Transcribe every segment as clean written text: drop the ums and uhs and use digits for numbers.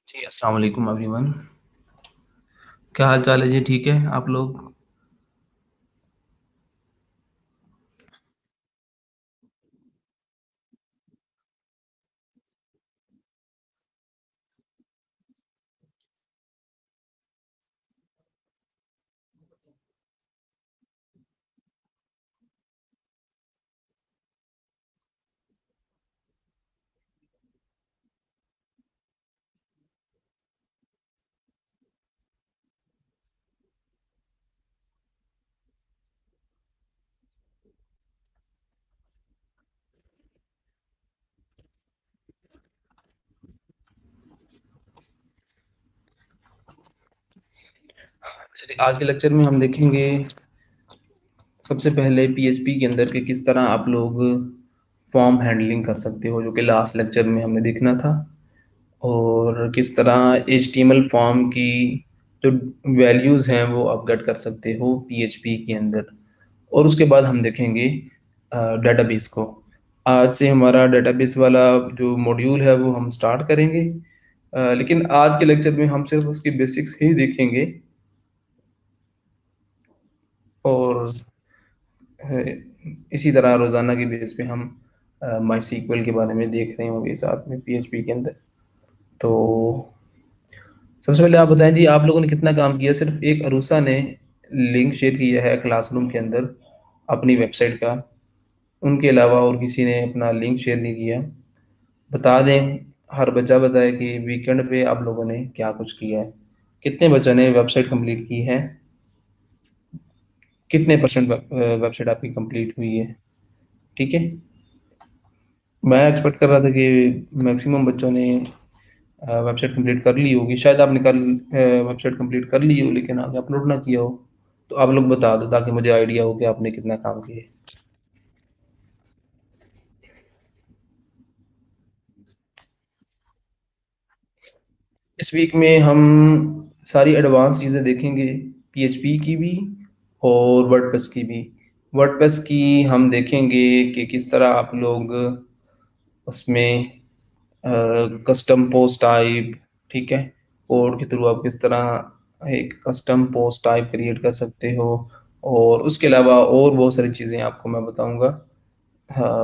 जी, अस्सलाम वालेकुम एवरीवन। क्या हाल चाल है जी? ठीक है आप लोग? चलिए, आज के लेक्चर में हम देखेंगे सबसे पहले पीएचपी के अंदर के किस तरह आप लोग फॉर्म हैंडलिंग कर सकते हो, जो कि लास्ट लेक्चर में हमें देखना था। और किस तरह एचटीएमएल फॉर्म की जो वैल्यूज़ हैं वो आप गेट कर सकते हो पीएचपी के अंदर। और उसके बाद हम देखेंगे डेटाबेस को। आज से हमारा डेटाबेस वाला जो मॉड्यूल है वो हम स्टार्ट करेंगे। लेकिन आज के लेक्चर में हम सिर्फ उसकी बेसिक्स ही देखेंगे। और अ, इसी तरह रोज़ाना की बेस पे हम माई सीक्वल के बारे में देख रहे होंगे साथ में पीएचपी के अंदर। तो सबसे पहले आप बताएं जी, आप लोगों ने कितना काम किया? सिर्फ एक अरूसा ने लिंक शेयर किया है क्लासरूम के अंदर अपनी वेबसाइट का। उनके अलावा और किसी ने अपना लिंक शेयर नहीं किया। बता दें, हर बच्चा बताए कि वीकेंड पे आप लोगों ने क्या कुछ किया है। कितने बच्चों ने वेबसाइट कंप्लीट की है? कितने परसेंट वेबसाइट आपकी कंप्लीट हुई है? ठीक है। मैं एक्सपेक्ट कर रहा था कि मैक्सिमम बच्चों ने वेबसाइट कंप्लीट कर ली होगी। शायद आपने कल वेबसाइट कंप्लीट कर ली हो लेकिन आपने अपलोड ना किया हो। तो आप लोग बता दो ताकि मुझे आइडिया हो कि आपने कितना काम किया है। इस वीक में हम सारी एडवांस चीज़ें देखेंगे, पीएचपी की भी और वर्डप्रेस की भी। वर्डप्रेस की हम देखेंगे कि किस तरह आप लोग उसमें कस्टम पोस्ट टाइप, ठीक है, कोड के थ्रू आप किस तरह एक कस्टम पोस्ट टाइप क्रिएट कर सकते हो। और उसके अलावा और बहुत सारी चीज़ें आपको मैं बताऊंगा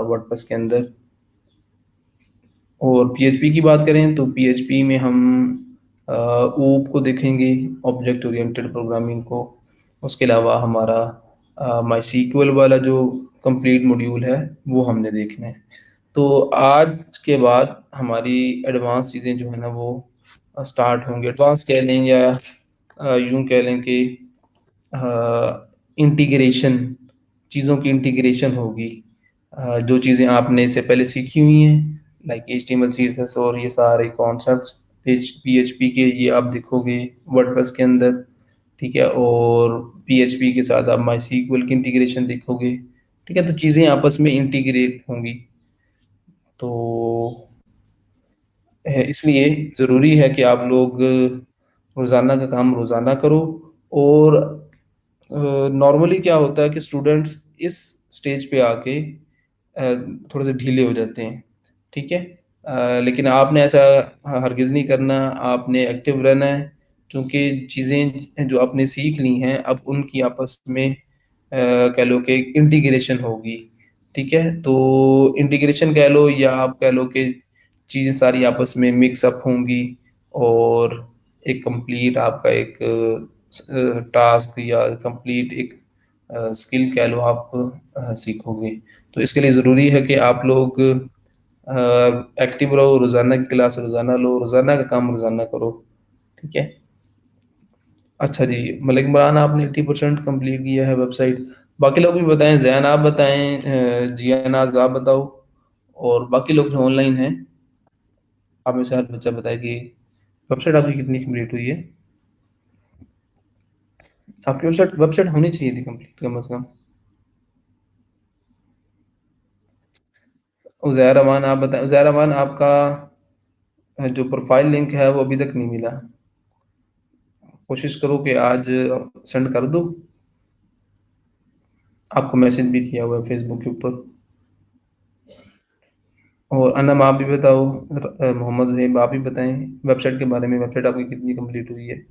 वर्डप्रेस के अंदर। और पीएचपी की बात करें तो पीएचपी में हम ऊप को देखेंगे, ऑब्जेक्ट ओरिएंटेड प्रोग्रामिंग को। उसके अलावा हमारा माई सीक्वल वाला जो कंप्लीट मॉड्यूल है वो हमने देखना है। तो आज के बाद हमारी एडवांस चीज़ें जो है ना वो स्टार्ट होंगी। एडवांस कह लें या यूं कह लें कि इंटीग्रेशन, चीज़ों की इंटीग्रेशन होगी। जो चीज़ें आपने इससे पहले सीखी हुई हैं लाइक HTML CSS और ये सारे कॉन्सेप्ट्स पीएचपी के, ये आप देखोगे वर्डप्रेस के अंदर। ठीक है। और पीएचपी के साथ आप माई सीक्वल की इंटीग्रेशन देखोगे। ठीक है। तो चीज़ें आपस में इंटीग्रेट होंगी। तो इसलिए ज़रूरी है कि आप लोग रोज़ाना का काम रोज़ाना करो। और नॉर्मली क्या होता है कि स्टूडेंट्स इस स्टेज पे आके थोड़े से ढीले हो जाते हैं। ठीक है। लेकिन आपने ऐसा हरगिज़ नहीं करना। आपने एक्टिव रहना है, क्योंकि चीज़ें जो आपने सीख ली हैं अब उनकी आपस में कह लो कि इंटीग्रेशन होगी। ठीक है। तो इंटीग्रेशन कह लो या आप कह लो कि चीज़ें सारी आपस में मिक्स अप होंगी। और एक कंप्लीट आपका एक टास्क या कंप्लीट एक स्किल कह लो आप सीखोगे। तो इसके लिए ज़रूरी है कि आप लोग एक्टिव रहो, रोज़ाना की क्लास रोज़ाना लो, रोज़ाना का काम रोज़ाना करो। ठीक है? अच्छा जी, मलिक इमरान आपने 80% कंप्लीट किया है वेबसाइट। बाकी लोग भी बताएँ, ज़ैन आप बताएँ, जियानाज़ आप बताओ, और बाकी लोग जो ऑनलाइन हैं, आप में से हर बच्चा बताए कि वेबसाइट आपकी कितनी कंप्लीट हुई है? आपकी वेबसाइट वेबसाइट होनी चाहिए थी कंप्लीट कम से कम। उज़ैर रहमान आप बताएँ, उज़ैर रहमान आपका जो प्रोफाइल लिंक है वो अभी तक नहीं मिला। कोशिश करो कि आज सेंड कर दो। आपको मैसेज भी किया हुआ है फेसबुक के ऊपर। और अनम आप भी बताओ, मोहम्मद ज़हीब आप भी बताएं वेबसाइट के बारे में, वेबसाइट आपकी कितनी कंप्लीट हुई है?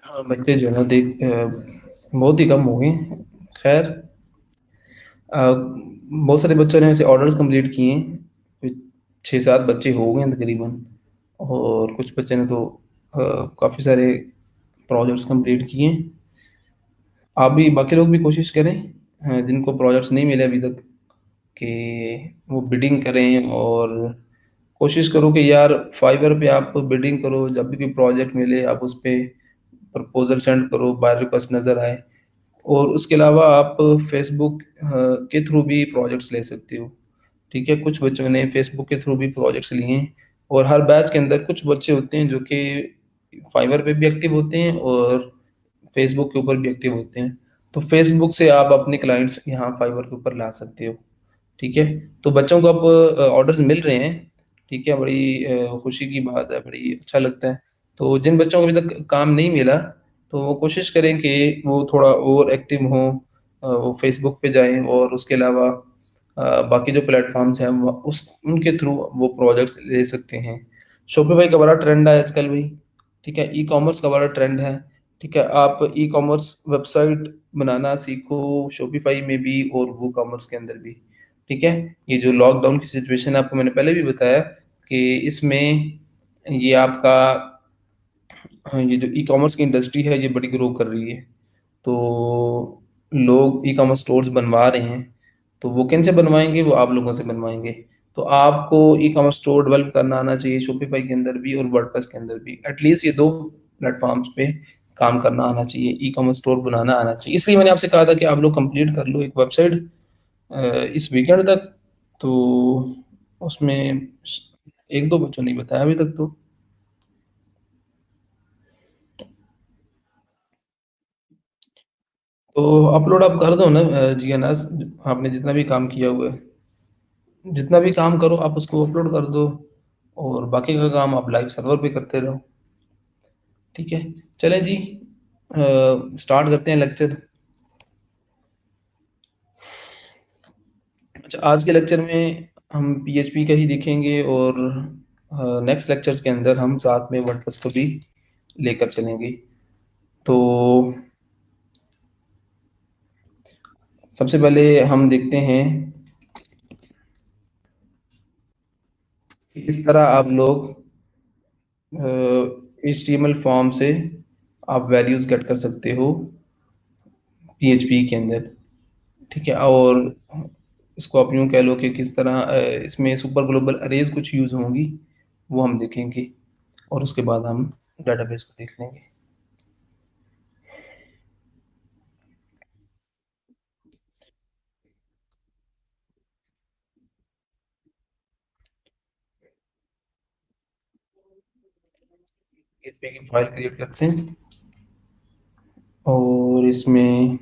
हाँ, बच्चे जो है ना बहुत ही कम हो गए। खैर, बहुत सारे बच्चों ने ऐसे ऑर्डर्स कंप्लीट किए हैं। 6-7 बच्चे हो गए हैं तकरीबन। और कुछ बच्चे ने तो काफ़ी सारे प्रोजेक्ट्स कंप्लीट किए हैं। आप भी, बाकी लोग भी कोशिश करें, जिनको प्रोजेक्ट्स नहीं मिले अभी तक, कि वो बिडिंग करें। और कोशिश करो कि यार फाइवर पे आप बिडिंग करो, जब भी कोई प्रोजेक्ट मिले आप उस पे प्रपोजल सेंड करो, बाय रिक्वेस्ट नज़र आए। और उसके अलावा आप फेसबुक के थ्रू भी प्रोजेक्ट्स ले सकते हो। ठीक है, कुछ बच्चों ने फेसबुक के थ्रू भी प्रोजेक्ट्स लिए हैं। और हर बैच के अंदर कुछ बच्चे होते हैं जो कि फाइवर पे भी एक्टिव होते हैं और फेसबुक के ऊपर भी एक्टिव होते हैं। तो फेसबुक से आप अपने क्लाइंट्स यहाँ फाइवर के ऊपर ला सकते हो। ठीक है? तो बच्चों को अब ऑर्डर्स मिल रहे हैं। ठीक है? बड़ी खुशी की बात है, बड़ी अच्छा लगता है। तो जिन बच्चों को अभी तक काम नहीं मिला, तो वो कोशिश करें कि वो थोड़ा और एक्टिव हों, वो फेसबुक पे जाएँ, और उसके अलावा बाकी जो प्लेटफॉर्म्स हैं वो उस उनके थ्रू वो प्रोजेक्ट्स ले सकते हैं। शॉपिफाई का बड़ा ट्रेंड है आजकल भाई। ठीक है? ई कॉमर्स का बड़ा ट्रेंड है। ठीक है? आप ई कॉमर्स वेबसाइट बनाना सीखो, शॉपिफाई में भी और वो कॉमर्स के अंदर भी। ठीक है? ये जो लॉकडाउन की सिचुएशन है, आपको मैंने पहले भी बताया कि इसमें ये आपका, हाँ, ये जो ई कॉमर्स की इंडस्ट्री है ये बड़ी ग्रो कर रही है। तो लोग ई कॉमर्स स्टोर्स बनवा रहे हैं। तो वो किन से बनवाएंगे? वो आप लोगों से बनवाएंगे। तो आपको ई कॉमर्स स्टोर डेवलप करना आना चाहिए, शॉपिफाई के अंदर भी और वर्डप्रेस के अंदर भी। एटलीस्ट ये दो प्लेटफॉर्म्स पे काम करना आना चाहिए, ई कॉमर्स स्टोर बनाना आना चाहिए। इसलिए मैंने आपसे कहा था कि आप लोग कंप्लीट कर लो एक वेबसाइट इस वीकेंड तक। तो उसमें एक दो बच्चों ने बताया अभी तक। तो अपलोड आप कर दो ना, जी अनाज, आपने जितना भी काम किया हुआ है, जितना भी काम करो आप उसको अपलोड कर दो। और बाकी का काम आप लाइव सर्वर पे करते रहो। ठीक है? चलें जी, स्टार्ट करते हैं लेक्चर। अच्छा, आज के लेक्चर में हम पीएचपी का ही देखेंगे, और नेक्स्ट लेक्चर्स के अंदर हम साथ में वर्डप्रेस को भी लेकर चलेंगे। तो सबसे पहले हम देखते हैं कि किस तरह आप लोग HTML फॉर्म से आप वैल्यूज गेट कर सकते हो पीएचपी के अंदर। ठीक है? और इसको आप यूं कह लो कि किस तरह इसमें सुपर ग्लोबल अरेज कुछ यूज होंगी, वो हम देखेंगे। और उसके बाद हम डेटाबेस को देख लेंगे। पीएचपी की फाइल क्रिएट करते हैं, और इसमें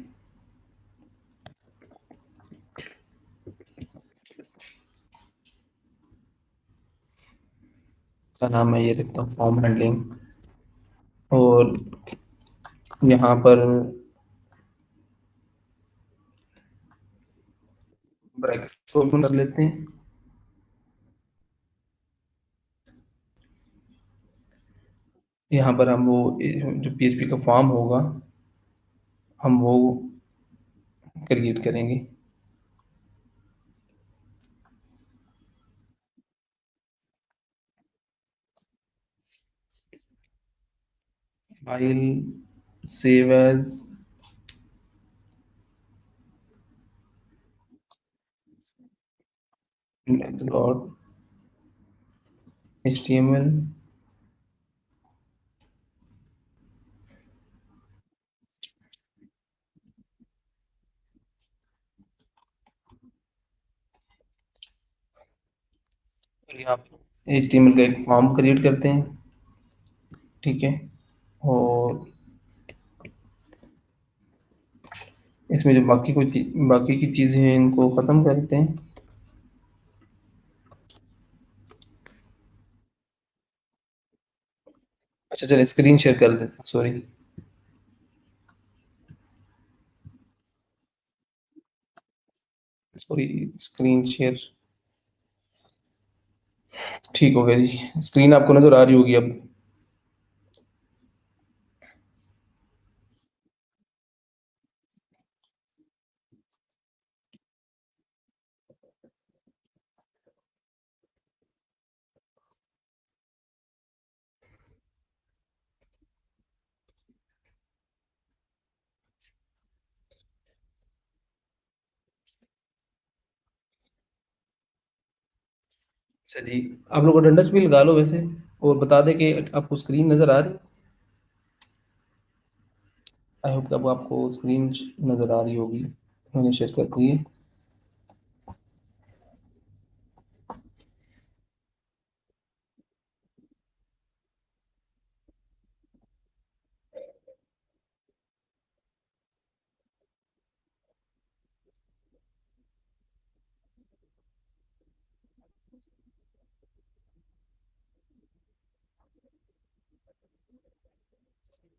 का नाम मैं ये लिखता हूँ, फॉर्म हैंडलिंग। और यहाँ पर ब्रैकेट को ओपन कर लेते हैं। यहाँ पर हम वो जो पीएचपी का फॉर्म होगा हम वो क्रिएट करेंगे। File, save as, dot HTML। और यहाँ पे HTML का एक फॉर्म क्रिएट करते हैं, ठीक है। और इसमें जो बाकी की चीज़ें हैं इनको ख़त्म करते हैं। अच्छा चलिए स्क्रीन शेयर कर देते हैं, सॉरी। सॉरी, स्क्रीन शेयर ठीक हो गया जी। स्क्रीन आपको नज़र आ रही होगी अब। अच्छा जी, आप लोग अटेंडेंस भी लगा लो वैसे, और बता दें कि आपको स्क्रीन नज़र आ रही। आई होप कि अब आपको स्क्रीन नज़र आ रही होगी, मैंने शेयर कर दी है।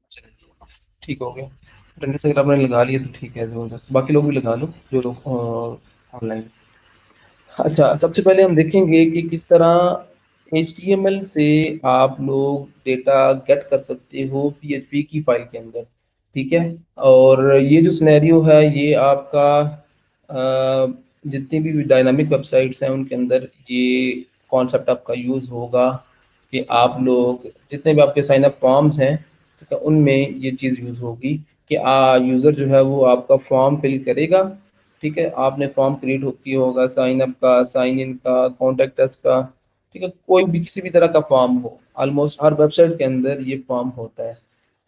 चलिए ठीक हो गया। अटेंडेंस अगर आपने लगा लिया तो ठीक है, ज़बरदस्त। बाकी लोग भी लगा लो जो लोग ऑनलाइन। अच्छा, सबसे पहले हम देखेंगे कि किस तरह HTML से आप लोग डेटा गेट कर सकते हो PHP की फाइल के अंदर, ठीक है। और ये जो सिनेरियो है ये आपका जितनी भी डायनामिक वेबसाइट्स हैं उनके अंदर ये कॉन्सेप्ट आपका यूज़ होगा कि आप लोग जितने भी आपके साइन अप फॉर्म्स हैं, ठीक है, उनमें ये चीज़ यूज़ होगी कि यूज़र जो है वो आपका फॉर्म फिल करेगा, ठीक है। आपने फॉर्म क्रिएट किया होगा, साइन अप का, साइन इन का, कॉन्टैक्ट अस का, ठीक है। कोई भी किसी भी तरह का फॉर्म हो, ऑलमोस्ट हर वेबसाइट के अंदर ये फॉर्म होता है,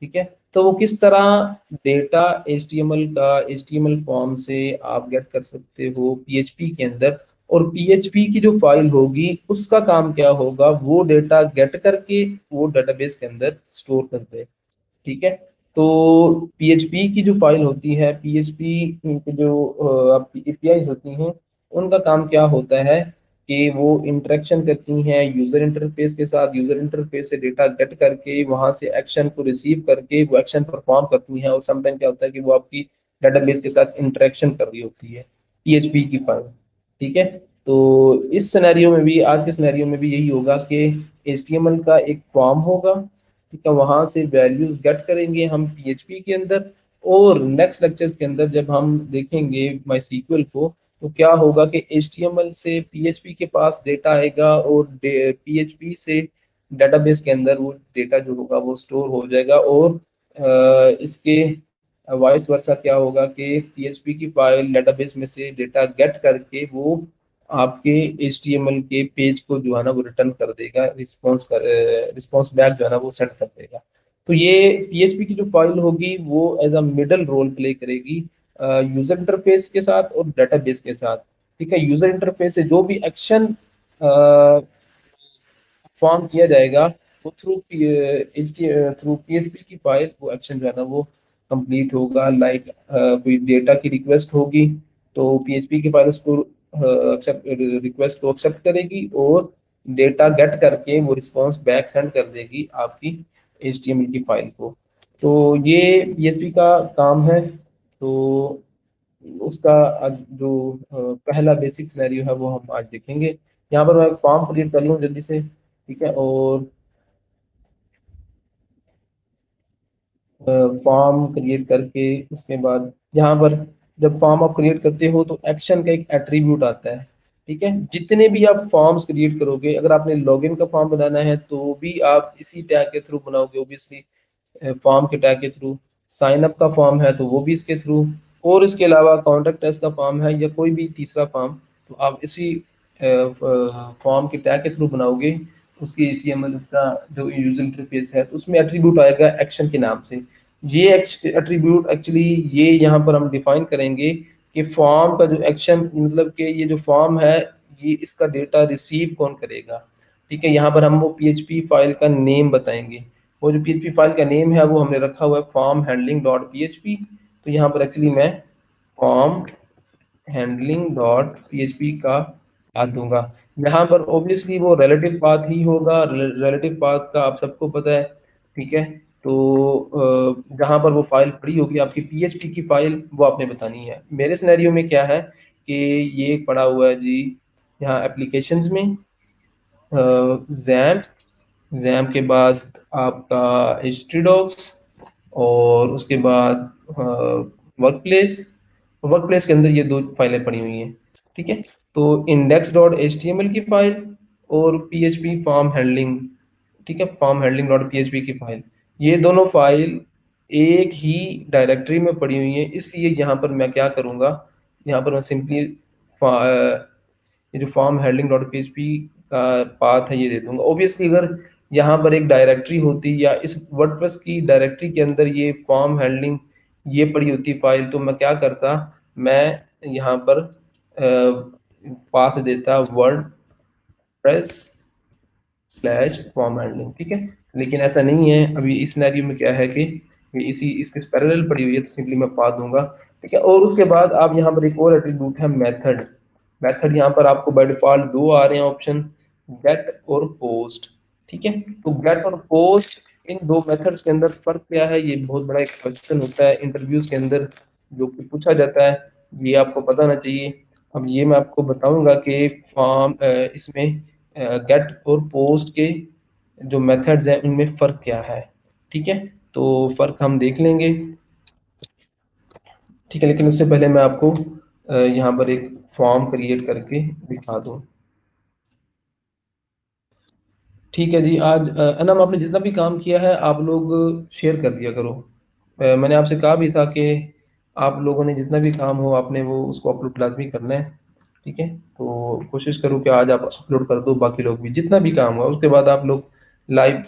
ठीक है। तो वो किस तरह डेटा HTML का HTML फॉर्म से आप गेट कर सकते हो PHP के अंदर, और PHP की जो फाइल होगी उसका काम क्या होगा, वो डेटा गेट करके वो डेटाबेस के अंदर स्टोर कर दे, ठीक है। तो PHP की जो फाइल होती है, PHP की जो आपकी APIs होती हैं, उनका काम क्या होता है कि वो इंटरेक्शन करती हैं यूजर इंटरफेस के साथ, यूजर इंटरफेस से डेटा गेट करके वहां से एक्शन को रिसीव करके वो एक्शन परफॉर्म करती हैं। और समटाइम क्या होता है कि वो आपकी डेटाबेस के साथ इंटरेक्शन कर रही होती है PHP की फाइल, ठीक है। तो इस सिनेरियो में भी, आज के सिनेरियो में भी यही होगा कि HTML का एक फॉर्म होगा, ठीक है। वहां से वैल्यूज गेट करेंगे हम PHP के अंदर। और नेक्स्ट लेक्चर्स के अंदर जब हम देखेंगे माई सीक्वल को, तो क्या होगा कि HTML से PHP के पास डेटा आएगा और PHP से डेटाबेस के अंदर वो डेटा जो होगा वो स्टोर हो जाएगा। और इसके वाइस वर्सा क्या होगा कि PHP की फाइल डेटाबेस में से डेटा गेट करके वो आपके HTML के पेज को जो है ना वो रिटर्न कर देगा, रिस्पॉन्स बैक जो है ना वो सेंड कर देगा। तो ये PHP की जो फाइल होगी वो as a middle role play करेगी यूजर इंटरफेस के साथ और डेटाबेस के साथ, ठीक है। यूजर इंटरफेस से जो भी एक्शन फॉर्म किया जाएगा वो थ्रू PHP की फाइल वो एक्शन जो है ना वो कंप्लीट होगा। लाइक कोई डेटा की रिक्वेस्ट होगी तो PHP की फाइल उसको एक्सेप्ट रिक्वेस्ट को एक्सेप्ट करेगी और डेटा गेट करके वो रिस्पॉन्स बैक सेंड कर देगी आपकी HTML की फाइल को। तो ये PHP का काम है। तो उसका आज जो पहला बेसिक सिनेरियो है वो हम आज देखेंगे। यहाँ पर मैं फॉर्म क्रिएट कर लूँ जल्दी से, ठीक है। और फॉर्म क्रिएट करके उसके बाद यहाँ पर जब फॉर्म आप क्रिएट करते हो तो एक्शन का एक एट्रीब्यूट आता है, ठीक है। जितने भी आप फॉर्म्स क्रिएट करोगे, अगर आपने लॉगिन का फॉर्म बनाना है तो भी आप इसी टैग के थ्रू बनाओगे ओब्वियसली, फॉर्म के टैग के थ्रू। साइन अप का फॉर्म है तो वो भी इसके थ्रू। और इसके अलावा कॉन्टेक्ट अस का फॉर्म है या कोई भी तीसरा फॉर्म, तो आप इसी फॉर्म के टैग के थ्रू बनाओगे। उसकी HTML उसका जो यूजर इंटरफेस है तो उसमें एट्रीब्यूट आएगा एक्शन के नाम से। ये एट्रीब्यूट एक्चुअली ये यहाँ पर हम डिफाइन करेंगे कि फॉर्म का जो एक्शन, मतलब कि ये जो फॉर्म है ये इसका डेटा रिसीव कौन करेगा, ठीक है। यहाँ पर हम वो PHP फाइल का नेम बताएंगे। वो जो PHP फाइल का नेम है वो हमने रखा हुआ है फॉर्म हैंडलिंग डॉट PHP। तो यहाँ पर एक्चुअली मैं फॉर्म हैंडलिंग डॉट PHP का पाथ दूंगा। यहाँ पर ऑब्वियसली वो रिलेटिव पाथ ही होगा, रिलेटिव पाथ का आप सबको पता है, ठीक है। तो जहाँ पर वो फाइल पड़ी होगी आपकी PHP की फाइल, वो आपने बतानी है। मेरे सिनेरियो में क्या है कि ये पड़ा हुआ है जी यहाँ एप्लीकेशंस में, जैम्प, जैम्प के बाद आपका htdocs, और उसके बाद वर्क प्लेस। वर्क प्लेस के अंदर ये दो फाइलें पड़ी हुई हैं, ठीक है। तो इंडेक्स डॉट HTML की फाइल और PHP फॉर्म हैंडलिंग, ठीक है, फॉर्म हैंडलिंग डॉट PHP की फाइल, ये दोनों फाइल एक ही डायरेक्टरी में पड़ी हुई है। इसलिए यहाँ पर मैं क्या करूँगा, यहाँ पर मैं सिंपली ये जो फॉर्म हेडिंग डॉट PHP का पाथ है ये दे दूंगा। ऑब्वियसली अगर यहाँ पर एक डायरेक्टरी होती या इस वर्डप्रेस की डायरेक्टरी के अंदर ये फॉर्म हैंडलिंग ये पड़ी होती फाइल, तो मैं क्या करता, मैं यहाँ पर पाथ देता वर्डप्रेस स्लैश फॉर्म हैंडलिंग, ठीक है। लेकिन ऐसा नहीं है, अभी इस सिनेरियो में क्या है कि ये इसी इसके पैरेलल पड़ी हुई है, तो सिंपली मैं पाथ दूंगा, ठीक है। और उसके बाद आप यहाँ पर एक और एट्रीब्यूट है मेथड। मेथड यहाँ पर आपको बाय डिफॉल्ट दो आ रहे हैं ऑप्शन, गेट और पोस्ट, ठीक है। तो गेट और पोस्ट, इन दो मेथड्स के अंदर फर्क क्या है, ये बहुत बड़ा एक क्वेश्चन होता है इंटरव्यूज के अंदर जो कि पूछा जाता है, ये आपको पता होना चाहिए। अब ये मैं आपको बताऊंगा कि फॉर्म इसमें गेट और पोस्ट के जो मेथड्स हैं उनमें फ़र्क क्या है, ठीक है। तो फ़र्क हम देख लेंगे, ठीक है। लेकिन उससे पहले मैं आपको यहाँ पर एक फॉर्म क्रिएट करके दिखा दूँ, ठीक है जी। आज अनम आपने जितना भी काम किया है आप लोग शेयर कर दिया करो। मैंने आपसे कहा भी था कि आप लोगों ने जितना भी काम हो आपने वो उसको अपलोड लाजमी करना है, ठीक है। तो कोशिश करो कि आज आप अपलोड कर दो, बाकी लोग भी जितना भी काम हुआ उसके बाद आप लोग लाइव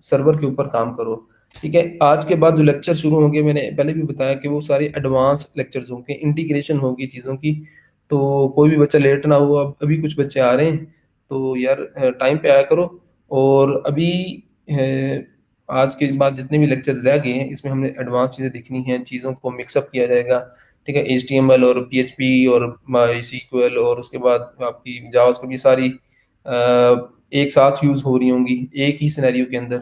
सर्वर के ऊपर काम करो, ठीक है। आज के बाद जो लेक्चर शुरू होंगे, मैंने पहले भी बताया कि वो सारे एडवांस लेक्चर्स होंगे, इंटीग्रेशन होगी चीज़ों की। तो कोई भी बच्चा लेट ना हो, अब अभी कुछ बच्चे आ रहे हैं तो यार टाइम पे आया करो। और अभी आज के बाद जितने भी लेक्चर्स रह गए हैं इसमें हमने एडवांस चीज़ें दिखनी हैं, चीज़ों को मिक्सअप किया जाएगा, ठीक है। HTML और PHP और MySQL और उसके बाद आपकी जावास्क्रिप्ट, ये सारी एक साथ यूज़ हो रही होंगी एक ही सिनेरियो के अंदर।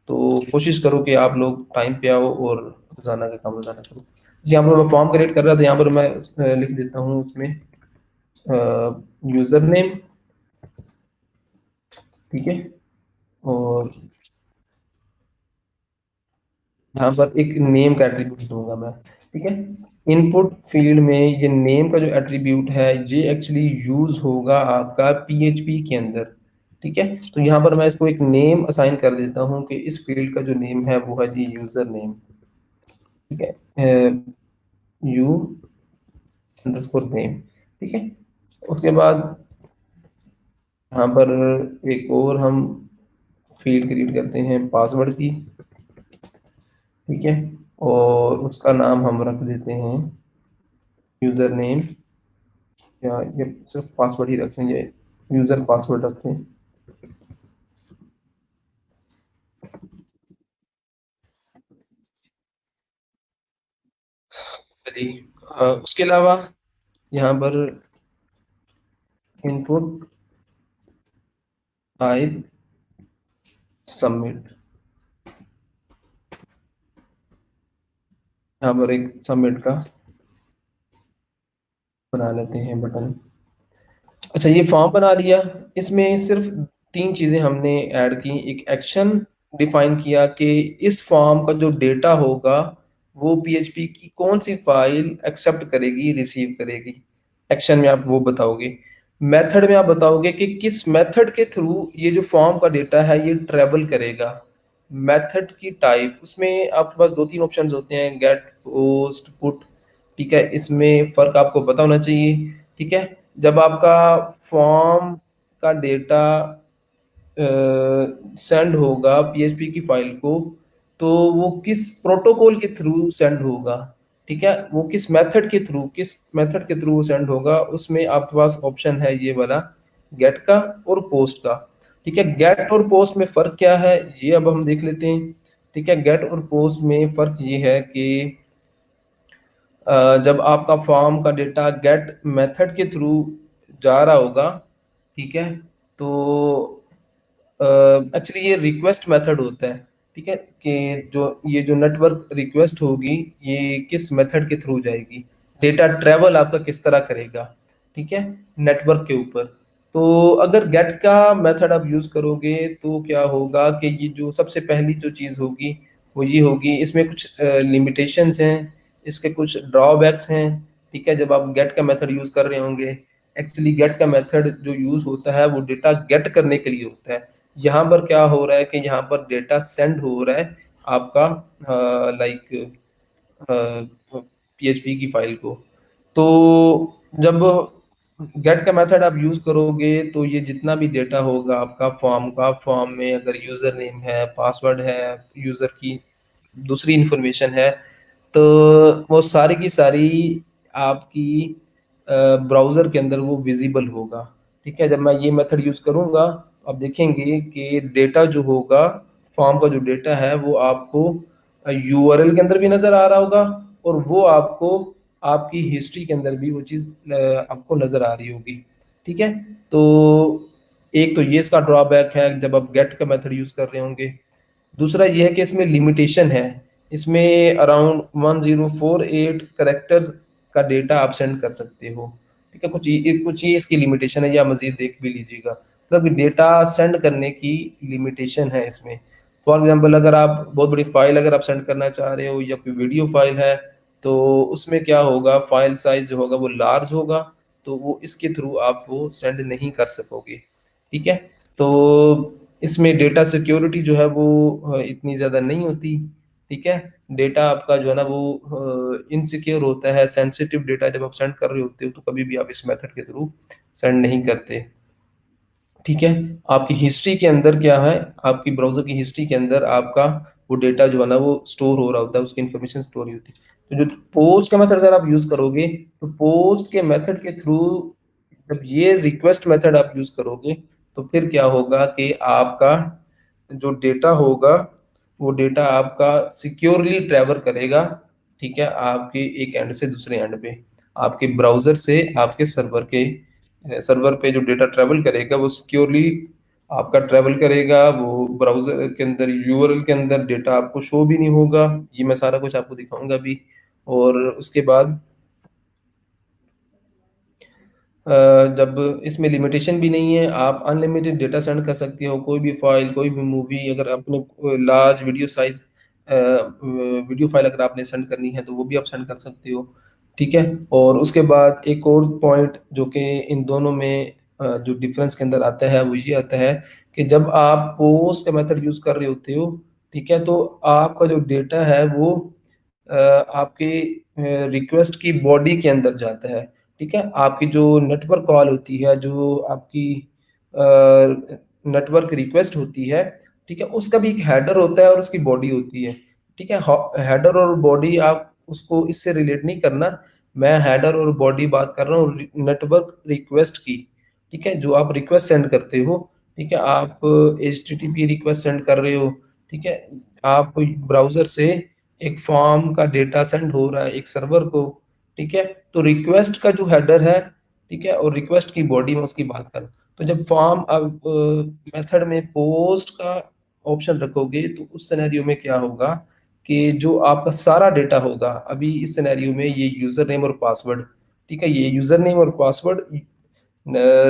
तो कोशिश करो कि आप लोग टाइम पे आओ और रोजाना का काम रोजाना करो। यहाँ पर मैं फॉर्म क्रिएट कर रहा था, यहाँ पर मैं लिख देता हूँ उसमें यूजर नेम, ठीक है। और यहाँ पर एक नेम का एट्रीब्यूट दूंगा मैं, ठीक है। इनपुट फील्ड में ये नेम का जो एट्रीब्यूट है ये एक्चुअली यूज होगा आपका PHP के अंदर, ठीक है। तो यहाँ पर मैं इसको एक नेम असाइन कर देता हूँ कि इस फील्ड का जो नेम है वो है जी यूजर नेम, ठीक है, यू अंडरस्कोर नेम, ठीक है। उसके बाद यहाँ पर एक और हम फील्ड क्रिएट करते हैं पासवर्ड की, ठीक है। और उसका नाम हम रख देते हैं यूजर नेम, या ये सिर्फ पासवर्ड ही रखें, ये यूजर पासवर्ड रखें। चलिए उसके अलावा यहाँ पर इनपुट फाइल सबमिट, यहाँ पर एक सबमिट का बना लेते हैं बटन। अच्छा, ये फॉर्म बना लिया। इसमें सिर्फ तीन चीजें हमने ऐड की। एक एक्शन डिफाइन किया कि इस फॉर्म का जो डेटा होगा वो पीएचपी की कौन सी फाइल एक्सेप्ट करेगी, रिसीव करेगी। एक्शन में आप वो बताओगे। मेथड में आप बताओगे कि किस मेथड के थ्रू ये जो फॉर्म का डेटा है ये ट्रेवल करेगा। मेथड की टाइप, उसमें आपके पास दो तीन ऑप्शंस होते हैं, गेट, पोस्ट, पुट। ठीक है, इसमें फर्क आपको पता होना चाहिए। ठीक है, जब आपका फॉर्म का डेटा सेंड होगा पीएचपी की फाइल को, तो वो किस प्रोटोकॉल के थ्रू सेंड होगा, ठीक है, वो किस मेथड के थ्रू वो सेंड होगा, उसमें आपके पास ऑप्शन है ये वाला, गेट का और पोस्ट का। ठीक है, गेट और पोस्ट में फर्क क्या है ये अब हम देख लेते हैं। ठीक है, गेट और पोस्ट में फर्क ये है कि जब आपका फॉर्म का डेटा गेट मेथड के थ्रू जा रहा होगा, ठीक है, तो एक्चुअली ये रिक्वेस्ट मेथड होता है। ठीक है, कि जो ये जो नेटवर्क रिक्वेस्ट होगी ये किस मेथड के थ्रू जाएगी, डेटा ट्रेवल आपका किस तरह करेगा। ठीक है, नेटवर्क के ऊपर। तो अगर गेट का मेथड आप यूज करोगे तो क्या होगा कि ये जो सबसे पहली जो चीज होगी वो ये होगी, इसमें कुछ लिमिटेशंस हैं, इसके कुछ ड्रॉबैक्स हैं। ठीक है, जब आप गेट का मेथड यूज कर रहे होंगे, एक्चुअली गेट का मेथड जो यूज होता है वो डेटा गेट करने के लिए होता है। यहाँ पर क्या हो रहा है कि यहाँ पर डेटा सेंड हो रहा है आपका, लाइक पीएचपी की फाइल को। तो जब गेट का मेथड आप यूज करोगे तो ये जितना भी डेटा होगा आपका फॉर्म का, फॉर्म में अगर यूजर नेम है, पासवर्ड है, यूजर की दूसरी इंफॉर्मेशन है, तो वो सारी की सारी आपकी ब्राउजर के अंदर वो विजिबल होगा। ठीक है, जब मैं ये मेथड यूज करूंगा आप देखेंगे कि डेटा जो होगा, फॉर्म का जो डेटा है वो आपको यूआरएल के अंदर भी नजर आ रहा होगा, और वो आपको आपकी हिस्ट्री के अंदर भी वो चीज आपको नजर आ रही होगी। ठीक है, तो एक तो ये इसका ड्रॉबैक है जब आप गेट का मेथड यूज कर रहे होंगे। दूसरा ये है कि इसमें लिमिटेशन है, इसमें अराउंड 1048 करेक्टर्स का डेटा आप सेंड कर सकते हो। ठीक है, कुछ ये इसकी लिमिटेशन है, या मजीद देख भी लीजिएगा। मतलब डेटा सेंड करने की लिमिटेशन है इसमें। फॉर एग्जांपल अगर आप बहुत बड़ी फाइल अगर आप सेंड करना चाह रहे हो या कोई वीडियो फाइल है, तो उसमें क्या होगा, फाइल साइज जो होगा वो लार्ज होगा, तो वो इसके थ्रू आप वो सेंड नहीं कर सकोगे। ठीक है, तो इसमें डेटा सिक्योरिटी जो है वो इतनी ज़्यादा नहीं होती। ठीक है, डेटा आपका जो है ना वो इनसिक्योर होता है, सेंसिटिव डेटा जब आप सेंड कर रहे होते हो तो कभी भी आप इस मेथड के थ्रू सेंड नहीं करते। ठीक है, आपकी हिस्ट्री के अंदर क्या है, आपकी ब्राउजर की हिस्ट्री के अंदर आपका वो डेटा जो है ना वो स्टोर हो रहा होता है, उसकी इन्फॉर्मेशन स्टोर होती है। तो जो पोस्ट का मेथड अगर आप यूज करोगे, तो पोस्ट के मेथड के थ्रू जब ये रिक्वेस्ट मेथड आप यूज करोगे, तो फिर क्या होगा कि आपका जो डेटा होगा वो डेटा आपका सिक्योरली ट्रैवल करेगा। ठीक है, आपके एक एंड से दूसरे एंड पे, आपके ब्राउजर से आपके सर्वर पे जो डेटा ट्रैवल करेगा वो सिक्योरली आपका ट्रैवल करेगा। वो ब्राउजर के अंदर यूआरएल के अंदर डेटा आपको शो भी नहीं होगा। ये मैं सारा कुछ आपको दिखाऊंगा अभी। और उसके बाद जब इसमें लिमिटेशन भी नहीं है, आप अनलिमिटेड डेटा सेंड कर सकते हो, कोई भी फाइल, कोई भी मूवी, अगर आपने large video size video file अगर आपने सेंड करनी है तो वो भी आप सेंड कर सकते हो। ठीक है, और उसके बाद एक और पॉइंट जो कि इन दोनों में जो डिफरेंस के अंदर आता है वो ये आता है कि जब आप पोस्ट का मेथड यूज कर रहे होते हो, ठीक है, तो आपका जो डेटा है वो आपके रिक्वेस्ट की बॉडी के अंदर जाता है। ठीक है, आपकी जो नेटवर्क कॉल होती है, जो आपकी नेटवर्क रिक्वेस्ट होती है, ठीक है, उसका भी एक हेडर होता है और उसकी बॉडी होती है। ठीक है, हेडर और बॉडी आप उसको इससे रिलेट नहीं करना। मैं हेडर और बॉडी बात कर रहा हूँ नेटवर्क रिक्वेस्ट की। ठीक है, जो आप रिक्वेस्ट सेंड करते हो, ठीक है, आप HTTP रिक्वेस्ट सेंड कर रहे हो। ठीक है, आप ब्राउजर से एक फॉर्म का डेटा सेंड हो रहा है एक सर्वर को। ठीक है, तो रिक्वेस्ट का जो हेडर है, ठीक है, और रिक्वेस्ट की बॉडी में उसकी बात करूं, तो जब फॉर्म अब मेथड में पोस्ट का ऑप्शन रखोगे तो उस सिनेरियो में क्या होगा कि जो आपका सारा डेटा होगा, अभी इस सिनेरियो में ये यूजर नेम और पासवर्ड, ठीक है, ये यूजर नेम और पासवर्ड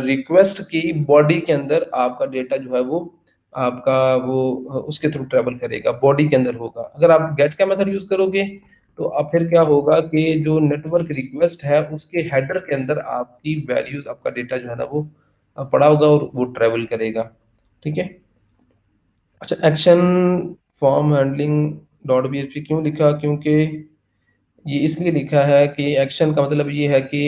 रिक्वेस्ट की बॉडी के अंदर आपका डेटा जो है वो आपका वो उसके थ्रू ट्रेवल करेगा, बॉडी के अंदर होगा। अगर आप गेट का मेथड यूज करोगे तो अब फिर क्या होगा कि जो नेटवर्क रिक्वेस्ट है उसके हेडर के अंदर आपकी वैल्यूज, आपका डेटा जो है ना वो पड़ा होगा और वो ट्रेवल करेगा। ठीक है। अच्छा, action form handling dot PHP क्यों लिखा? क्योंकि ये इसलिए लिखा है कि एक्शन का मतलब ये है कि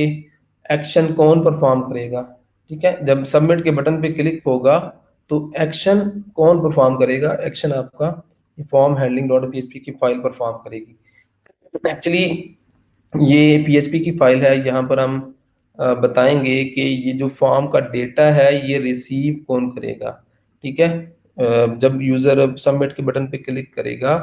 एक्शन कौन परफॉर्म करेगा। ठीक है, जब सबमिट के बटन पे क्लिक होगा तो एक्शन कौन परफॉर्म करेगा? एक्शन आपका फॉर्म हैंडलिंग डॉट पीएचपी की फाइल परफॉर्म करेगी। एक्चुअली ये पीएचपी की फाइल है, यहाँ पर हम बताएंगे कि ये जो फॉर्म का डेटा है ये रिसीव कौन करेगा। ठीक है, जब यूजर सबमिट के बटन पे क्लिक करेगा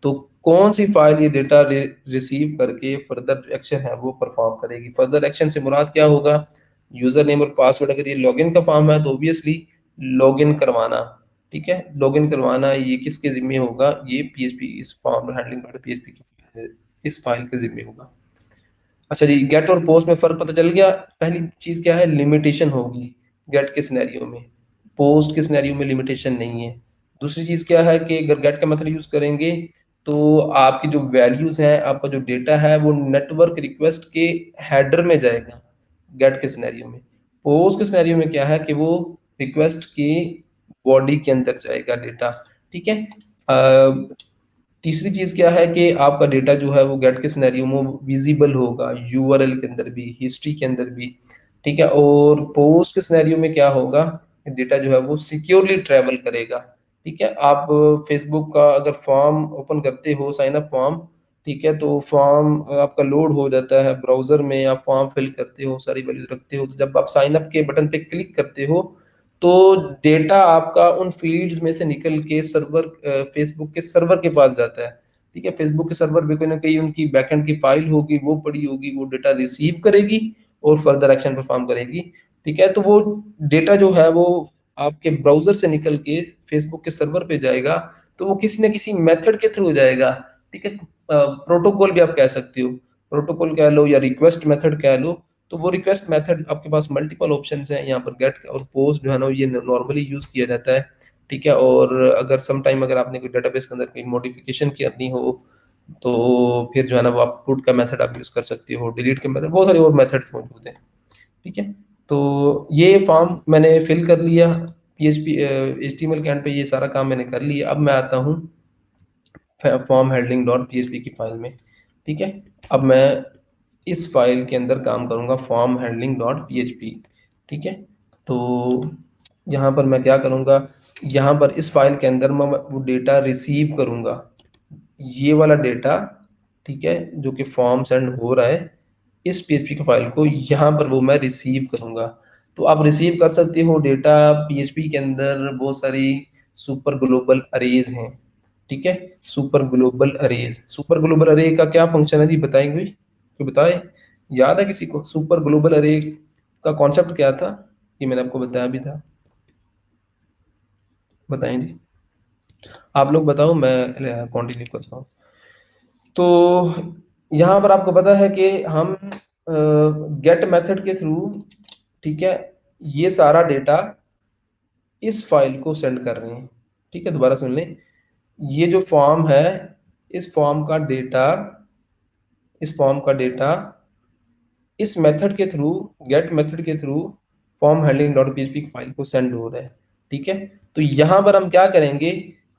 तो कौन सी फाइल ये डेटा रिसीव करके फर्दर एक्शन है वो परफॉर्म करेगी। फर्दर एक्शन से मुराद क्या होगा? यूजर नेम और पासवर्ड, अगर ये लॉगिन का फॉर्म है तो ऑब्वियसली लॉगिन करवाना। ठीक है, लॉगिन करवाना ये किसके जिम्मे होगा? ये पीएचपी इस फॉर्म हैंडलिंग पीएचपी की इस फाइल के जिम्मे होगा। अच्छा जी, गेट और पोस्ट में फर्क पता चल गया। पहली चीज क्या है? लिमिटेशन होगी गेट के सिनेरियो में, पोस्ट के सिनेरियो में लिमिटेशन नहीं है। दूसरी चीज क्या है कि अगर गेट का मेथड यूज करेंगे तो आपकी जो वैल्यूज हैं, आपका जो डेटा है वो नेटवर्क रिक्वेस्ट के हेडर में जाएगा गेट के सिनेरियो में। पोस्ट के सिनेरियो में क्या है कि वो रिक्वेस्ट की बॉडी के अंदर जाएगा डेटा। ठीक है। तीसरी चीज क्या है कि आपका डेटा जो है वो गेट के सिनेरियो में विजिबल होगा, यूआरएल के अंदर भी, हिस्ट्री के अंदर भी। ठीक है, और पोस्ट के सिनेरियो में क्या होगा? डेटा जो है वो सिक्योरली ट्रेवल करेगा। ठीक है, आप फेसबुक का अगर फॉर्म ओपन करते हो, साइन अप फॉर्म, ठीक है, तो फॉर्म आपका लोड हो जाता है ब्राउजर में, आप फॉर्म फिल करते हो, सारी वैल्यूज रखते हो, तो जब आप साइन अप के बटन पे क्लिक करते हो तो डेटा आपका उन फील्ड्स में से निकल के सर्वर, फेसबुक के सर्वर के पास जाता है। ठीक है, फेसबुक के सर्वर पे कोई ना कोई उनकी बैकएंड की फाइल होगी, वो पड़ी होगी, वो डेटा रिसीव करेगी और फर्दर एक्शन परफॉर्म करेगी। ठीक है, तो वो डेटा जो है वो आपके ब्राउजर से निकल के फेसबुक के सर्वर पे जाएगा, तो वो किसी न किसी मेथड के थ्रू जाएगा। ठीक है, प्रोटोकॉल भी आप कह सकते हो, प्रोटोकॉल कह लो या रिक्वेस्ट मेथड कह लो। तो वो रिक्वेस्ट मेथड आपके पास मल्टीपल ऑप्शंस हैं यहाँ पर। गेट और पोस्ट जो है ना ये नॉर्मली यूज किया जाता है। ठीक है, और अगर सम टाइम अगर आपने कोई डेटाबेस के अंदर कोई मॉडिफिकेशन करनी हो तो फिर जो है ना वो आप पुट का मेथड आप यूज कर सकते हो, डिलीट के मेथड, बहुत सारे और मेथड्स मौजूद हैं। ठीक है, तो ये फॉर्म मैंने फिल कर लिया पीएचपी एचटीएमएल के एंड पे, ये सारा काम मैंने कर लिया। अब मैं आता हूँ फॉर्म हेल्डिंग डॉट पीएचपी की फाइल में। ठीक है, अब मैं इस फाइल के अंदर काम करूंगा, फॉर्म हैंडलिंग डॉट पीएचपी। ठीक है, तो यहाँ पर मैं क्या करूंगा? यहाँ पर इस फाइल के अंदर मैं वो डेटा रिसीव करूंगा, ये वाला डेटा। ठीक है, जो कि फॉर्म सेंड हो रहा है इस पीएचपी की फाइल को, यहाँ पर वो मैं रिसीव करूंगा। तो आप रिसीव कर सकते हो डेटा। पीएचपी के अंदर बहुत सारी सुपर ग्लोबल अरेज हैं। ठीक है, super global arrays, super global अरे का क्या फंक्शन है जी, बताएंगे? तो बताए, याद है किसी को सुपर ग्लोबल अरे का कॉन्सेप्ट क्या था? ये मैंने आपको बताया भी था, बताएं जी। आप लोग बताओ, मैं कंटिन्यू करता हूँ। तो यहाँ पर आपको पता है कि हम गेट मेथड के थ्रू, ठीक है, ये सारा डेटा इस फाइल को सेंड कर रहे हैं। ठीक है, दोबारा सुन लें, ये जो फॉर्म है, इस फॉर्म का डेटा, इस फॉर्म का डेटा इस मेथड के थ्रू, गेट मेथड के through form handling dot PHP file को सेंड हो रहा है। ठीक है, तो यहाँ पर हम क्या करेंगे?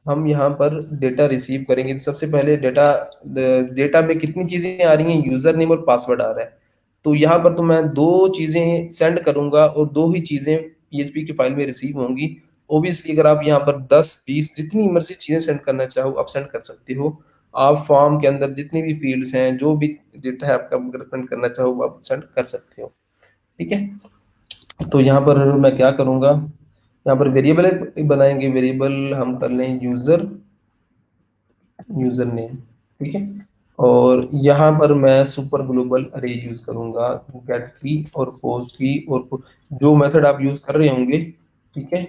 हम यहाँ पर डेटा रिसीव करेंगे। तो सबसे पहले डेटा, डेटा में कितनी चीजें आ रही हैं? यूजर नेम और पासवर्ड आ रहा है। तो यहाँ पर तो मैं दो चीजें सेंड करूंगा और दो ही चीजें पीएचपी की फाइल में रिसीव होंगी। ओब्वियसली अगर आप यहाँ पर 10 20 जितनी मर्जी चीजें सेंड करना चाहो आप सेंड कर सकते हो। आप फॉर्म के अंदर जितनी भी फील्ड्स हैं, जो भी डेटा है आपका, अगर सेंड करना चाहो आप सेंड कर सकते हो। ठीक है, तो यहाँ पर मैं क्या करूंगा? यहाँ पर वेरिएबल बनाएंगे, वेरिएबल हम कर लें यूजर, यूजर नेम। ठीक है, और यहाँ पर मैं सुपर ग्लोबल अरे यूज करूंगा, गेट की और पोस्ट की और जो मेथड आप यूज कर रहे होंगे, ठीक है,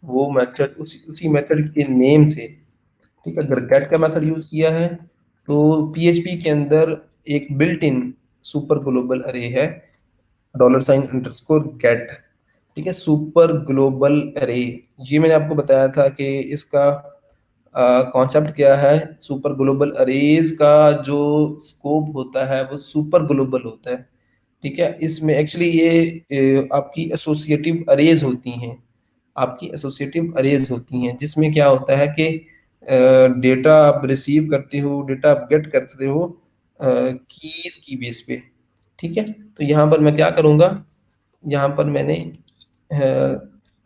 वो मेथड उसी उसी मेथड के नेम से, ठीक है। अगर गेट का मेथड यूज किया है तो पीएचपी के अंदर एक बिल्ट इन सुपर ग्लोबल अरे है, $_गेट, ठीक है। सुपर ग्लोबल अरे, ये मैंने आपको बताया था कि इसका कॉन्सेप्ट क्या है। सुपर ग्लोबल अरेज का जो स्कोप होता है वो सुपर ग्लोबल होता है, ठीक है। इसमें एक्चुअली ये आपकी एसोसिएटिव अरेज होती हैं, आपकी एसोसिएटिव अरेज होती हैं, जिसमें क्या होता है कि डेटा आप रिसीव करते हो, डेटा आप गेट करते हो कीज की बेस पे, ठीक है। तो यहाँ पर मैं क्या करूँगा, यहाँ पर मैंने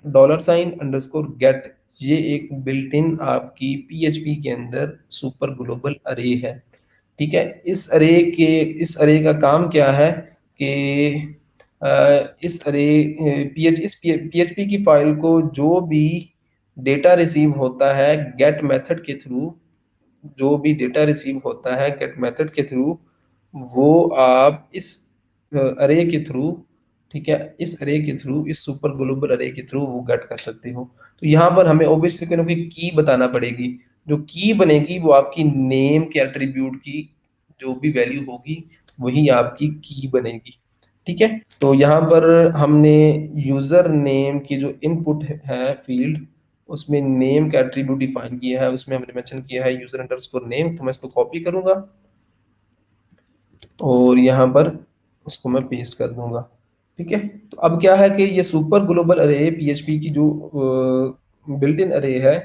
$_गेट, ये एक बिल्ट इन आपकी पीएचपी के अंदर सुपर ग्लोबल अरे है, ठीक है। इस अरे का काम क्या है कि इस अरे इस पीएचपी की फाइल को जो भी डेटा रिसीव होता है गेट मेथड के थ्रू, जो भी डेटा रिसीव होता है गेट मेथड के थ्रू, वो आप इस अरे के थ्रू, ठीक है, इस अरे के थ्रू, इस सुपर ग्लोबल अरे के थ्रू वो गेट कर सकते हो। तो यहाँ पर हमें ऑब्वियसली कोई ना कोई की बताना पड़ेगी, जो की बनेगी वो आपकी नेम के एट्रीब्यूट की जो भी वैल्यू होगी वही आपकी की बनेगी, ठीक है। तो यहाँ पर हमने यूजर नेम की जो इनपुट है फील्ड, उसमें नेम का एट्रीब्यूट डिफाइन किया है, उसमें हमने मेंशन किया है यूजर अंडरस्कोर नेम। तो मैं इसको कॉपी करूंगा और यहाँ पर उसको मैं पेस्ट कर दूंगा, ठीक है। तो अब क्या है कि ये सुपर ग्लोबल अरे पीएचपी की जो बिल्ट इन अरे है,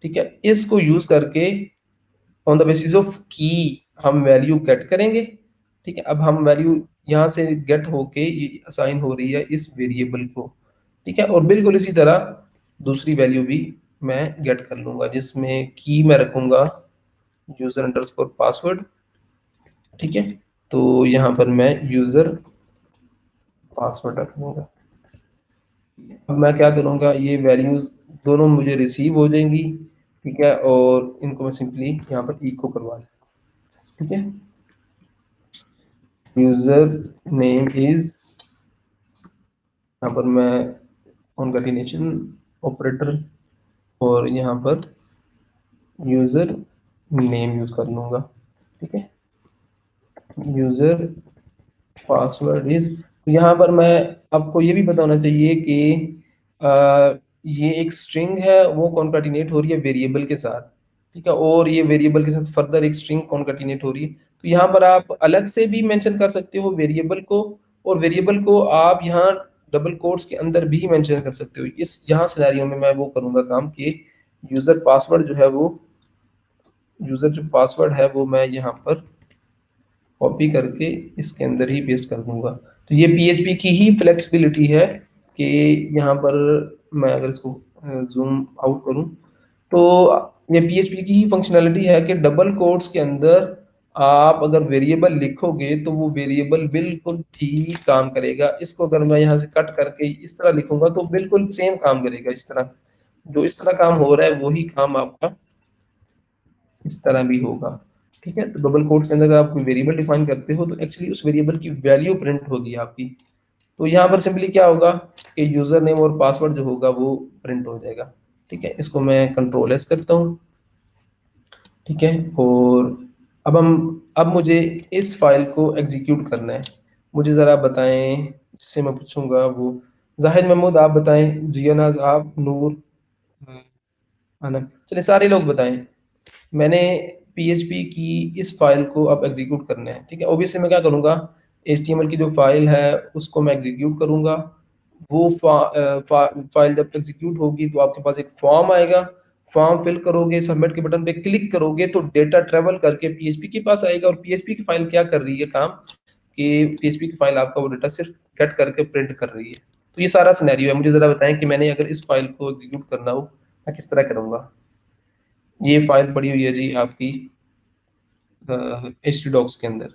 ठीक है, इसको यूज करके ऑन द बेसिस ऑफ की हम वैल्यू गेट करेंगे, ठीक है। अब हम वैल्यू यहाँ से गेट होके ये असाइन हो रही है इस वेरिएबल को, ठीक है। और बिल्कुल इसी तरह दूसरी वैल्यू भी मैं गेट कर लूंगा, जिसमें की मैं रखूंगा यूजर अंडरस्कोर पासवर्ड, ठीक है। तो यहाँ पर मैं यूजर पासवर्ड रख लूंगा। अब मैं क्या करूंगा, ये वैल्यूज दोनों मुझे रिसीव हो जाएंगी, ठीक है, और इनको मैं सिंपली यहाँ पर इको करवा लूँ, ठीक है। यूजर नेम इज, यहाँ पर मैं कॉन्केटिनेशन ऑपरेटर और यहाँ पर यूजर नेम यूज कर लूंगा, ठीक है। यूजर पासवर्ड इज, यहाँ पर मैं आपको ये भी बताना चाहिए कि ये एक स्ट्रिंग है वो कॉन्केटिनेट हो रही है वेरिएबल के साथ, ठीक है, और ये वेरिएबल के साथ फर्दर एक स्ट्रिंग कॉन्केटिनेट हो रही है। तो यहाँ पर आप अलग से भी मेंशन कर सकते हो वेरिएबल को, और वेरिएबल को आप यहाँ डबल कोट्स के अंदर भी मेंशन कर सकते हो। इस यहाँ सिनेरियो में मैं वो करूंगा काम कि यूजर पासवर्ड जो है वो, यूजर जो पासवर्ड है वो मैं यहाँ पर कॉपी करके इसके अंदर ही पेस्ट कर दूंगा। तो ये पीएचपी की ही फ्लेक्सिबिलिटी है कि यहाँ पर मैं अगर इसको जूम आउट करूँ तो ये पीएचपी की ही फंक्शनैलिटी है कि डबल कोट्स के अंदर आप अगर वेरिएबल लिखोगे तो वो वेरिएबल बिल्कुल ठीक काम करेगा। इसको अगर मैं यहाँ से कट करके इस तरह लिखूंगा तो बिल्कुल सेम काम करेगा, इस तरह जो इस तरह काम हो रहा है वही काम आपका इस तरह भी होगा, ठीक है। तो डबल कोट्स के अंदर अगर आप कोई वेरिएबल डिफाइन करते हो तो एक्चुअली उस वेरिएबल की वैल्यू प्रिंट होगी आपकी। तो यहाँ पर सिंपली क्या होगा कि यूजर नेम और पासवर्ड जो होगा वो प्रिंट हो जाएगा, ठीक है। इसको मैं कंट्रोल एस करता हूँ, ठीक है। और अब मुझे इस फाइल को एग्जीक्यूट करना है। मुझे जरा बताएं, जिससे मैं पूछूंगा वो, जाहिद महमूद आप बताएं, जियानाज आप, नूर, आनंद, चलिए सारे लोग बताएं। मैंने पीएचपी की इस फाइल को अब एग्जीक्यूट करना है, ठीक है। ऑब्वियसली मैं क्या करूंगा, एचटीएमएल की जो फाइल है उसको मैं एग्जीक्यूट करूंगा। वो फाइल जब एग्जीक्यूट होगी तो आपके पास एक फॉर्म आएगा, फॉर्म फिल करोगे, सबमिट के बटन पे क्लिक करोगे तो डेटा ट्रेवल करके पीएचपी के पास आएगा। और पीएचपी की फाइल क्या कर रही है काम, कि पीएचपी की फाइल आपका वो डेटा सिर्फ कट करके प्रिंट कर रही है। तो ये सारा सिनेरियो है। मुझे जरा बताएं कि मैंने अगर इस फाइल को एग्जीक्यूट करना हो मैं किस तरह करूंगा। ये फाइल पड़ी हुई है जी आपकी एच टी डॉक्स के अंदर,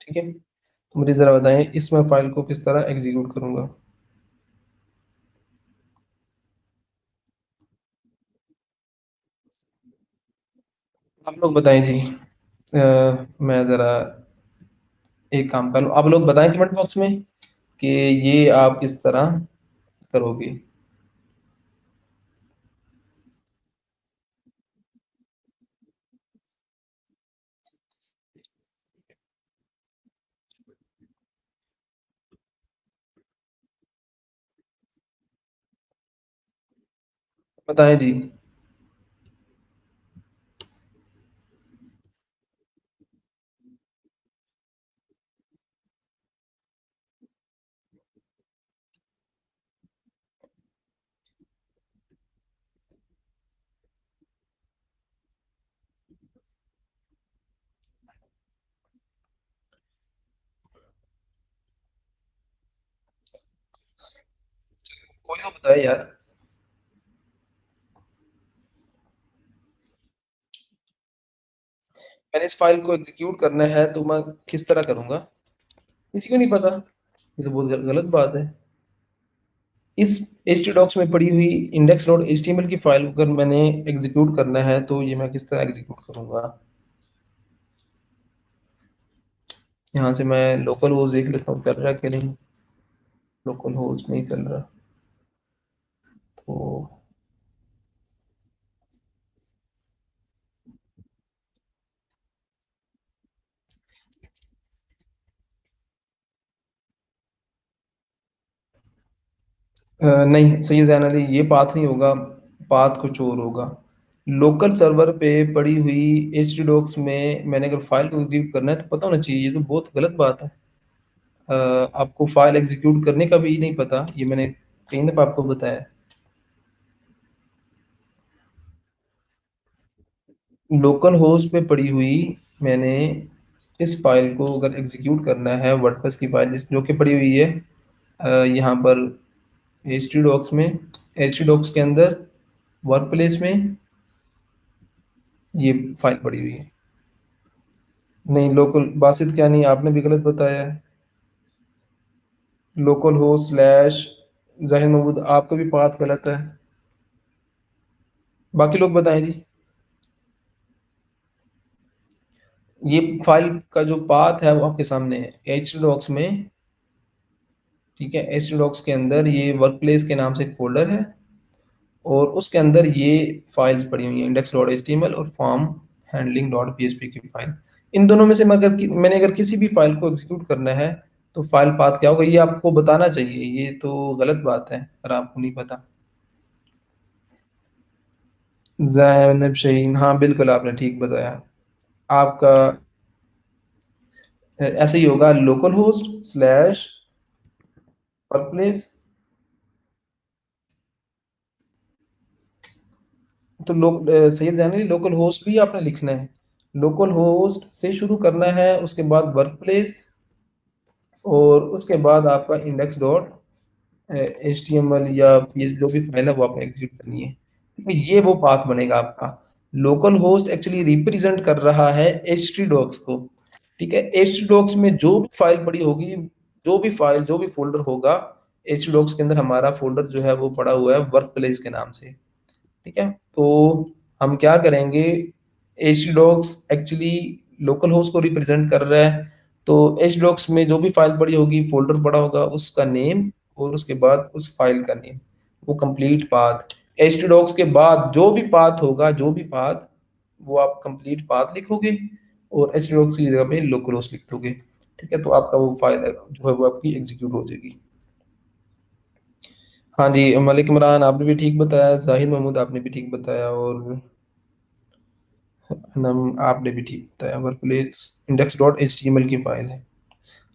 ठीक है। तो मुझे जरा बताएं इसमें फाइल को किस तरह एग्जीक्यूट करूंगा। आप लोग बताएं जी। मैं ज़रा एक काम कर लूँ, आप लोग बताएं कमेंट बॉक्स में कि ये आप किस तरह करोगे। बताएं जी। कोई तो बताए यार। मैंने इस फाइल को एग्जीक्यूट करना है तो मैं किस तरह करूंगा? किसी को नहीं पता। ये तो बहुत गलत बात है। इस htdocs में पड़ी हुई index.html की फाइल को अगर मैंने एग्जीक्यूट करना है तो ये मैं किस तरह एग्जीक्यूट करूंगा? यहाँ से मैं लोकल होस्ट देख लेता हूँ कर रहा है कि नहीं। लोकल होस्ट नहीं चल रहा। तो नहीं सही जैन अली, ये पाथ नहीं होगा। पाथ कुछ और होगा। लोकल सर्वर पे पड़ी हुई htdocs में मैंने अगर फाइल को एग्जीक्यूट करना है तो पता होना चाहिए। ये तो बहुत गलत बात है। आपको फाइल एग्जीक्यूट करने का भी नहीं पता, ये मैंने कई दफा आपको बताया। लोकल होस्ट पे पड़ी हुई मैंने इस फाइल को अगर एग्जीक्यूट करना है, वर्डप्रेस की फाइल जो कि पड़ी हुई है यहाँ पर htdocs में, htdocs के अंदर वर्क प्लेस में ये फाइल पड़ी हुई है। नहीं लोकल बासित क्या नहीं, आपने भी गलत बताया है। लोकल होस्ट स्लैश जाहिर महमूद, आपका भी पाथ गलत है। बाकी लोग बताएं जी। ये फाइल का जो पाथ है वो आपके सामने है htdocs में। ठीक है, htdocs के अंदर ये वर्क प्लेस के नाम से एक फोल्डर है और उसके अंदर ये फाइल्स पड़ी हुई हैं index dot H T M L और form handling dot P H P की फाइल। इन दोनों में से मैंने अगर किसी भी फाइल को एग्जीक्यूट करना है तो फाइल पाथ क्या होगा ये आपको बताना चाहिए। ये तो गलत बात है अगर आपको नहीं पता। जैनब शहीन, हाँ बिल्कुल आपने ठीक बताया। आपका ऐसे ही होगा local host slash work place. तो सैयद जैन अली, लोकल होस्ट भी आपने लिखना है। लोकल होस्ट से शुरू करना है, उसके बाद वर्क प्लेस और उसके बाद आपका index dot H T M L या ये जो भी फाइल है वो आपने एग्जीक्यूट करनी है। ठीक है, ये वो पाथ बनेगा आपका। लोकल होस्ट एक्चुअली रिप्रेजेंट कर रहा है एच टी डॉक्स को। ठीक है, एच टी डॉक्स में जो भी फाइल पड़ी होगी, जो भी फोल्डर होगा, एच टी डॉक्स के अंदर हमारा फोल्डर जो है वो पड़ा हुआ है वर्क प्लेस के नाम से। ठीक है, तो हम क्या करेंगे, H docs actually local host को रिप्रेजेंट कर रहा है। तो एच डॉक्स में जो भी फाइल पड़ी होगी, फोल्डर पड़ा होगा, उसका नेम और उसके बाद उस फाइल का नेम, वो कंप्लीट पाथ। एच डॉक्स के बाद जो भी पाथ होगा, जो भी पाथ, वो आप कंप्लीट पाथ लिखोगे और एच डॉक्स की जगह पे लोकल होस्ट लिख दोगे। ठीक है, तो आपका वो फाइल जो है वो आपकी एग्जीक्यूट हो जाएगी। हाँ जी, मलिक इमरान आपने भी ठीक बताया, जाहिद महमूद आपने भी ठीक बताया और अनम आपने भी ठीक बताया। Workplace index dot H T M L की फाइल है।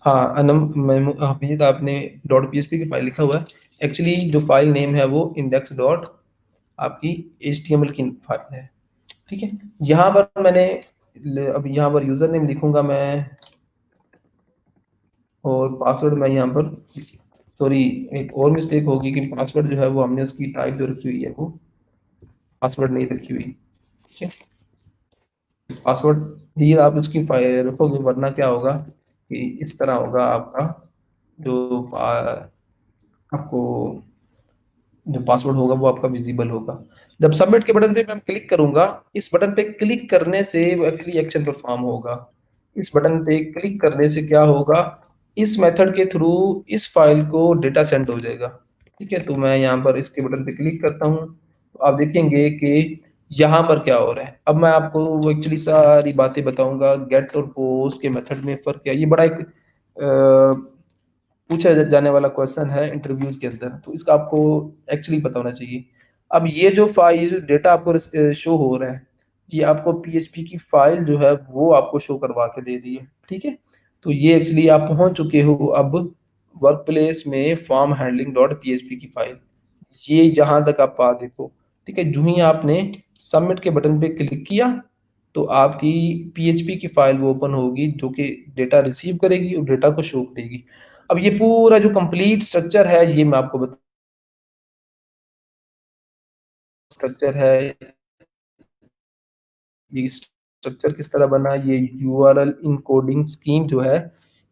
हाँ अनम हफीज आपने डॉट पी एच पी की फाइल लिखा हुआ है। एक्चुअली जो फाइल नेम है वो इंडेक्स डॉट आपकी एच टी एम एल की फाइल है। ठीक है, यहाँ पर मैंने अभी यहाँ पर यूजर नेम लिखूंगा मैं और पासवर्ड मैं यहाँ पर, सॉरी एक और मिस्टेक होगी कि पासवर्ड जो है वो हमने उसकी टाइप जो रखी हुई है वो पासवर्ड नहीं रखी हुई। ठीक है, पासवर्ड ही आप उसकी फाइल रखोगे, वरना क्या होगा कि इस तरह होगा आपका जो आपको जो पासवर्ड होगा वो आपका विजिबल होगा। जब सबमिट के बटन पे मैं क्लिक करूंगा, इस बटन पे क्लिक करने से वो एक्चुअली एक्शन परफॉर्म होगा। इस बटन पे क्लिक करने से क्या होगा, इस मेथड के थ्रू इस फाइल को डेटा सेंड हो जाएगा। ठीक है, तो मैं यहाँ पर इसके बटन पे क्लिक करता हूँ, तो आप देखेंगे कि यहाँ पर क्या हो रहा है। अब मैं आपको एक्चुअली सारी बातें बताऊंगा, गेट और पोस्ट के मेथड में फर्क क्या है। ये बड़ा एक पूछा जाने वाला क्वेश्चन है इंटरव्यूज के अंदर, तो इसका आपको एक्चुअली पता होना चाहिए। अब ये जो फाइल डेटा आपको शो हो रहा है, ये आपको पीएचपी की फाइल जो है वो आपको शो करवा के दे दी है। ठीक है, तो ये एक्चुअली आप पहुंच चुके हो अब वर्क प्लेस में फॉर्म हैंडलिंग डॉट पीएचपी की फाइल, ये जहां तक आप पा देखो। ठीक है, जो ही आपने सबमिट के बटन पे क्लिक किया, तो आपकी पीएचपी की फाइल वो ओपन होगी जो कि डेटा रिसीव करेगी और डेटा को शो करेगी। अब ये पूरा जो कंप्लीट स्ट्रक्चर है ये मैं आपको बता, स्ट्रक्चर है, ये स्ट्रक्चर किस तरह बना, ये यूआरएल इनकोडिंग स्कीम जो है,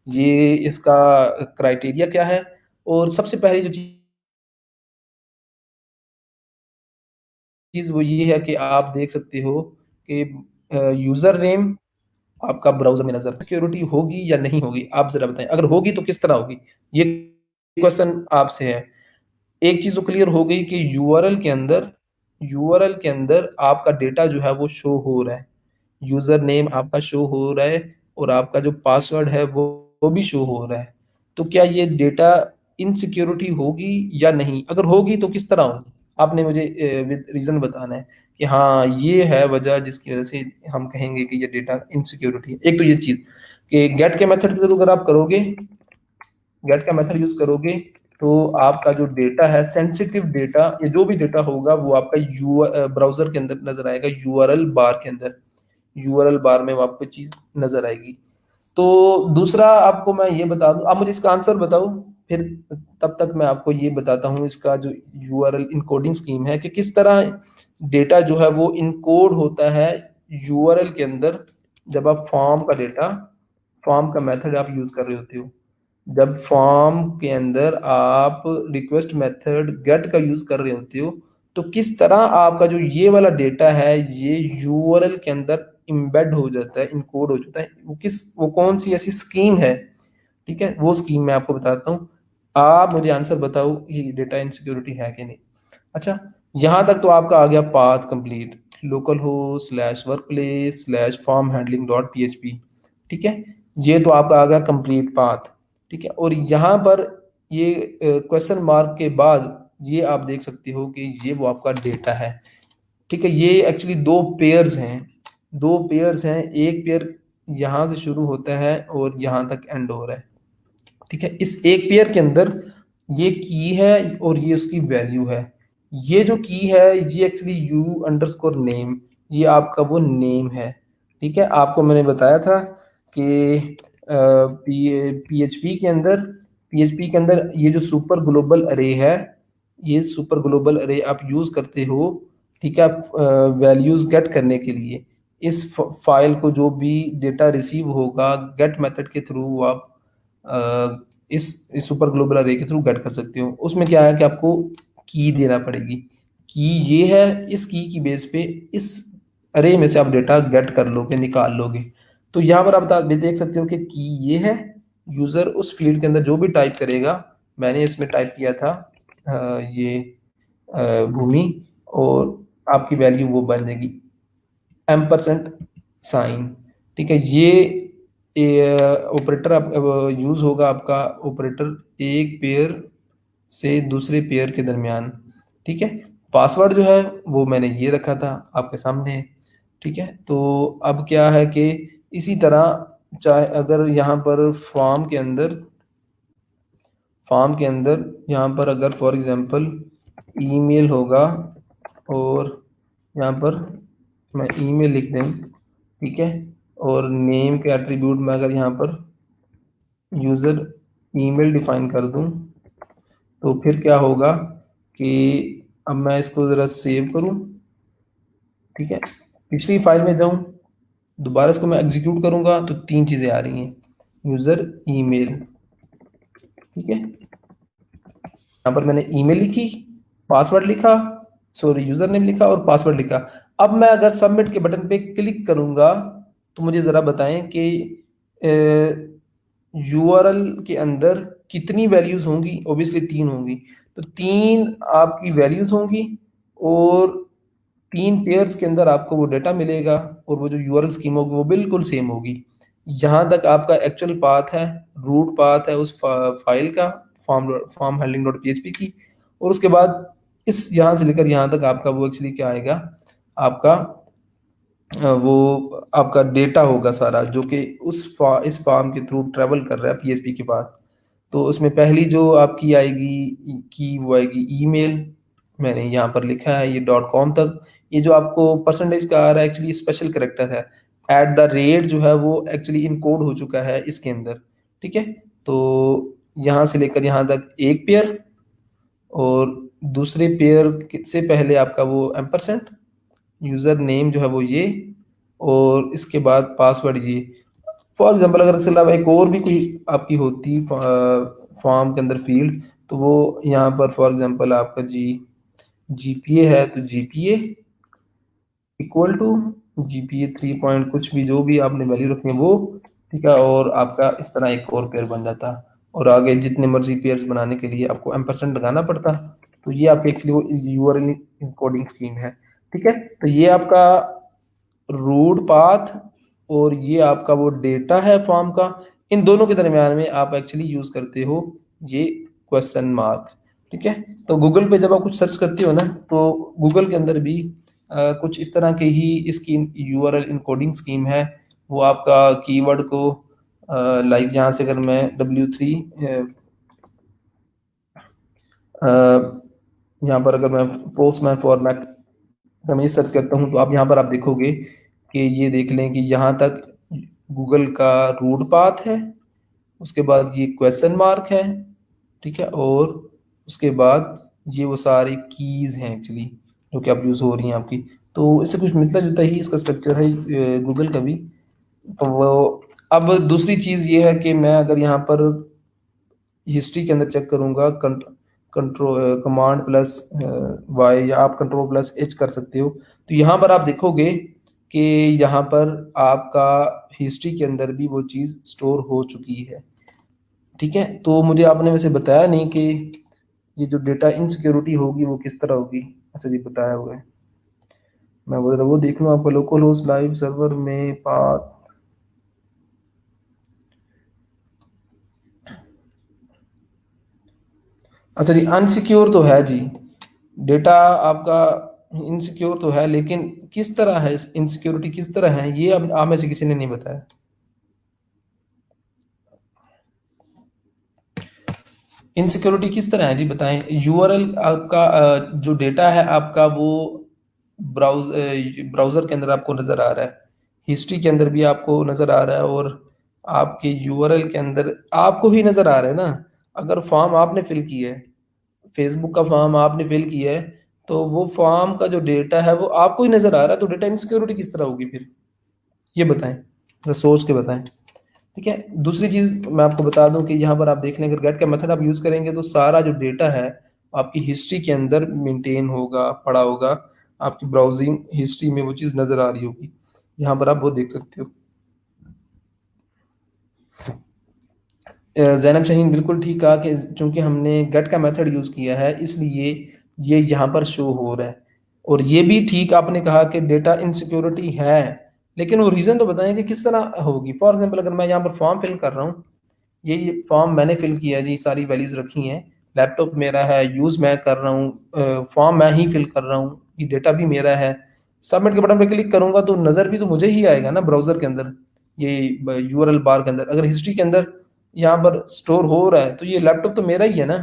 ये इसका क्राइटेरिया क्या है। और सबसे पहली जो चीज वो ये है कि आप देख सकते हो कि यूजर नेम आपका ब्राउजर में नजर, सिक्योरिटी होगी या नहीं होगी, आप जरा बताएं। अगर होगी तो किस तरह होगी, ये क्वेश्चन आपसे है। एक चीज तो क्लियर हो गई कि यूआरएल के अंदर आपका डेटा जो है वो शो हो रहा है, यूजर नेम आपका शो हो रहा है, और आपका जो पासवर्ड है वो भी शो हो रहा है। तो क्या ये डेटा इनसिक्योरिटी होगी या नहीं, अगर होगी तो किस तरह होगी, आपने मुझे विद रीजन बताना है कि हाँ ये है वजह जिसकी वजह से हम कहेंगे कि ये डेटा इनसिक्योरिटी है। एक तो ये चीज कि गेट के मेथड के थ्रू अगर आप करोगे, गेट का मेथड यूज करोगे, तो आपका जो डेटा है सेंसिटिव डेटा, ये जो भी डेटा होगा वो आपका यू ब्राउजर के अंदर नजर आएगा, यूआरएल बार के अंदर, यूआरएल बार में वो आपको चीज नजर आएगी। तो दूसरा आपको मैं ये बता दूं, आप मुझे इसका आंसर बताओ, फिर तब तक मैं आपको ये बताता हूँ इसका जो यूआरएल इनकोडिंग स्कीम है कि किस तरह डेटा जो है वो इनकोड होता है यूआरएल के अंदर, जब आप फॉर्म का डेटा, फॉर्म का मेथड आप यूज कर रहे होते हो, जब फॉर्म के अंदर आप रिक्वेस्ट मेथड गेट का यूज कर रहे होते हो, तो किस तरह आपका जो ये वाला डेटा है ये यूआरएल के अंदर इम्बेड हो जाता है, इनकोड हो जाता है, वो कौन सी ऐसी स्कीम है। ठीक है, वो स्कीम मैं आपको बताता हूँ, आप मुझे आंसर बताओ ये डेटा इनसिक्योरिटी है कि नहीं। अच्छा, यहां तक तो आपका आ गया पाथ कंप्लीट, लोकल हो slash work place slash form handling dot PHP. ठीक है, ये तो आपका आ गया कंप्लीट पाथ। ठीक है, और यहाँ पर ये क्वेश्चन मार्क के बाद ये आप देख सकते हो कि ये वो आपका डेटा है। ठीक है, ये एक्चुअली दो पेयर्स हैं, दो पेयर्स हैं, एक पेयर यहाँ से शुरू होता है और यहाँ तक एंड हो रहा है। ठीक है, इस एक पेयर के अंदर ये की है और ये उसकी वैल्यू है। ये जो की है ये एक्चुअली यू अंडरस्कोर नेम, ये आपका वो नेम है। ठीक है, आपको मैंने बताया था कि पीएचपी के अंदर ये जो सुपर ग्लोबल अरे है, ये सुपर ग्लोबल अरे आप यूज करते हो। ठीक है, आप वैल्यूज गेट करने के लिए इस फाइल को जो भी डेटा रिसीव होगा गेट मेथड के थ्रू आप इस सुपर ग्लोबल अरे के थ्रू गेट कर सकते हो। उसमें क्या है कि आपको की देना पड़ेगी, की ये है, इस की बेस पे इस अरे में से आप डेटा गेट कर लोगे, निकाल लोगे। तो यहाँ पर आप भी देख सकते हो कि की ये है, यूजर उस फील्ड के अंदर जो भी टाइप करेगा, मैंने इसमें टाइप किया था ये भूमि, और आपकी वैल्यू वो बन जाएगी एम्परसेंट साइन। ठीक है, ये ऑपरेटर आप यूज होगा, आपका ऑपरेटर एक पेयर से दूसरे पेयर के दरमियान। ठीक है, पासवर्ड जो है वो मैंने ये रखा था आपके सामने है। ठीक है, तो अब क्या है कि इसी तरह चाहे अगर यहाँ पर फॉर्म के अंदर यहाँ पर अगर फॉर एग्जांपल ईमेल होगा, और यहाँ पर मैं ईमेल लिख दें। ठीक है, और नेम के एट्रीब्यूट में अगर यहाँ पर यूज़र ईमेल डिफाइन कर दूं, तो फिर क्या होगा कि अब मैं इसको ज़रा सेव करूं। ठीक है, पिछली फाइल में जाऊं, दोबारा इसको मैं एग्जीक्यूट करूंगा तो तीन चीज़ें आ रही हैं, यूज़र ईमेल। ठीक है, यहाँ पर मैंने ईमेल लिखी, पासवर्ड लिखा, सॉरी, यूजर नेम लिखा और पासवर्ड लिखा। अब मैं अगर सबमिट के बटन पे क्लिक करूंगा तो मुझे जरा बताएं कि यूआरएल के अंदर कितनी वैल्यूज होंगी। ऑब्वियसली 3 होंगी। तो 3 आपकी वैल्यूज होंगी और 3 पेयर्स के अंदर आपको वो डेटा मिलेगा और वो जो यूआरएल स्कीम होगी वो बिल्कुल सेम होगी। यहाँ तक आपका एक्चुअल पाथ है, रूट पाथ है उस फाइल का, फॉर्म हेल्डिंग डॉट पीएचपी की। और उसके बाद इस यहाँ से लेकर यहाँ तक आपका वो एक्चुअली क्या आएगा, आपका वो आपका डेटा होगा सारा, जो कि इस फॉर्म के थ्रू ट्रेवल कर रहा है पीएचपी के पास। तो उसमें पहली जो आपकी आएगी की वो आएगी ईमेल। मैंने यहाँ पर लिखा है ये डॉट कॉम तक। ये जो आपको परसेंटेज का आ रहा है एक्चुअली स्पेशल करेक्टर है। एट द रेट जो है वो एक्चुअली इनकोड हो चुका है इसके अंदर। ठीक है। तो यहाँ से लेकर यहाँ तक एक पेयर, और दूसरे पेयर से पहले आपका वो एम्परसेंट, यूजर नेम जो है वो ये, और इसके बाद पासवर्ड ये। फॉर एग्जांपल अगर इसके अलावा एक और भी कोई आपकी होती फॉर्म के अंदर फील्ड, तो वो यहाँ पर फॉर एग्जांपल आपका जीपीए है, तो GPA equal to GPA 3 point कुछ भी, जो भी आपने वैल्यू रखनी है वो। ठीक है। और आपका इस तरह एक और पेयर बन जाता। और आगे जितने मर्जी पेयर्स बनाने के लिए आपको एम्परसेंट लगाना पड़ता। तो ये आपकी एक्चुअली वो यूआरएल इनकोडिंग स्कीम है। ठीक है। तो ये आपका रूट पाथ और ये आपका वो डेटा है फॉर्म का। इन दोनों के दरमियान में आप एक्चुअली यूज करते हो ये क्वेश्चन मार्क। ठीक है। तो गूगल पे जब आप कुछ सर्च करते हो ना, तो गूगल के अंदर भी कुछ इस तरह के ही इसकी यूआरएल इनकोडिंग स्कीम है। वो आपका कीवर्ड को लाइक यहाँ से अगर मैं W3 यहाँ पर अगर मैं पोस्टमैन फॉर्मेट मैं ये सर्च करता हूँ, तो आप यहाँ पर आप देखोगे कि ये देख लें कि यहाँ तक गूगल का रूट पाथ है, उसके बाद ये क्वेश्चन मार्क है। ठीक है। और उसके बाद ये वो सारी कीज हैं एक्चुअली जो कि आप यूज हो रही हैं आपकी। तो इससे कुछ मिलता जुलता ही इसका स्ट्रक्चर है गूगल का भी। तो वो अब दूसरी चीज ये है कि मैं अगर यहाँ पर हिस्ट्री के अंदर चेक करूंगा, कंट्रोल कमांड प्लस वाई या आप कंट्रोल प्लस एच कर सकते हो, तो यहाँ पर आप देखोगे कि यहाँ पर आपका हिस्ट्री के अंदर भी वो चीज़ स्टोर हो चुकी है। ठीक है। तो मुझे आपने वैसे बताया नहीं कि ये जो डेटा इनसिक्योरिटी होगी वो किस तरह होगी। अच्छा जी, बताया हुआ है। मैं वो देख लूँ आपका लोकल होस्ट लाइव सर्वर में पाथ। अच्छा जी, अनसिक्योर तो है जी, डेटा आपका इनसिक्योर तो है, लेकिन किस तरह है, इनसिक्योरिटी किस तरह है ये अब आप में से किसी ने नहीं बताया। इनसिक्योरिटी किस तरह है जी, बताएं। यूआरएल आपका जो डेटा है आपका वो ब्राउजर के अंदर आपको नजर आ रहा है, हिस्ट्री के अंदर भी आपको नजर आ रहा है, और आपके यूआरएल के अंदर आपको ही नजर आ रहा है ना। अगर फॉर्म आपने फिल किया है, फेसबुक का फॉर्म आपने फिल किया है, तो वो फॉर्म का जो डेटा है वो आपको ही नजर आ रहा है, तो डेटा इनसिक्योरिटी किस तरह होगी फिर, ये बताएं, जरा सोच के बताएं। ठीक है। दूसरी चीज मैं आपको बता दूं कि यहाँ पर आप देख लें, अगर गेट का मेथड आप यूज करेंगे तो सारा जो डेटा है आपकी हिस्ट्री के अंदर मेंटेन होगा, पड़ा होगा। आपकी ब्राउजिंग हिस्ट्री में वो चीज नजर आ रही होगी, जहां पर आप वो देख सकते हो। जैनब शाहीन बिल्कुल ठीक कहा कि चूंकि हमने गेट का मेथड यूज किया है इसलिए ये यहाँ पर शो हो रहा है। और ये भी ठीक आपने कहा कि डेटा इनसिक्योरिटी है, लेकिन वो रीजन तो बताएं कि किस तरह होगी। फॉर एग्जांपल अगर मैं यहाँ पर फॉर्म फिल कर रहा हूँ, ये फॉर्म मैंने फिल किया जी, सारी वैल्यूज रखी हैं, लैपटॉप मेरा है, यूज मैं कर रहा हूँ, फॉर्म मैं ही फिल कर रहा हूँ, ये डेटा भी मेरा है। सबमिट के बटन पे क्लिक करूंगा तो नजर भी तो मुझे ही आएगा ना ब्राउजर के अंदर, ये यूआरएल बार के अंदर। अगर हिस्ट्री के अंदर यहाँ पर स्टोर हो रहा है तो ये लैपटॉप तो मेरा ही है ना।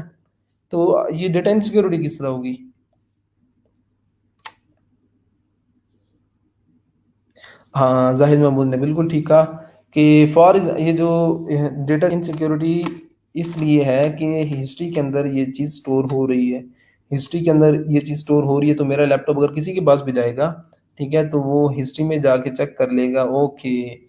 तो ये डेटा इनसिक्योरिटी किस तरह होगी। हाँ, जाहिद महमूद ने बिल्कुल ठीक कहा कि फॉर ये जो डेटा इनसिक्योरिटी इसलिए है कि हिस्ट्री के अंदर ये चीज़ स्टोर हो रही है, हिस्ट्री के अंदर ये चीज़ स्टोर हो रही है। तो मेरा लैपटॉप अगर किसी के पास भी जाएगा, ठीक है, तो वो हिस्ट्री में जाके चेक कर लेगा, ओके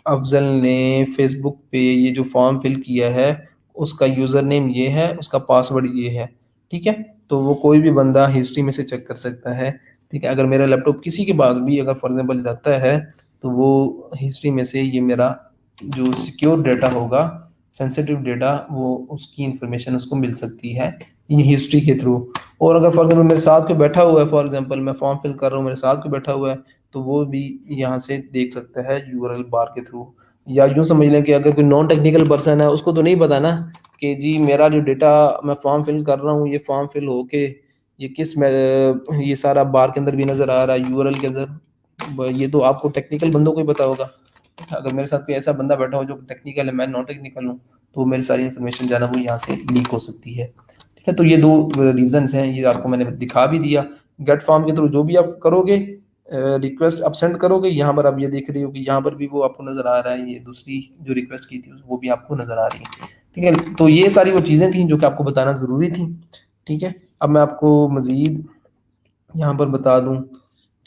अफजल ने फेसबुक पे ये जो फॉर्म फिल किया है उसका यूज़र नेम ये है, उसका पासवर्ड ये है। ठीक है। तो वो कोई भी बंदा हिस्ट्री में से चेक कर सकता है। ठीक है, अगर मेरा लैपटॉप किसी के पास भी अगर फॉर एग्जाम्पल जाता है, तो वो हिस्ट्री में से ये मेरा जो सिक्योर डेटा होगा, सेंसिटिव डेटा, वो उसकी इंफॉर्मेशन उसको मिल सकती है ये हिस्ट्री के थ्रू। और अगर फॉर एग्जाम्पल मेरे साथ कोई बैठा हुआ है, फॉर एग्जाम्पल मैं फॉर्म फिल कर रहा हूँ, मेरे साथ कोई बैठा हुआ है, तो वो भी यहाँ से देख सकता है यूआरएल बार के थ्रू। या यूँ समझ लें कि अगर कोई नॉन टेक्निकल पर्सन है, उसको तो नहीं पता ना कि जी मेरा जो डेटा मैं फॉर्म फिल कर रहा हूँ, ये फॉर्म फिल होके ये किस में ये सारा बार के अंदर भी नज़र आ रहा है यूआरएल के अंदर। ये तो आपको टेक्निकल बंदों को ही पता होगा। अगर मेरे साथ कोई ऐसा बंदा बैठा हो जो टेक्निकल है, मैं नॉन टेक्निकल हूँ, तो मेरी सारी इन्फॉर्मेशन जो है ना वो यहाँ से लीक हो सकती है। ठीक है, तो ये दो रीजंस हैं, ये आपको मैंने दिखा भी दिया। गेट फॉर्म के थ्रू जो भी आप करोगे, रिक्वेस्ट आप सेंड करोगे, यहाँ पर आप ये देख रहे हो कि यहाँ पर भी वो आपको नज़र आ रहा है, ये दूसरी जो रिक्वेस्ट की थी वो भी आपको नज़र आ रही है। ठीक है, तो ये सारी वो चीज़ें थी जो कि आपको बताना ज़रूरी थी। ठीक है, अब मैं आपको मज़ीद यहाँ पर बता दूँ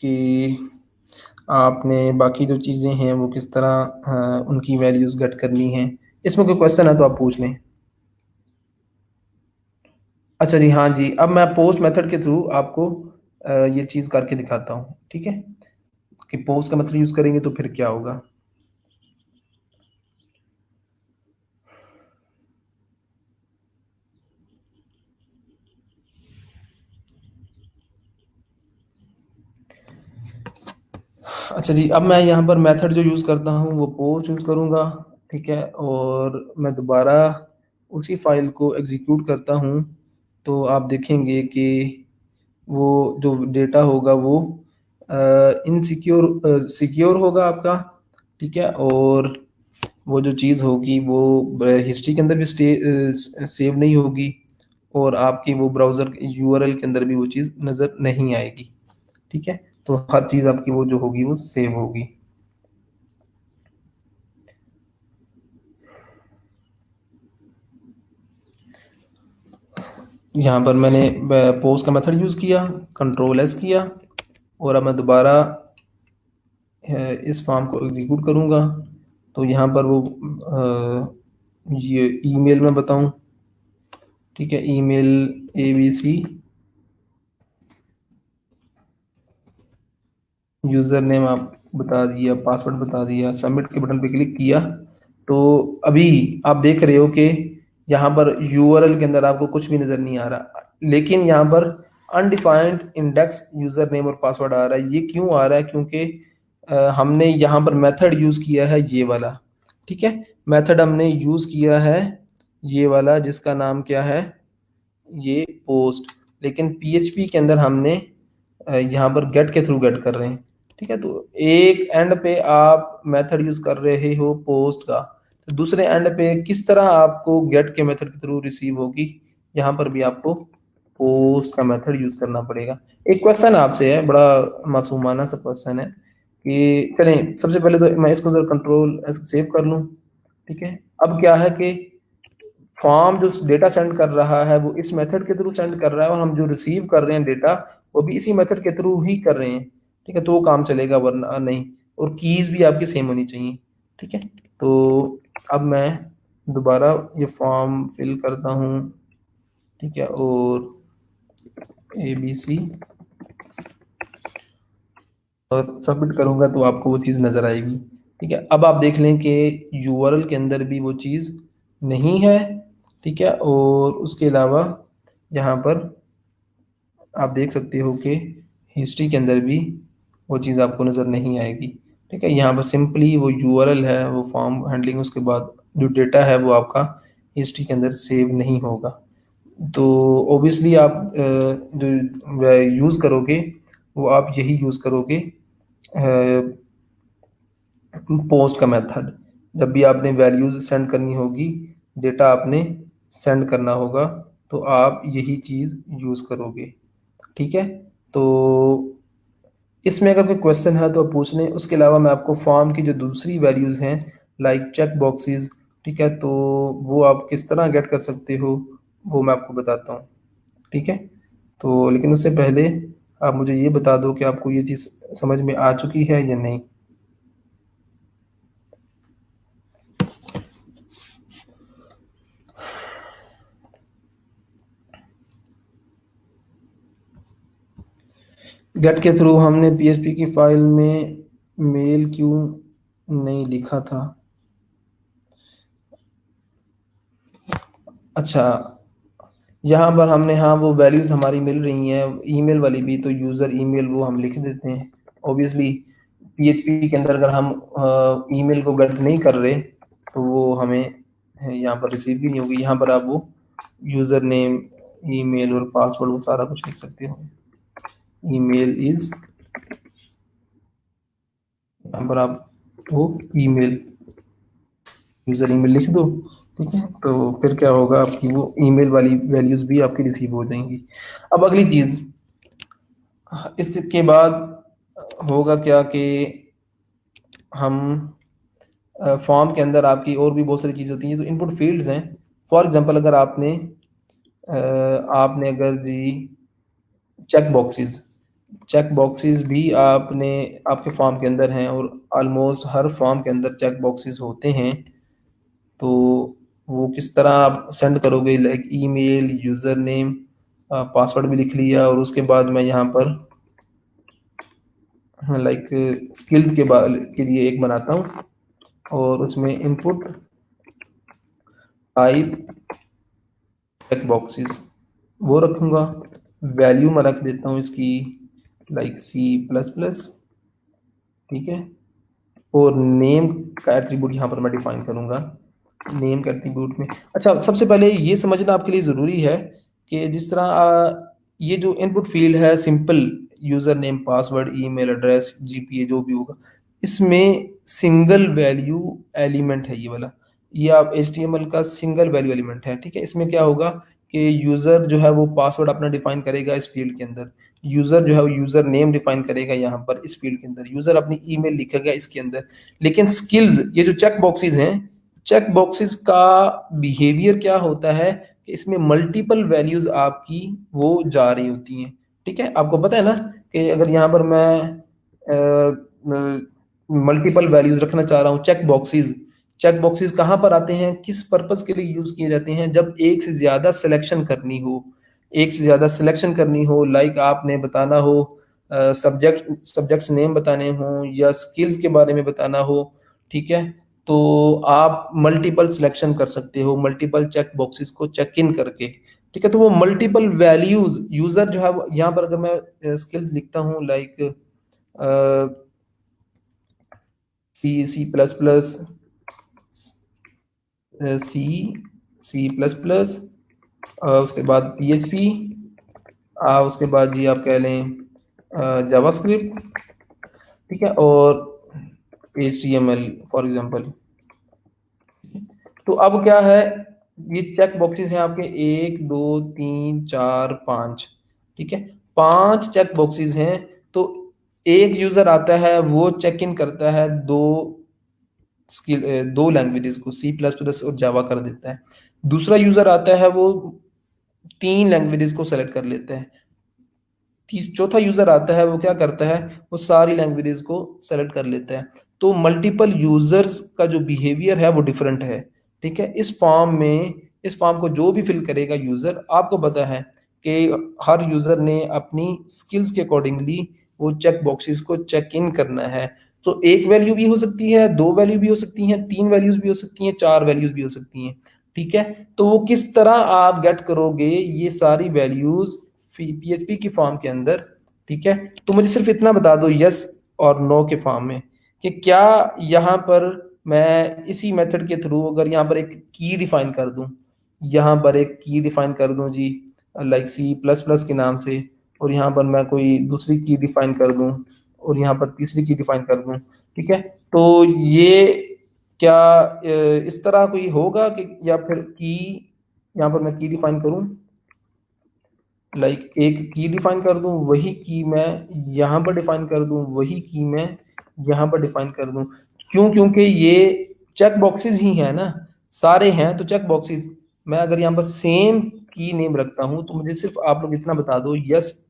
कि आपने बाकी जो चीज़ें हैं वो किस तरह उनकी वैल्यूज़ गेट करनी है। इसमें कोई क्वेश्चन है तो आप पूछ लें। अच्छा जी, हाँ जी, अब मैं पोस्ट मेथड के थ्रू आपको ये चीज़ करके दिखाता हूँ। ठीक है, कि पोस्ट का मेथड यूज़ करेंगे तो फिर क्या होगा। अच्छा जी, अब मैं यहाँ पर मेथड जो यूज़ करता हूँ वो पोस्ट यूज़ करूँगा। ठीक है, और मैं दोबारा उसी फाइल को एग्जीक्यूट करता हूँ, तो आप देखेंगे कि वो जो डेटा होगा वो इनसिक्योर सिक्योर होगा आपका। ठीक है, और वो जो चीज़ होगी वो हिस्ट्री के अंदर भी सेव नहीं होगी, और आपकी वो ब्राउज़र यूआरएल के अंदर भी वो चीज़ नज़र नहीं आएगी। ठीक है, तो हर चीज़ आपकी वो जो होगी वो सेव होगी। यहाँ पर मैंने पोस्ट का मेथड यूज़ किया, कंट्रोल एस किया, और अब मैं दोबारा इस फॉर्म को एग्जीक्यूट करूँगा, तो यहाँ पर वो ये ईमेल में बताऊँ। ठीक है, ईमेल ABC, यूज़र नेम आप बता दिया, पासवर्ड बता दिया, सबमिट के बटन पे क्लिक किया, तो अभी आप देख रहे हो कि यहाँ पर यूआरएल के अंदर आपको कुछ भी नज़र नहीं आ रहा, लेकिन यहाँ पर अनडिफाइंड इंडेक्स यूज़र नेम और पासवर्ड आ रहा है। ये क्यों आ रहा है? क्योंकि हमने यहाँ पर मेथड यूज़ किया है ये वाला। ठीक है, मेथड हमने यूज़ किया है ये वाला, जिसका नाम क्या है, ये पोस्ट। लेकिन पीएचपी के अंदर हमने यहाँ पर गेट के थ्रू गेट कर रहे हैं। ठीक है, तो एक एंड पे आप मेथड यूज कर रहे हो पोस्ट का, तो दूसरे एंड पे किस तरह आपको गेट के मेथड के थ्रू रिसीव होगी, यहाँ पर भी आपको पोस्ट का मेथड यूज करना पड़ेगा। एक क्वेश्चन आपसे है, बड़ा मासूमाना सा क्वेश्चन है कि चलें सबसे पहले तो मैं इसको जरा कंट्रोल सेव कर लूँ। ठीक है, अब क्या है कि फॉर्म जो डेटा सेंड कर रहा है वो इस मेथड के थ्रू सेंड कर रहा है, और हम जो रिसीव कर रहे हैं डेटा वो भी इसी मेथड के थ्रू ही कर रहे हैं। ठीक है, तो वो काम चलेगा, वरना नहीं। और कीज भी आपकी सेम होनी चाहिए। ठीक है, तो अब मैं दोबारा ये फॉर्म फिल करता हूँ। ठीक है, और ABC, और सबमिट करूँगा तो आपको वो चीज़ नज़र आएगी। ठीक है, अब आप देख लें कि यूआरएल के अंदर भी वो चीज़ नहीं है। ठीक है, और उसके अलावा यहाँ पर आप देख सकते हो कि हिस्ट्री के अंदर भी वो चीज़ आपको नज़र नहीं आएगी। ठीक है, यहाँ पर सिंपली वो यूआरएल है, वो फॉर्म हैंडलिंग, उसके बाद जो डेटा है वो आपका हिस्ट्री के अंदर सेव नहीं होगा। तो ऑब्वियसली आप जो यूज़ करोगे वो आप यही यूज़ करोगे, पोस्ट का मेथड। जब भी आपने वैल्यूज़ सेंड करनी होगी, डेटा आपने सेंड करना होगा, तो आप यही चीज़ यूज़ करोगे। ठीक है, तो इसमें अगर कोई क्वेश्चन है तो आप पूछ लें। उसके अलावा मैं आपको फॉर्म की जो दूसरी वैल्यूज़ हैं, लाइक चेक बॉक्सेस, ठीक है, तो वो आप किस तरह गेट कर सकते हो वो मैं आपको बताता हूँ। ठीक है, तो लेकिन उससे पहले आप मुझे ये बता दो कि आपको ये चीज़ समझ में आ चुकी है या नहीं। गेट के थ्रू हमने पीएचपी की फाइल में मेल क्यों नहीं लिखा था? अच्छा, यहाँ पर हमने, हाँ, वो वैल्यूज हमारी मिल रही हैं ईमेल वाली भी, तो यूजर ईमेल वो हम लिख देते हैं। ऑब्वियसली पीएचपी के अंदर अगर हम ईमेल को गेट नहीं कर रहे तो वो हमें यहाँ पर रिसीव भी नहीं होगी। यहाँ पर आप वो यूजर नेम, ईमेल और पासवर्ड वो सारा कुछ लिख सकते हो। ईमेल इज, यहाँ पर आप वो ईमेल, यूजर ईमेल लिख दो, ठीक है। तो फिर क्या होगा, आपकी वो ईमेल वाली वैल्यूज भी आपकी रिसीव हो जाएंगी। अब अगली चीज, इसके बाद होगा क्या कि हम फॉर्म के अंदर आपकी और भी बहुत सारी चीज़ होती हैं, तो इनपुट फील्ड्स हैं। फॉर एग्जांपल अगर आपने अगर जी चेक बॉक्सेस भी आपने आपके फॉर्म के अंदर हैं, और ऑलमोस्ट हर फॉर्म के अंदर चेक बॉक्सेस होते हैं, तो वो किस तरह आप सेंड करोगे? Like email, user name, password भी लिख लिया, और उसके बाद मैं यहाँ पर लाइक स्किल्स के लिए एक बनाता हूँ, और उसमें इनपुट टाइप चेक बॉक्सेस वो रखूंगा। वैल्यू मैं रख देता हूँ इसकी लाइक C++, ठीक है। और नेम का एट्रीब्यूट यहाँ पर मैं डिफाइन करूंगा। नेम के एट्रीब्यूट में, अच्छा, सबसे पहले ये समझना आपके लिए ज़रूरी है कि जिस तरह ये जो इनपुट फील्ड है simple, user name, password, email address, GPA जो भी होगा, इसमें सिंगल वैल्यू एलिमेंट है ये वाला। ये आप एचटीएमएल का सिंगल वैल्यू एलिमेंट है, ठीक है। इसमें क्या होगा कि यूज़र जो है वो पासवर्ड अपना डिफाइन करेगा इस फील्ड के अंदर, यूज़र जो है वो यूज़र नेम डिफाइन करेगा यहाँ पर इस फील्ड के अंदर, यूज़र अपनी ईमेल लिखेगा इसके अंदर। लेकिन स्किल्स, ये जो चेक बॉक्सेस हैं, चेक बॉक्सेस का बिहेवियर क्या होता है कि इसमें मल्टीपल वैल्यूज आपकी वो जा रही होती हैं, ठीक है। आपको पता है ना कि अगर यहाँ पर मैं मल्टीपल वैल्यूज रखना चाह रहा हूँ, चेक बॉक्सेस कहाँ पर आते हैं, किस पर्पस के लिए यूज किए जाते हैं? जब एक से ज्यादा सिलेक्शन करनी हो, लाइक आपने बताना हो सब्जेक्ट्स नेम बताने हो या स्किल्स के बारे में बताना हो, ठीक है। तो आप मल्टीपल सिलेक्शन कर सकते हो, मल्टीपल चेक बॉक्सेस को चेक इन करके, ठीक है। तो वो मल्टीपल वैल्यूज यूजर जो है यहाँ पर अगर मैं स्किल्स लिखता हूँ लाइक C++, सी C++, उसके बाद PHP, उसके बाद जी आप कह लें जावास्क्रिप्ट, ठीक है, और HTML फॉर एग्जांपल। तो अब क्या है, ये चेक बॉक्सेस हैं आपके 1 2 3 4 5, ठीक है, 5 चेक बॉक्सेस हैं। तो एक यूजर आता है, वो चेक इन करता है दो लैंग्वेजेस को, C++ और जावा कर देता है। दूसरा यूजर आता है, वो 3 लैंग्वेजेस को सेलेक्ट कर लेता है। चौथा यूजर आता है, वो क्या करता है, वो सारी लैंग्वेजेस को सेलेक्ट कर लेता है। तो मल्टीपल यूजर्स का जो बिहेवियर है वो डिफरेंट है, ठीक है। इस फॉर्म को जो भी फिल करेगा यूजर, आपको पता है कि हर यूजर ने अपनी स्किल्स के अकॉर्डिंगली वो चेक बॉक्सेस को चेक इन करना है। तो एक वैल्यू भी हो सकती है, 2 वैल्यू भी हो सकती हैं, 3 वैल्यूज भी हो सकती हैं, 4 वैल्यूज भी हो सकती हैं, ठीक है। तो वो किस तरह आप गेट करोगे ये सारी वैल्यूज पीएचपी की फॉर्म के अंदर, ठीक है। तो मुझे सिर्फ इतना बता दो यस और नो के फॉर्म में कि क्या यहाँ पर मैं इसी मेथड के थ्रू अगर यहाँ पर एक की डिफाइन कर दूं, यहाँ पर एक की डिफाइन कर दूं जी लाइक C++ के नाम से, और यहाँ पर मैं कोई दूसरी की डिफाइन कर दूं, और यहाँ पर तीसरी की डिफाइन कर दूं, ठीक है। तो ये क्या इस तरह कोई होगा कि, या फिर की यहाँ पर मैं की डिफाइन करूं, लाइक एक की डिफाइन कर दूं, वही की मैं यहाँ पर डिफाइन कर दूं, वही की मैं यहाँ पर डिफाइन कर दूं? क्यों? क्योंकि ये चेक बॉक्सेस ही है ना, सारे हैं तो चेक बॉक्सेस। मैं अगर यहाँ पर सेम की नेम रखता हूं, तो मुझे सिर्फ आप लोग इतना बता दो यस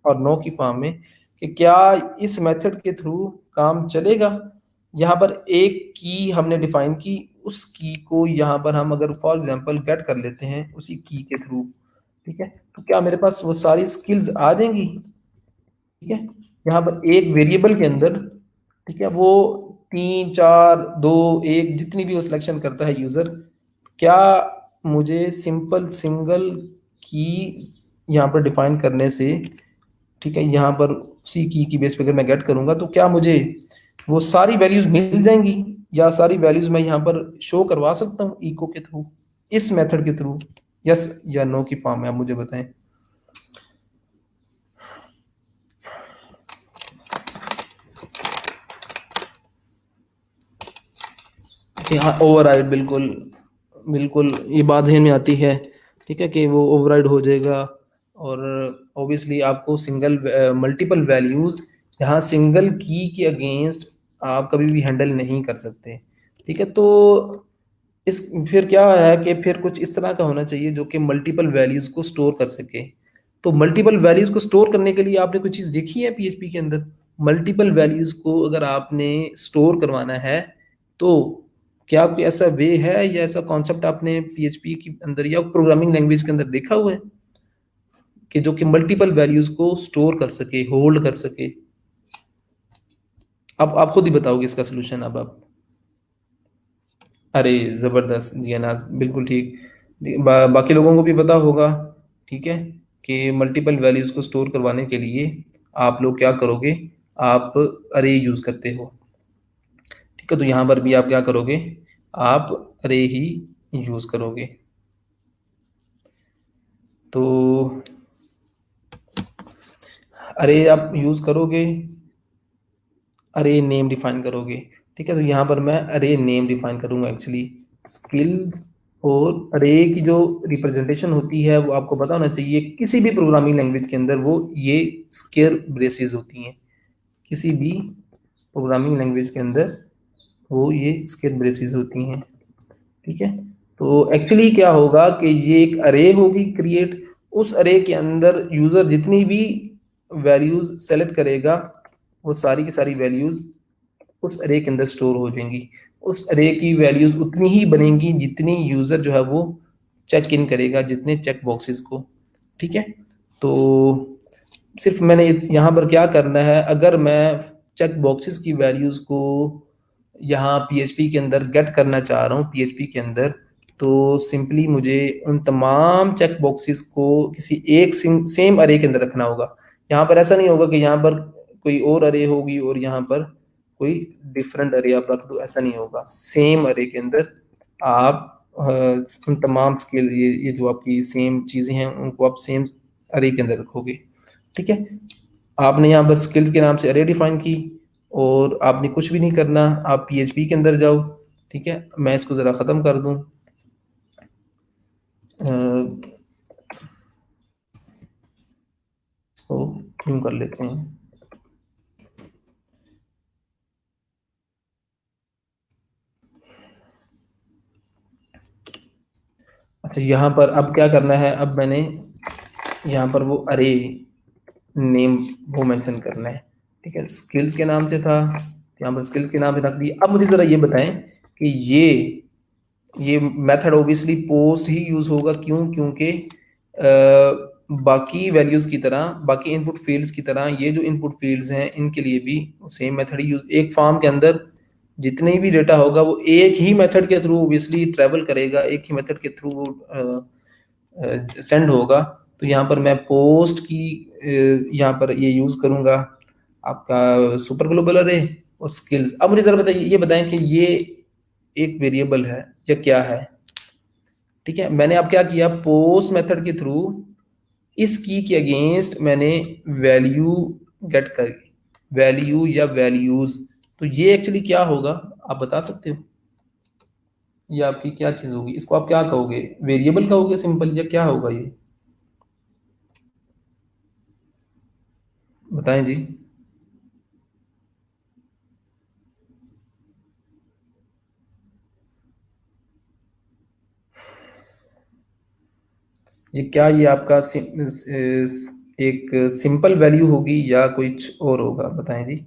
और नो की फॉर्म में कि क्या इस मेथड के थ्रू काम चलेगा। यहाँ पर एक की हमने डिफाइन की, उस की को यहाँ पर हम अगर फॉर एग्जांपल गेट कर लेते हैं उसी की के थ्रू, ठीक है, तो क्या मेरे पास वो सारी स्किल्स आ जाएंगी? ठीक है। यहाँ पर एक वेरिएबल के अंदर, ठीक है, वो 3 4 2 1 जितनी भी वो सिलेक्शन करता है यूजर, क्या मुझे सिंपल सिंगल की यहाँ पर डिफाइन करने से, ठीक है, यहाँ पर उसी की बेस पे अगर मैं गेट करूंगा तो क्या मुझे वो सारी वैल्यूज मिल जाएंगी, या सारी वैल्यूज मैं यहाँ पर शो करवा सकता हूँ इको के थ्रू, इस मेथड के थ्रू? यस या नो की फॉर्म में आप मुझे बताएं। कि हाँ ओवरराइड, बिल्कुल बिल्कुल ये बात ध्यान में आती है, ठीक है, कि वो ओवरराइड हो जाएगा। और ऑब्वियसली आपको सिंगल मल्टीपल वैल्यूज यहाँ सिंगल की के अगेंस्ट आप कभी भी हैंडल नहीं कर सकते। ठीक है, तो इस फिर क्या है कि फिर कुछ इस तरह का होना चाहिए जो कि मल्टीपल वैल्यूज को स्टोर कर सके। तो मल्टीपल वैल्यूज को स्टोर करने के लिए आपने कोई चीज देखी है पीएचपी के अंदर? मल्टीपल वैल्यूज को अगर आपने स्टोर करवाना है तो क्या कोई ऐसा वे है या ऐसा कॉन्सेप्ट आपने पीएचपी के अंदर या प्रोग्रामिंग लैंग्वेज के अंदर देखा हुआ है कि जो कि मल्टीपल वैल्यूज को स्टोर कर सके, होल्ड कर सके? अब आप खुद ही बताओगे इसका सोल्यूशन अब आप। अरे जबरदस्त जी अनाज, बिल्कुल ठीक। बाकी लोगों को भी पता होगा, ठीक है, कि मल्टीपल वैल्यूज को स्टोर करवाने के लिए आप लोग क्या करोगे, आप अरे यूज करते हो। ठीक है, तो यहाँ पर भी आप क्या करोगे, आप अरे ही यूज करोगे। तो अरे आप यूज करोगे, अरे नेम डिफाइन करोगे। ठीक है, तो यहाँ पर मैं अरे नेम डिफाइन करूंगा एक्चुअली स्किल्स। और अरे की जो रिप्रेजेंटेशन होती है वो आपको पता होना चाहिए, किसी भी प्रोग्रामिंग लैंग्वेज के अंदर वो ये स्केयर ब्रेसेस होती हैं, किसी भी प्रोग्रामिंग लैंग्वेज के अंदर वो ये स्केयर ब्रेसेस होती हैं। ठीक है, तो एक्चुअली क्या होगा कि ये एक अरे होगी क्रिएट, उस अरे के अंदर यूजर जितनी भी वैल्यूज सेलेक्ट करेगा वो सारी की सारी वैल्यूज उस अरे के अंदर स्टोर हो जाएंगी। उस अरे की वैल्यूज उतनी ही बनेंगी जितनी यूजर जो है वो चेक इन करेगा, जितने चेक बॉक्सेस को। ठीक है, तो सिर्फ मैंने यहाँ पर क्या करना है, अगर मैं चेक बॉक्सेस की वैल्यूज को यहाँ पीएचपी के अंदर गेट करना चाह रहा हूँ पीएचपी के अंदर, तो सिंपली मुझे उन तमाम चेक बॉक्सेस को किसी एक सेम अरे के अंदर रखना होगा। यहाँ पर ऐसा नहीं होगा कि यहाँ पर कोई और अरे होगी और यहाँ पर कोई डिफरेंट अरे आप रख दो, ऐसा नहीं होगा। सेम अरे के अंदर आप उन तमाम स्केल ये जो आपकी सेम चीज़ें हैं उनको आप सेम अरे के अंदर रखोगे। ठीक है, आपने यहाँ पर स्किल्स के नाम से अरे डिफाइन की और आपने कुछ भी नहीं करना, आप पीएचपी के अंदर जाओ। ठीक है, मैं इसको ज़रा ख़त्म कर दूँ, इसको क्यों कर लेते हैं। अच्छा, यहाँ पर अब क्या करना है, अब मैंने यहाँ पर वो अरे नेम वो मेंशन करना है। ठीक है, स्किल्स के नाम से था, यहाँ पर स्किल्स के नाम से रख दिया। अब मुझे ज़रा ये बताएं कि ये मेथड ऑब्वियसली पोस्ट ही यूज होगा, क्यों? क्योंकि बाकी वैल्यूज की तरह, बाकी इनपुट फील्ड्स की तरह ये जो इनपुट फील्ड्स हैं इनके लिए भी सेम मेथड ही यूज, एक फॉर्म के अंदर जितने भी डेटा होगा वो एक ही मेथड के थ्रू ऑब्वियसली ट्रेवल करेगा, एक ही मेथड के थ्रू सेंड होगा। तो यहाँ पर मैं पोस्ट की यहाँ पर ये यूज करूंगा आपका सुपर ग्लोबल अरे और स्किल्स। अब मुझे जरा बताइए, ये बताएं कि ये एक वेरिएबल है या क्या है? ठीक है, मैंने अब क्या किया, पोस्ट मेथड के थ्रू इस की के अगेंस्ट मैंने वैल्यू गेट कर, वैल्यू या वैल्यूज। तो ये एक्चुअली क्या होगा, आप बता सकते हो? ये आपकी क्या चीज होगी, इसको आप क्या कहोगे, वेरिएबल कहोगे सिंपल, या क्या होगा ये? बताएं जी। ये क्या, ये आपका एक सिंपल वैल्यू होगी या कुछ और होगा, बताएं जी।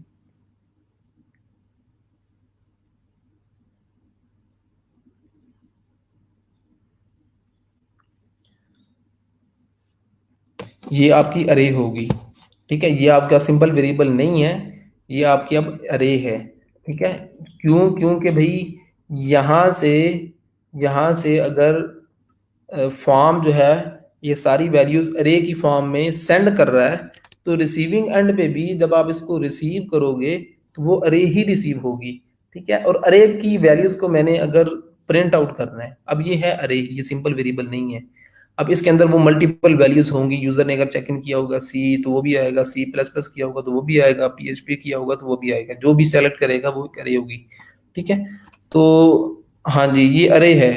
ये आपकी अरे होगी। ठीक है, ये आपका सिंपल वेरिएबल नहीं है, ये आपकी अब अरे है। ठीक है, क्यों? क्योंकि भाई यहाँ से यहाँ से अगर फॉर्म जो है ये सारी वैल्यूज अरे की फॉर्म में सेंड कर रहा है, तो रिसीविंग एंड पे भी जब आप इसको रिसीव करोगे तो वो अरे ही रिसीव होगी। ठीक है, और अरे की वैल्यूज को मैंने अगर प्रिंट आउट करना है, अब ये है अरे, ये सिंपल वेरिएबल नहीं है। अब इसके अंदर वो मल्टीपल वैल्यूज होंगी, यूजर ने अगर चेक इन किया होगा सी तो वो भी आएगा, सी प्लस प्लस किया होगा तो वो भी आएगा, पीएचपी किया होगा तो वो भी आएगा, जो भी सेलेक्ट करेगा वो अरे होगी। ठीक है, तो हाँ जी, ये अरे है।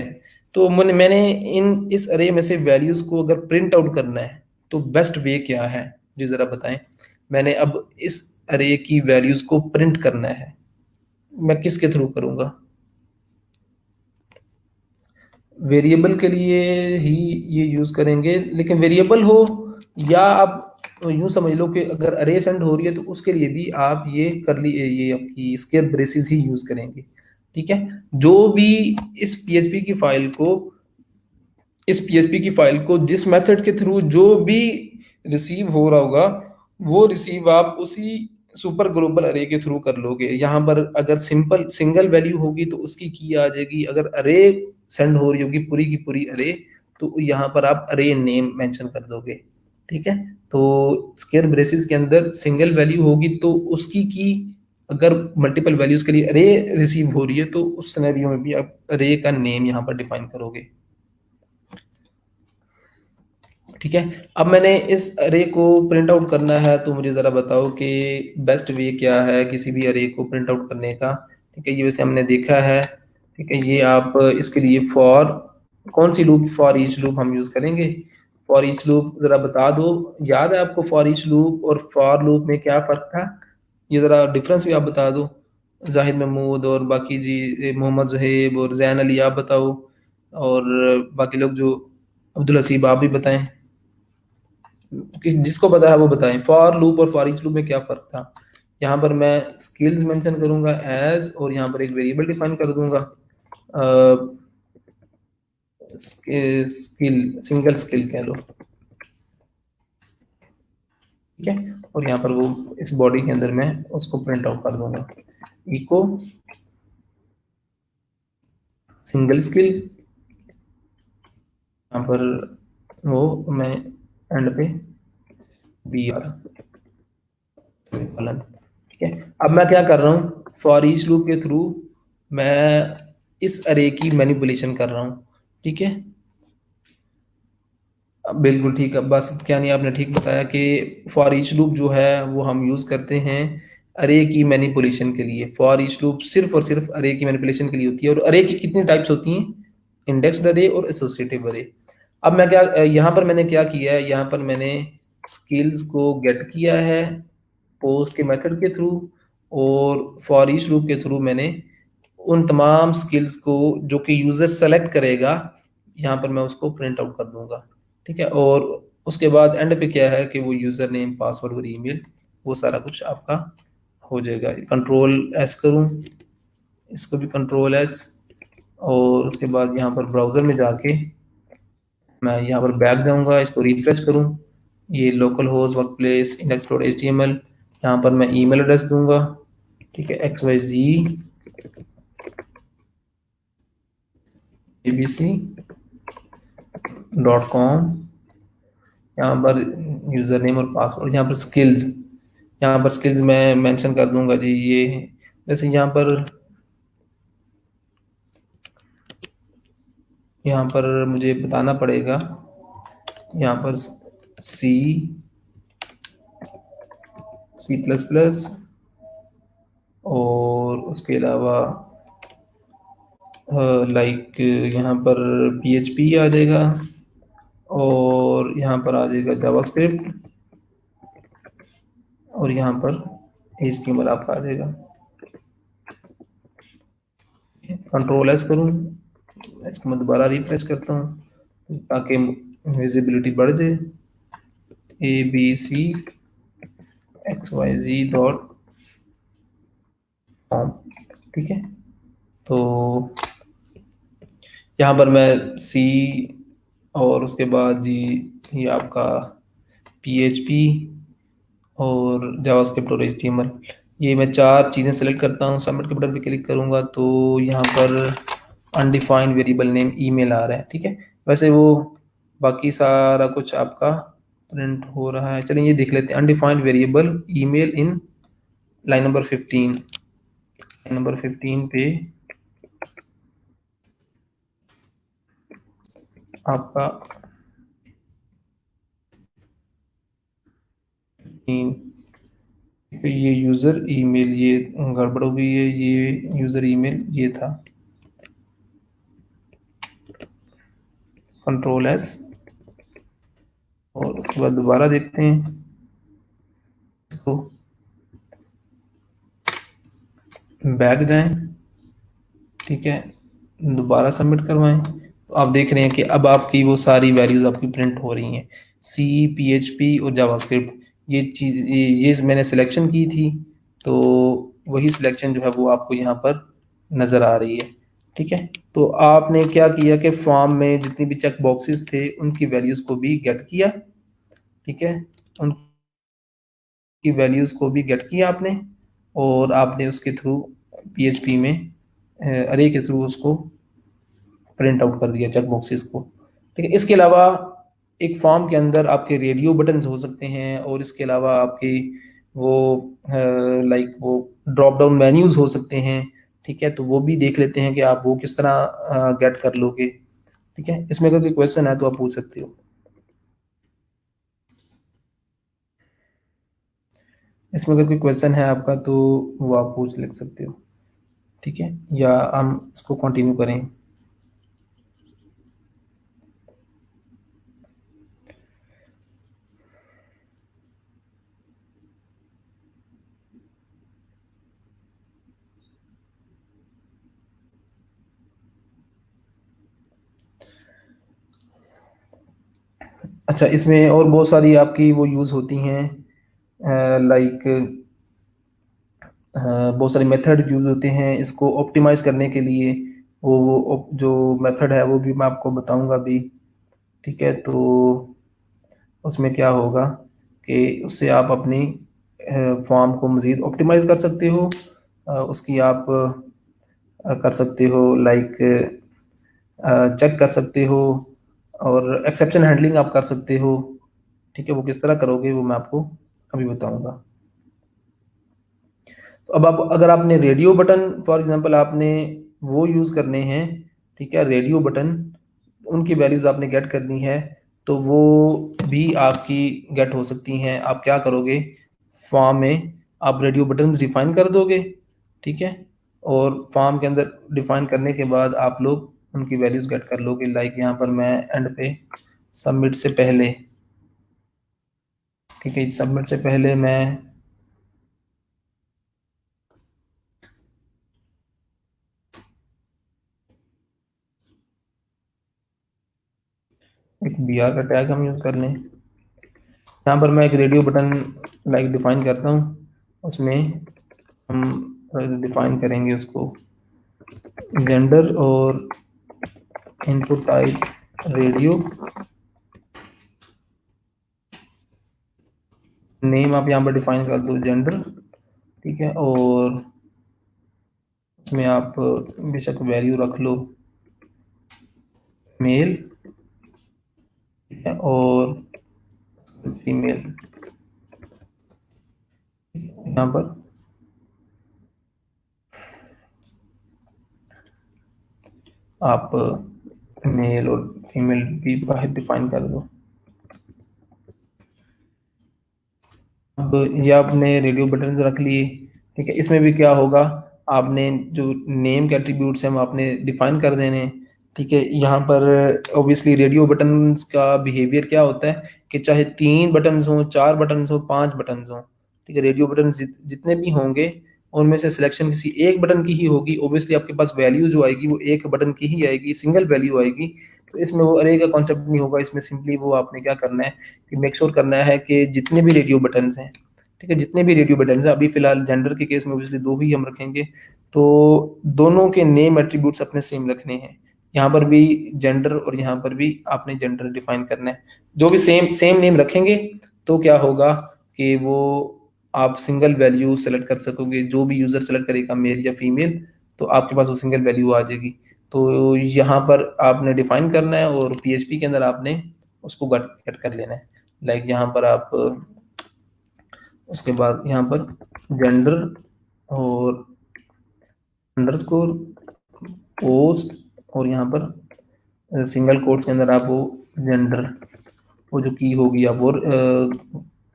तो मैंने इन इस अरे में से वैल्यूज को अगर प्रिंट आउट करना है तो बेस्ट वे क्या है जी, जरा बताएं। मैंने अब इस अरे की वैल्यूज को प्रिंट करना है, मैं किसके थ्रू करूंगा? वेरिएबल के लिए ही ये यूज करेंगे, लेकिन वेरिएबल हो या आप यूं समझ लो कि अगर अरे सेंड हो रही है तो उसके लिए भी आप ये कर ली, ये आपकी स्केयर ब्रेसेस ही यूज करेंगे। ठीक है, जो भी इस पीएचपी की फाइल को इस पीएचपी की फाइल को जिस मेथड के थ्रू जो भी रिसीव हो रहा होगा, वो रिसीव आप उसी सुपर ग्लोबल अरे के थ्रू कर लोगे। यहाँ पर अगर सिंपल सिंगल वैल्यू होगी तो उसकी की आ जाएगी, अगर अरे सेंड हो रही होगी पूरी की पूरी अरे, तो यहाँ पर आप अरे नेम मेंशन कर दोगे। ठीक है, तो स्केयर ब्रेसेस के अंदर सिंगल वैल्यू होगी तो उसकी की अगर मल्टीपल वैल्यूज के लिए अरे रिसीव हो रही है तो उस सिनेरियो में भी आप अरे का नेम यहाँ पर डिफाइन करोगे। ठीक है, अब मैंने इस अरे को प्रिंट आउट करना है, तो मुझे ज़रा बताओ कि बेस्ट वे क्या है किसी भी अरे को प्रिंट आउट करने का। ठीक है, ये वैसे हमने देखा है। ठीक है, ये आप इसके लिए फॉर कौन सी लूप, फॉर ईच लूप हम यूज़ करेंगे। फॉर ईच लूप ज़रा बता दो, याद है आपको फॉर ईच लूप और फॉर लूप में क्या फ़र्क था? ये ज़रा डिफरेंस भी आप बता दो। जाहिद महमूद और बाकी जी, मोहम्मद जहेब और जैन अली आप बताओ, और बाकी लोग जो, अब्दुल हसीब आप भी बताएं, जिसको पता है वो बताएं फॉर लूप और फॉर ईच लूप में क्या फर्क था। यहाँ पर मैं स्किल्स मेंशन करूंगा एज, और यहाँ पर एक वेरिएबल डिफाइन कर दूंगा स्किल, सिंगल स्किल कह लो। ठीक है, और यहाँ पर वो इस बॉडी के अंदर मैं उसको प्रिंट आउट कर दूंगा, इको सिंगल स्किल। यहाँ पर वो मैं एंड पे बी आर फलन। ठीक है, अब मैं क्या कर रहा हूँ, फॉर ईच लूप के थ्रू मैं इस अरे की मैनिपुलेशन कर रहा हूँ। ठीक है, बिल्कुल ठीक है, बस क्या नहीं, आपने ठीक बताया कि फॉर ईच लूप जो है वो हम यूज़ करते हैं अरे की मैनिपुलेशन के लिए। फॉर ईच लूप सिर्फ और सिर्फ अरे की मैनिपुलेशन के लिए होती है। और अरे की कितनी टाइप्स होती हैं? इंडेक्स्ड अरे और एसोसिएटिव अरे। अब मैं क्या, यहाँ पर मैंने क्या किया है, यहाँ पर मैंने स्किल्स को गेट किया है पोस्ट के मेथड के थ्रू, और फॉर ईच लूप के थ्रू मैंने उन तमाम स्किल्स को जो कि यूजर सेलेक्ट करेगा, यहाँ पर मैं उसको प्रिंट आउट कर दूंगा। ठीक है, और उसके बाद एंड पे क्या है कि वो यूजर नेम पासवर्ड और ईमेल, वो सारा कुछ आपका हो जाएगा। कंट्रोल एस करूँ, इसको भी कंट्रोल एस, और उसके बाद यहाँ पर ब्राउजर में जाके मैं यहाँ पर बैक जाऊँगा, इसको रिफ्रेश करूँ, ये local host work place index dot H T M L, यहाँ पर मैं ईमेल एड्रेस दूंगा। ठीक है, xyz.abc.com, यहाँ पर यूज़र नेम और पासवर्ड, यहाँ पर स्किल्स, यहाँ पर स्किल्स मैं मेंशन कर दूंगा जी। ये जैसे यहाँ पर मुझे बताना पड़ेगा, यहाँ पर सी, सी प्लस प्लस, और उसके अलावा लाइक यहाँ पर पीएचपी आ जाएगा, और यहाँ पर आ जाएगा जावास्क्रिप्ट, और यहाँ पर HTML आपका आ जाएगा। कंट्रोल एस करूँ, इसको मैं दोबारा रिफ्रेश करता हूँ ताकि विजिबिलिटी बढ़ जाए। abcxyz.com। ठीक है, तो यहाँ पर मैं सी, और उसके बाद जी ये आपका PHP, और जावास्क्रिप्ट और एचटीएमएल। ये मैं चार चीज़ें सेलेक्ट करता हूँ, सबमिट के बटन पे क्लिक करूँगा तो यहाँ पर अनडिफाइंड वेरिएबल नेम ईमेल आ रहा है, ठीक है। वैसे वो बाकी सारा कुछ आपका प्रिंट हो रहा है। चलिए ये देख लेते हैं, undefined variable email in line number 15। Line number 15 पे आपका ये यूज़र ईमेल, ये गड़बड़ हो गई है, ये यूज़र ईमेल ये था, कंट्रोल एस। और उसके बाद दोबारा देखते हैं इसको, बैक जाएं, ठीक है, दोबारा सबमिट करवाएं तो आप देख रहे हैं कि अब आपकी वो सारी वैल्यूज़ आपकी प्रिंट हो रही हैं। सी, पीएचपी और जावास्क्रिप्ट, ये चीज़ ये मैंने सिलेक्शन की थी, तो वही सिलेक्शन जो है वो आपको यहाँ पर नज़र आ रही है, ठीक है। तो आपने क्या किया कि फॉर्म में जितनी भी चेक बॉक्सेस थे उनकी वैल्यूज़ को भी गेट किया, ठीक है, उनकी वैल्यूज़ को भी गेट किया आपने, और आपने उसके थ्रू पीएचपी में अरे के थ्रू उसको प्रिंट आउट कर दिया चेक बॉक्सेस को, ठीक है। इसके अलावा एक फॉर्म के अंदर आपके रेडियो बटन्स हो सकते हैं, और इसके अलावा आपके वो लाइक वो ड्रॉप डाउन मेन्यूज हो सकते हैं, ठीक है। तो वो भी देख लेते हैं कि आप वो किस तरह गेट कर लोगे, ठीक है। इसमें अगर कोई क्वेश्चन है तो आप पूछ सकते हो, इसमें अगर कोई क्वेश्चन है आपका तो वो आप पूछ लिख सकते हो, ठीक है, या हम इसको कंटिन्यू करें। अच्छा, इसमें और बहुत सारी आपकी वो यूज़ होती हैं, लाइक बहुत सारे मेथड यूज़ होते हैं इसको ऑप्टिमाइज़ करने के लिए। वो जो मेथड है वो भी मैं आपको बताऊंगा अभी, ठीक है। तो उसमें क्या होगा कि उससे आप अपनी फॉर्म को मज़ीद ऑप्टिमाइज़ कर सकते हो, उसकी आप कर सकते हो, लाइक चेक कर सकते हो, और एक्सेप्शन हैंडलिंग आप कर सकते हो, ठीक है। वो किस तरह करोगे वो मैं आपको अभी बताऊंगा। तो अब आप अगर आपने रेडियो बटन फॉर एग्जांपल आपने वो यूज़ करने हैं, ठीक है, रेडियो बटन, उनकी वैल्यूज़ आपने गेट करनी है, तो वो भी आपकी गेट हो सकती हैं। आप क्या करोगे, फॉर्म में आप रेडियो बटन्स डिफाइन कर दोगे, ठीक है, और फॉर्म के अंदर डिफाइन करने के बाद आप लोग उनकी वैल्यूज़ गेट कर लोगे। लाइक यहाँ पर मैं एंड पे सबमिट से पहले, ठीक है, सबमिट से पहले मैं एक बी आर का टैग हम यूज़ कर लें। यहाँ पर मैं एक रेडियो बटन लाइक डिफाइन करता हूँ, उसमें हम डिफाइन करेंगे उसको जेंडर और इनपुट टाइप रेडियो, नेम आप यहाँ पर डिफाइन कर दो जेंडर, ठीक है, और उसमें आप बेशक वैल्यू रख लो मेल, ठीक है, और फीमेल यहाँ पर आप मेल और फीमेल भी बाहर डिफाइन कर दो। अब ये आपने रेडियो बटन रख लिए, ठीक है। इसमें भी क्या होगा, आपने जो नेम के एट्रीब्यूट्स हैं वो आपने डिफाइन कर देने हैं, ठीक है। यहाँ पर ऑब्वियसली रेडियो बटन्स का बिहेवियर क्या होता है कि चाहे 3 बटन्स हों, 4 बटन्स हों, 5 बटन्स हों, ठीक है, रेडियो बटन जितने भी होंगे उनमें से सिलेक्शन किसी एक बटन की ही होगी। ऑब्वियसली आपके पास वैल्यू जो आएगी वो एक बटन की ही आएगी, सिंगल वैल्यू आएगी। तो इसमें वो अरे का कॉन्सेप्ट नहीं होगा, इसमें सिंपली वो आपने क्या करना है कि मेक श्योर करना है कि जितने भी रेडियो बटन्स हैं, ठीक है, जितने भी रेडियो बटन्स हैं, अभी फिलहाल जेंडर के केस में ऑब्वियसली 2 ही हम रखेंगे, तो दोनों के नेम एट्रीब्यूट्स अपने सेम रखने हैं। यहाँ पर भी जेंडर और यहाँ पर भी आपने जेंडर डिफाइन करना है। जो भी सेम सेम नेम रखेंगे तो क्या होगा कि वो आप सिंगल वैल्यू सेलेक्ट कर सकोगे, जो भी यूज़र सेलेक्ट करेगा मेल या फीमेल, तो आपके पास वो सिंगल वैल्यू आ जाएगी। तो यहाँ पर आपने डिफाइन करना है और पीएचपी के अंदर आपने उसको गट गेट कर लेना है। लाइक यहाँ पर आप उसके बाद यहाँ पर जेंडर और अंडरस्कोर पोस्ट और यहाँ पर सिंगल कोट्स के अंदर आप वो जेंडर, वो जो की होगी आप वो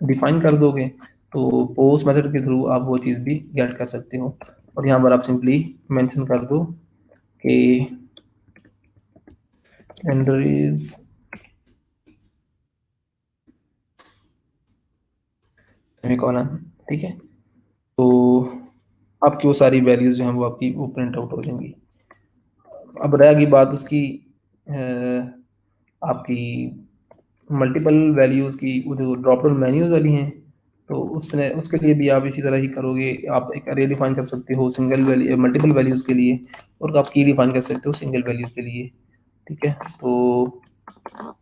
डिफाइन कर दोगे, तो पोस्ट मेथड के थ्रू आप वो चीज़ भी गेट कर सकते हो। और यहाँ पर आप सिंपली मेंशन कर दो कि जेंडर इज सेमीकोलन, ठीक है। तो आपकी वो सारी वैल्यूज जो हैं वो आपकी वो प्रिंट आउट हो जाएंगी। अब रहेगी बात उसकी आपकी मल्टीपल वैल्यूज की, वो जो ड्रॉप डाउन मेन्यूज वाली हैं, तो उसने उसके लिए भी आप इसी तरह ही करोगे। आप एक अरे डिफाइन कर सकते हो सिंगल वैल्यू मल्टीपल वैल्यूज के लिए, और आप की डिफाइन कर सकते हो सिंगल वैल्यू के लिए, ठीक है। तो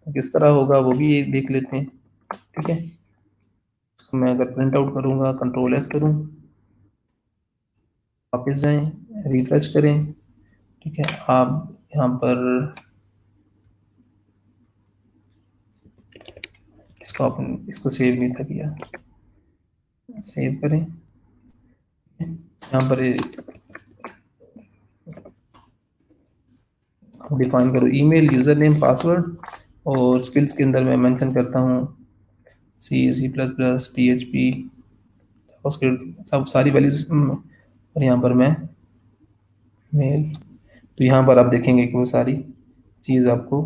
किस तरह होगा वो भी देख लेते हैं, ठीक है। मैं अगर प्रिंट आउट करूँगा, कंट्रोल एस करूँ, वापस जाएं, रिफ्रेश करें, ठीक है। आप यहाँ पर इसको सेव नहीं था किया, सेव करें। यहाँ पर डिफाइन करो ईमेल, यूज़र नेम, पासवर्ड, और स्किल्स के अंदर मैं मेंशन करता हूँ C, C plus plus, P H P, सब सारी वैल्यूज। और यहाँ पर मैं मेल, तो यहाँ पर आप देखेंगे कि वो सारी चीज़ आपको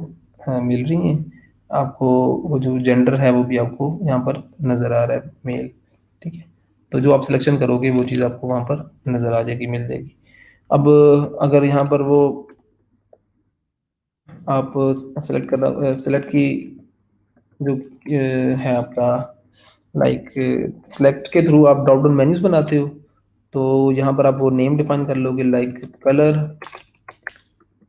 मिल रही हैं। आपको वो जो जेंडर है वो भी आपको यहाँ पर नज़र आ रहा है, मेल, ठीक है। तो जो आप सिलेक्शन करोगे वो चीज़ आपको वहाँ पर नज़र आ जाएगी, मिल जाएगी। अब अगर यहाँ पर वो आप सेलेक्ट की जो है आपका, लाइक सेलेक्ट के थ्रू आप ड्रॉप डाउन मेन्यूज बनाते हो, तो यहाँ पर आप वो नेम डिफाइन कर लोगे, लाइक कलर,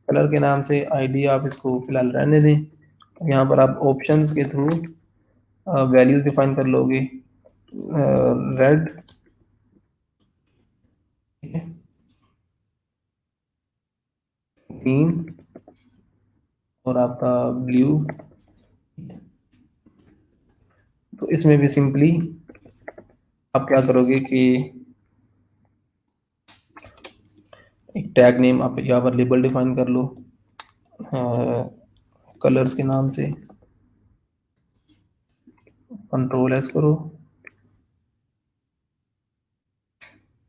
कलर के नाम से आईडी आप इसको फिलहाल रहने दें। यहाँ पर आप ऑप्शंस के थ्रू वैल्यूज डिफाइन कर लोगे, रेड, ठीक है, ग्रीन और आपका ब्लू। तो इसमें भी सिंपली आप क्या करोगे कि एक टैग नेम आप यहाँ पर लेबल डिफाइन कर लो कलर्स के नाम से, कंट्रोल एस करो,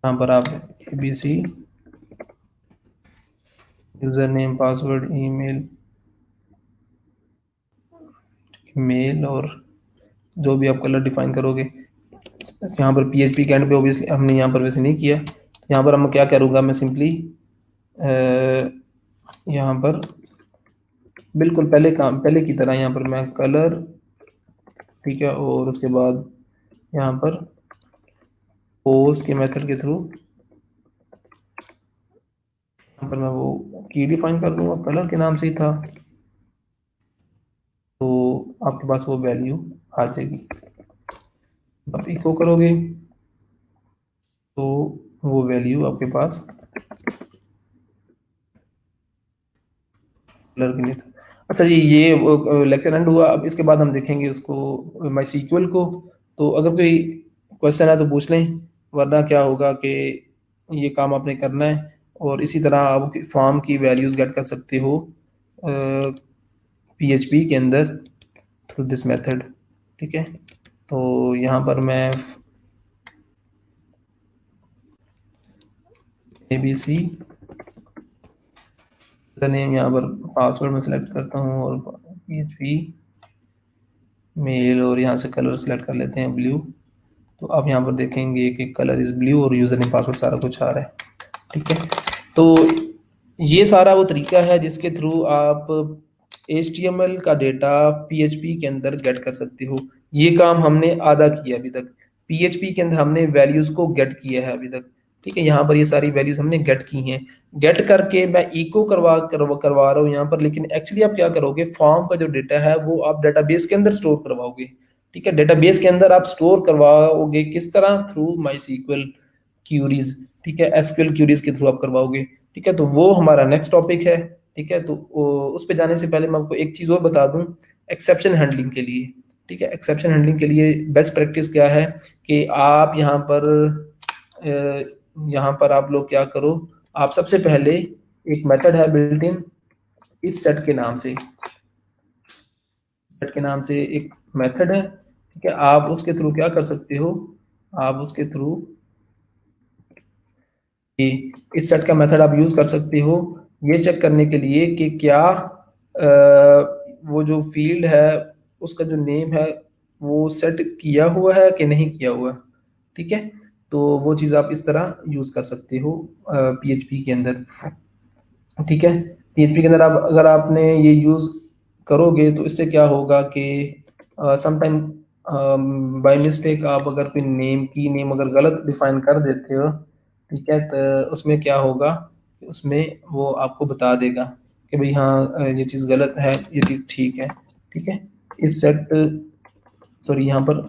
यहाँ पर आप ABC, user name, password, email, mail, और जो भी आप कलर डिफाइन करोगे। यहाँ पर PHP के एंड पे ऑब्वियसली हमने यहाँ पर वैसे नहीं किया, यहाँ पर हम क्या करूँगा, मैं सिंपली यहाँ पर बिल्कुल पहले की तरह यहाँ पर मैं कलर, ठीक है, और उसके बाद यहाँ पर पोस्ट के मेथड के थ्रू यहाँ पर मैं वो की डिफाइन कर दूंगा, कलर के नाम से ही था, तो आपके पास वो वैल्यू आ जाएगी। आप इको करोगे तो वो वैल्यू आपके पास कलर के लिए था। अच्छा जी, ये लेक्चर एंड हुआ। अब इसके बाद हम देखेंगे उसको माई सीक्वल को। तो अगर कोई क्वेश्चन है तो पूछ लें, वरना क्या होगा कि ये काम आपने करना है, और इसी तरह आप फॉर्म की वैल्यूज गेट कर सकते हो PHP के अंदर थ्रू दिस मेथड, ठीक है। तो यहाँ पर मैं ABC नेम, यहाँ पर पासवर्ड में सेलेक्ट करता हूँ, और PHP मेल, और यहाँ से कलर सेलेक्ट कर लेते हैं ब्लू। तो आप यहाँ पर देखेंगे कि कलर इज ब्लू और यूज़र नेम, पासवर्ड सारा कुछ आ रहा है, ठीक है। तो ये सारा वो तरीका है जिसके थ्रू आप HTML का डेटा PHP के अंदर गेट कर सकते हो। ये काम हमने आधा किया अभी तक। PHP के अंदर हमने वैल्यूज को गेट किया है अभी तक, ठीक है। यहाँ पर ये सारी वैल्यूज हमने गेट की हैं। गेट करके मैं इको करवा रहा हूँ यहाँ पर, लेकिन एक्चुअली आप क्या करोगे, फॉर्म का जो डेटा है वो आप डेटाबेस के अंदर स्टोर करवाओगे, ठीक है। डेटाबेस के अंदर आप स्टोर करवाओगे किस तरह, थ्रू माई सीक्वल क्यूरीज, ठीक है, एसक्यूएल क्यूरीज के थ्रू आप करवाओगे, ठीक है। तो वो हमारा नेक्स्ट टॉपिक है, ठीक है। तो उस पे जाने से पहले मैं आपको एक चीज और बता दूं, एक्सेप्शन हैंडलिंग के लिए, ठीक है, एक्सेप्शन हैंडलिंग के लिए बेस्ट प्रैक्टिस क्या है कि आप यहाँ पर आप लोग क्या करो, आप सबसे पहले एक मेथड है बिल्ट इन, इस सेट के नाम से, सेट के नाम से एक मेथड है, ठीक है। आप उसके थ्रू क्या कर सकते हो, आप उसके थ्रू इस सेट का मेथड आप यूज कर सकते हो ये चेक करने के लिए कि क्या वो जो फील्ड है उसका जो नेम है वो सेट किया हुआ है कि नहीं किया हुआ, ठीक है। तो वो चीज़ आप इस तरह यूज कर सकते हो पीएचपी के अंदर, ठीक है। पीएचपी के अंदर आप अगर आपने ये यूज करोगे तो इससे क्या होगा कि समटाइम बाय मिस्टेक आप अगर कोई नेम की नेम अगर गलत डिफाइन कर देते हो, ठीक है, तो उसमें क्या होगा, उसमें वो आपको बता देगा कि भाई हाँ ये चीज़ गलत है, ये चीज़ ठीक है, ठीक है। इस सेट, सॉरी यहाँ पर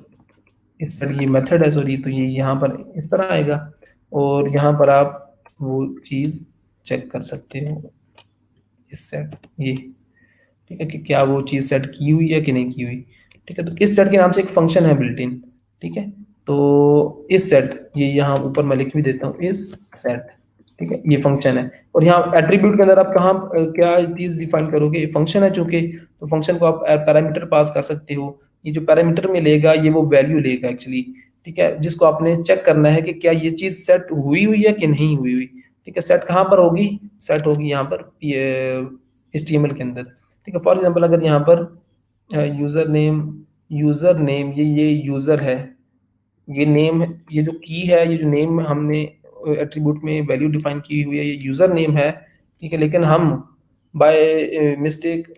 इस सेट ये मेथड है, सॉरी, तो ये यहाँ पर इस तरह आएगा और यहाँ पर आप वो चीज़ चेक कर सकते हो, इस सेट ये, ठीक है, कि क्या वो चीज़ सेट की हुई है कि नहीं की हुई, ठीक है। तो इस सेट के नाम से एक फंक्शन है बिल्ट इन, ठीक है। तो इस सेट, ये यहाँ ऊपर मैं लिख भी देता हूँ, इस सेट, ठीक है, ये फंक्शन है। और यहाँ एट्रीब्यूट के अंदर आप कहाँ क्या चीज डिफाइन करोगे, फंक्शन है चूंकि, तो फंक्शन को आप पैरामीटर पास कर सकते हो, ये जो पैरामीटर में लेगा ये वो वैल्यू लेगा एक्चुअली, ठीक है, जिसको आपने चेक करना है कि क्या ये चीज सेट हुई है कि नहीं हुई हुई, ठीक है। सेट कहाँ पर होगी, सेट होगी यहाँ पर HTML के अंदर, ठीक है। फॉर एग्जाम्पल अगर यहाँ पर यूजर नेम, यूजर नेम ये यूजर है, ये नेम, ये जो की है, ये जो नेम हमने एट्रीब्यूट में वैल्यू डिफाइन की हुई है ये यूजर नेम है, ठीक है। लेकिन हम बाय मिस्टेक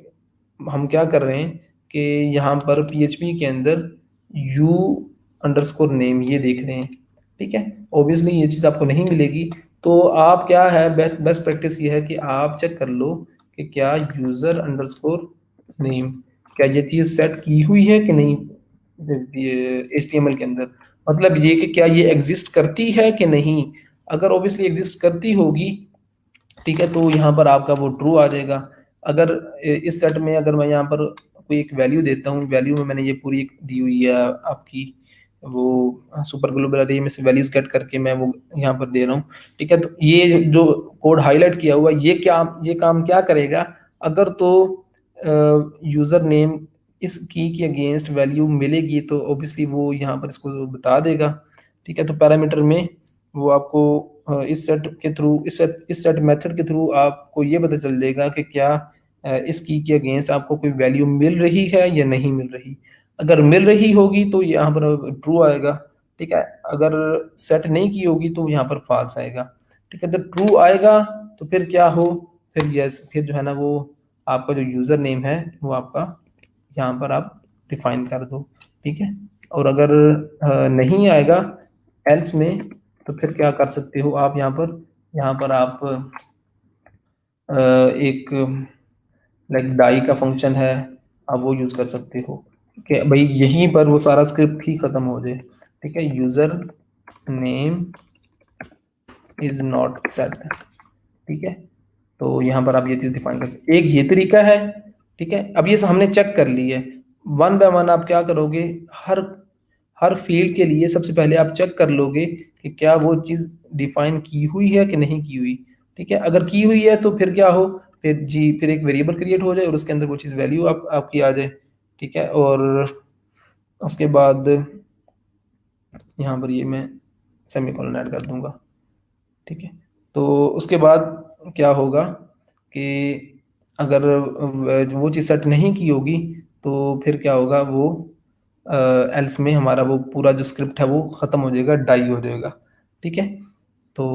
हम क्या कर रहे हैं कि यहाँ पर पीएचपी के अंदर यू अंडरस्कोर नेम ये देख रहे हैं, ठीक है। ऑब्वियसली ये चीज़ आपको नहीं मिलेगी, तो आप क्या है, बेस्ट प्रैक्टिस ये है कि आप चेक कर लो कि क्या यूजर अंडरस्कोर नेम, क्या ये चीज़ सेट की हुई है कि नहीं HTML के अंदर, मतलब ये कि क्या ये एग्जिस्ट करती है कि नहीं। अगर ऑब्वियसली एग्जिस्ट करती होगी, ठीक है, तो यहाँ पर आपका वो ट्रू आ जाएगा। अगर इस सेट में अगर मैं यहाँ पर कोई एक वैल्यू देता हूँ, वैल्यू में मैंने ये पूरी एक दी हुई है आपकी वो सुपर ग्लोबल अरे में से वैल्यूज कट करके मैं वो यहाँ पर दे रहा हूँ, ठीक है। तो ये जो कोड हाईलाइट किया हुआ ये काम क्या करेगा, अगर तो यूजर नेम इस की अगेंस्ट वैल्यू मिलेगी तो ऑब्वियसली वो यहाँ पर इसको बता देगा, ठीक है। तो पैरामीटर में वो आपको इस सेट के थ्रू, इस सेट मेथड के थ्रू आपको ये पता चल जाएगा कि क्या इस की के अगेंस्ट आपको कोई वैल्यू मिल रही है या नहीं मिल रही। अगर मिल रही होगी तो यहाँ पर ट्रू आएगा, ठीक है। अगर सेट नहीं की होगी तो यहाँ पर फॉल्स आएगा, ठीक है। तो ट्रू आएगा तो फिर क्या हो, फिर यस, फिर जो है ना वो आपका जो यूजर नेम है वो आपका यहाँ पर आप डिफाइन कर दो, ठीक है। और अगर नहीं आएगा एल्स में, तो फिर क्या कर सकते हो आप, यहाँ पर आप एक लाइक डाई का फंक्शन है, आप वो यूज कर सकते हो, ठीक है। भाई यहीं पर वो सारा स्क्रिप्ट ही खत्म हो जाए, ठीक है। User name is not set, ठीक है। तो यहाँ पर आप ये चीज डिफाइन कर सकते, एक ये तरीका है, ठीक है। अब ये हमने चेक कर ली है, वन बाय वन आप क्या करोगे, हर हर फील्ड के लिए सबसे पहले आप चेक कर लोगे कि क्या वो चीज डिफाइन की हुई है कि नहीं की हुई, ठीक है। अगर की हुई है तो फिर क्या हो, फिर एक वेरिएबल क्रिएट हो जाए और उसके अंदर वो चीज वैल्यू आपकी आ जाए, ठीक है। और उसके बाद यहाँ पर ये मैं सेमीकोलन ऐड कर दूंगा, ठीक है। तो उसके बाद क्या होगा कि अगर वो चीज़ सेट नहीं की होगी तो फिर क्या होगा, वो एल्स में हमारा वो पूरा जो स्क्रिप्ट है वो खत्म हो जाएगा, डाई हो जाएगा, ठीक है। तो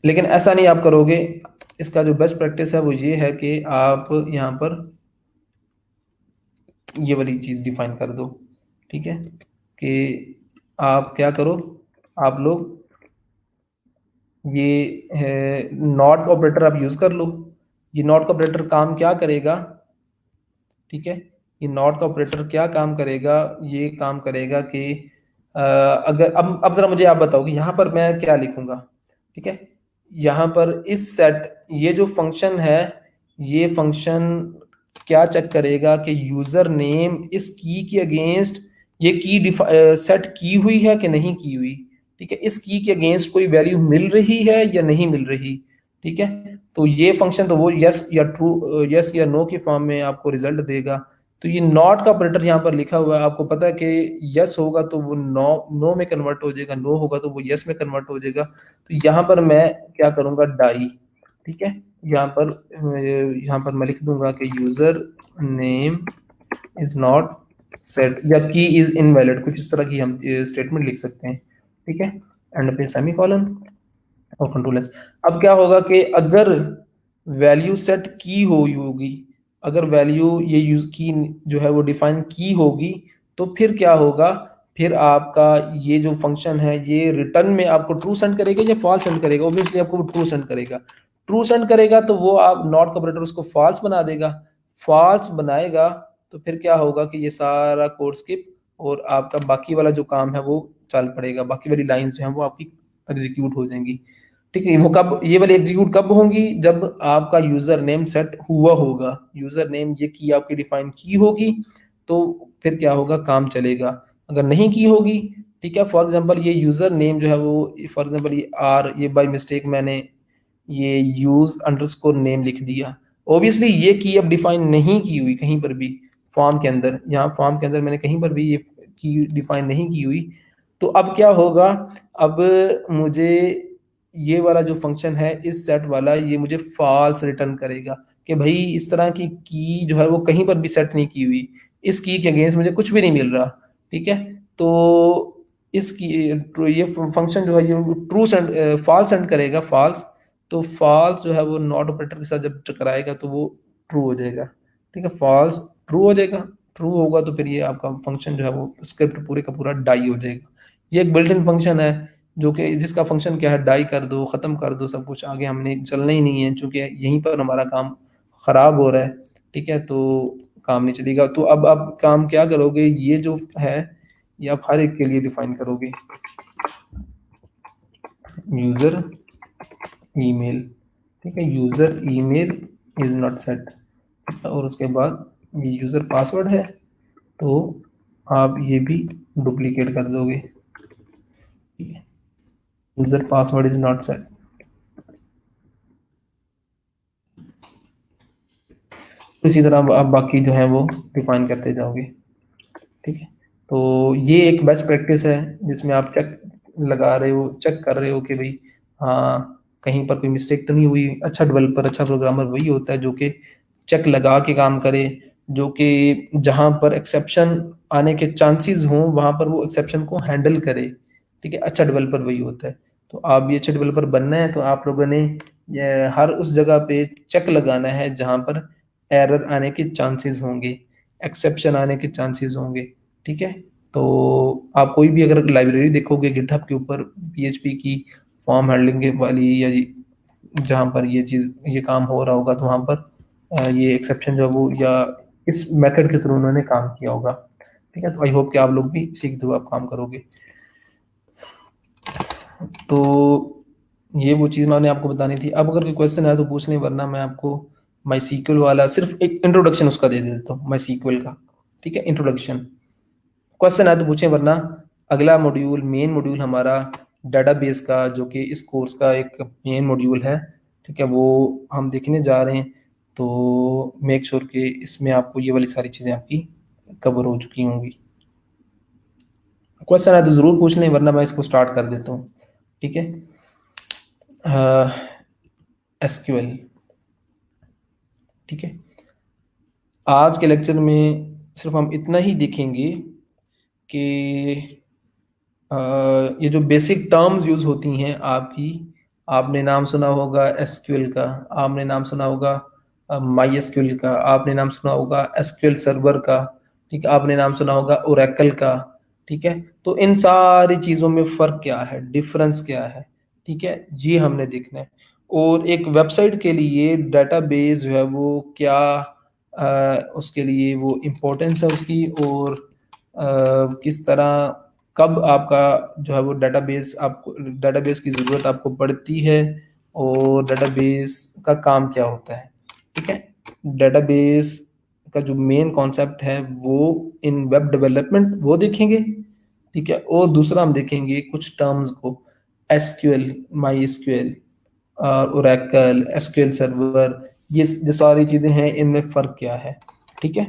लेकिन ऐसा नहीं आप करोगे, इसका जो बेस्ट प्रैक्टिस है वो ये है कि आप यहाँ पर ये वाली चीज़ डिफाइन कर दो, ठीक है, कि आप क्या करो, आप लोग ये है नॉट ऑपरेटर आप यूज कर लो। ये नॉट ऑपरेटर काम क्या करेगा, ठीक है, ये नॉट का ऑपरेटर क्या काम करेगा, ये काम करेगा कि अगर अब जरा मुझे आप बताओ कि यहाँ पर मैं क्या लिखूंगा। ठीक है, यहाँ पर इस सेट, ये जो फंक्शन है, ये फंक्शन क्या चेक करेगा कि यूजर नेम इस की के अगेंस्ट ये की सेट की हुई है कि नहीं की हुई। ठीक है, इस की के अगेंस्ट कोई वैल्यू मिल रही है या नहीं मिल रही। ठीक है, तो ये फंक्शन तो वो यस या ट्रू, यस या नो की फॉर्म में आपको रिजल्ट देगा। तो ये नॉट का ऑपरेटर यहाँ पर लिखा हुआ है, आपको पता है कि यस होगा तो वो नो नो में कन्वर्ट हो जाएगा, नो होगा तो वो यस में कन्वर्ट हो जाएगा। तो यहाँ पर मैं क्या करूंगा, डाई। ठीक है, यहाँ पर मैं लिख दूंगा कि user name is not set या की इज इनवैलिड, कुछ इस तरह की हम स्टेटमेंट लिख सकते हैं। ठीक है, एंड पे सेमी कॉलन और कंट्रोल एस। अब क्या होगा कि अगर वैल्यू सेट की हुई होगी, अगर वैल्यू ये यूज की जो है वो डिफाइन की होगी, तो फिर क्या होगा, फिर आपका ये जो फंक्शन है ये रिटर्न में आपको ट्रू सेंड करेगा या फॉल्स सेंड करेगा। ऑब्वियसली आपको ट्रू सेंड करेगा। ट्रू सेंड करेगा तो वो आप नॉट का ऑपरेटर उसको फॉल्स बना देगा। फॉल्स बनाएगा तो फिर क्या होगा कि ये सारा कोड स्किप और आपका बाकी वाला जो काम है वो चल पड़ेगा, बाकी वाली लाइंस जो है वो आपकी एग्जीक्यूट हो जाएंगी। ठीक है, वो कब, ये वाली एग्जीक्यूट कब होंगी, जब आपका यूजर नेम सेट हुआ होगा, यूजर नेम ये की आपकी डिफाइन की होगी, तो फिर क्या होगा, काम चलेगा। अगर नहीं की होगी, ठीक है, फॉर एग्जांपल ये यूजर नेम जो है वो, फॉर एग्जांपल ये आर, ये बाय मिस्टेक मैंने ये यूज अंडरस्कोर नेम लिख दिया। ऑब्वियसली ये की अब डिफाइन नहीं की हुई कहीं पर भी फॉर्म के अंदर, यहाँ फॉर्म के अंदर मैंने कहीं पर भी ये की डिफाइन नहीं की हुई। तो अब क्या होगा, अब मुझे ये वाला जो फंक्शन है इस सेट वाला, ये मुझे फॉल्स रिटर्न करेगा कि भाई इस तरह की जो है वो कहीं पर भी सेट नहीं की हुई, इस की के अगेंस्ट मुझे कुछ भी नहीं मिल रहा। ठीक है, तो इसकी ये फंक्शन जो है ये ट्रू सेंड, फॉल्स सेंड करेगा, फॉल्स। तो फॉल्स जो है वो नॉट ऑपरेटर के साथ जब टकराएगा तो वो ट्रू हो जाएगा। ठीक है, फॉल्स ट्रू हो जाएगा, ट्रू होगा तो फिर ये आपका फंक्शन जो है वो स्क्रिप्ट पूरे का पूरा डाई हो जाएगा। ये एक बिल्ट इन फंक्शन है जो कि जिसका फंक्शन क्या है, डाई कर दो, खत्म कर दो सब कुछ, आगे हमने चलना ही नहीं है, क्योंकि यहीं पर हमारा काम खराब हो रहा है। ठीक है, तो काम नहीं चलेगा। तो अब आप काम क्या करोगे, ये जो है ये आप हर एक के लिए डिफाइन करोगे, यूजर ईमेल। ठीक है, user email is not set, और उसके बाद ये यूजर पासवर्ड है तो आप ये भी डुप्लीकेट कर दोगे। ठीक है, user password is not set. इसी तरह आप बाकी जो है वो डिफाइन करते जाओगे। ठीक है, तो ये एक बेस्ट प्रैक्टिस है जिसमें आप चेक लगा रहे हो, चेक कर रहे हो कि भाई हाँ कहीं पर कोई मिस्टेक तो नहीं हुई। अच्छा डेवलपर, अच्छा प्रोग्रामर वही होता है जो कि चेक लगा के काम करे, जो कि जहाँ पर एक्सेप्शन आने के चांसेस हों वहां पर वो एक्सेप्शन को हैंडल करे। ठीक है, अच्छा डेवलपर वही होता है। तो आप भी अच्छे डेवलपर बनना है तो आप लोगों ने ये हर उस जगह पे चेक लगाना है जहां पर एरर आने के चांसेस होंगे, एक्सेप्शन आने के चांसेस होंगे। ठीक है, तो आप कोई भी अगर लाइब्रेरी देखोगे गिटहब के ऊपर पीएचपी की फॉर्म हैंडलिंग वाली, या जहाँ पर ये चीज़ ये काम हो रहा होगा तो वहाँ पर ये एक्सेप्शन जो है वो या इस मेथड के थ्रू उन्होंने काम किया होगा। ठीक है, तो आई होप कि आप लोग भी इसी के थ्रू आप काम करोगे। तो ये वो चीज़ मैंने आपको बतानी थी। अब अगर कोई क्वेश्चन है तो पूछ लें, वरना मैं आपको माई सीक्वल वाला सिर्फ एक इंट्रोडक्शन उसका दे देता हूँ, माई सीक्वल का। ठीक है, इंट्रोडक्शन, क्वेश्चन है तो पूछें, वरना अगला मॉड्यूल, मेन मॉड्यूल हमारा डेटाबेस का, जो कि इस कोर्स का एक मेन मॉड्यूल है। ठीक है, वो हम देखने जा रहे हैं। तो मेक श्योर कि इसमें आपको ये वाली सारी चीज़ें आपकी कवर हो चुकी होंगी। क्वेश्चन है तो ज़रूर पूछ लें, वरना मैं इसको स्टार्ट कर देता हूँ। ठीक है, एसक्यूएल। ठीक है, आज के लेक्चर में सिर्फ हम इतना ही देखेंगे कि ये जो बेसिक टर्म्स यूज होती हैं आपकी, आपने नाम सुना होगा एसक्यूएल का, आपने नाम सुना होगा माई एसक्यूएल का, आपने नाम सुना होगा एसक्यूएल सर्वर का। ठीक है, आपने नाम सुना होगा ओरेकल का। ठीक है, तो इन सारी चीज़ों में फ़र्क क्या है, डिफरेंस क्या है। ठीक है, ये हमने देखना है। और एक वेबसाइट के लिए डेटाबेस जो है वो क्या उसके लिए वो इम्पोर्टेंस है उसकी, और किस तरह कब आपका जो है वो डेटाबेस, आपको डेटाबेस की ज़रूरत आपको पड़ती है, और डेटाबेस का काम क्या होता है। ठीक है, डेटाबेस का जो मेन कॉन्सेप्ट है वो इन वेब डेवलपमेंट वो देखेंगे। ठीक है, और दूसरा हम देखेंगे कुछ टर्म्स को, SQL, my SQL, Oracle, SQL server, ये जो सारी चीज़ें हैं इनमें फ़र्क क्या है। ठीक है,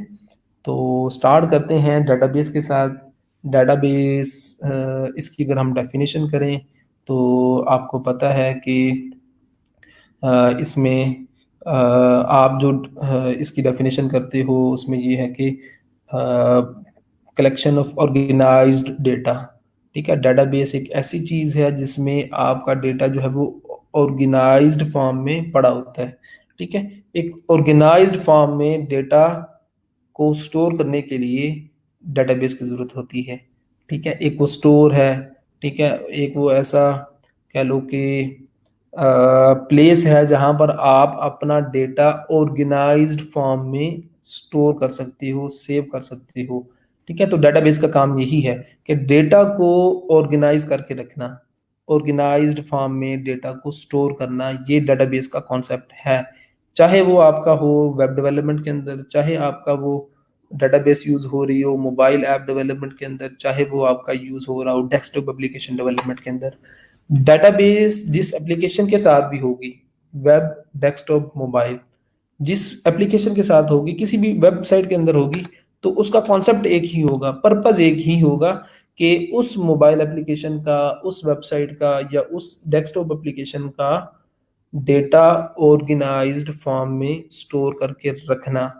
तो स्टार्ट करते हैं डेटाबेस के साथ। डेटाबेस, इसकी अगर हम डेफिनेशन करें तो आपको पता है कि इसमें आप जो इसकी डेफिनेशन करते हो उसमें ये है कि कलेक्शन ऑफ ऑर्गेनाइज्ड डेटा। ठीक है, डेटाबेस एक ऐसी चीज़ है जिसमें आपका डेटा जो है वो ऑर्गेनाइज्ड फॉर्म में पड़ा होता है। ठीक है, एक ऑर्गेनाइज्ड फॉर्म में डेटा को स्टोर करने के लिए डेटाबेस की ज़रूरत होती है। ठीक है, एक वो स्टोर है। ठीक है, एक वो ऐसा कह लो कि प्लेस है जहाँ पर आप अपना डेटा ऑर्गेनाइज्ड फॉर्म में स्टोर कर सकते हो, सेव कर सकते हो। ठीक है, तो डेटाबेस का काम यही है कि डेटा को ऑर्गेनाइज करके रखना, ऑर्गेनाइज्ड फॉर्म में डेटा को स्टोर करना, ये डेटाबेस का कॉन्सेप्ट है। चाहे वो आपका हो वेब डेवलपमेंट के अंदर, चाहे आपका वो डेटाबेस यूज़ हो रही हो मोबाइल ऐप डेवलपमेंट के अंदर, चाहे वो आपका यूज़ हो रहा हो डेस्कटॉप एप्लीकेशन डेवलपमेंट के अंदर, डेटाबेस जिस एप्लीकेशन के साथ भी होगी, वेब, डेस्कटॉप, मोबाइल, जिस एप्लीकेशन के साथ होगी, किसी भी वेबसाइट के अंदर होगी, तो उसका कॉन्सेप्ट एक ही होगा, पर्पस एक ही होगा कि उस मोबाइल एप्लीकेशन का, उस वेबसाइट का या उस डेस्कटॉप एप्लीकेशन का डेटा ऑर्गेनाइज्ड फॉर्म में स्टोर करके रखना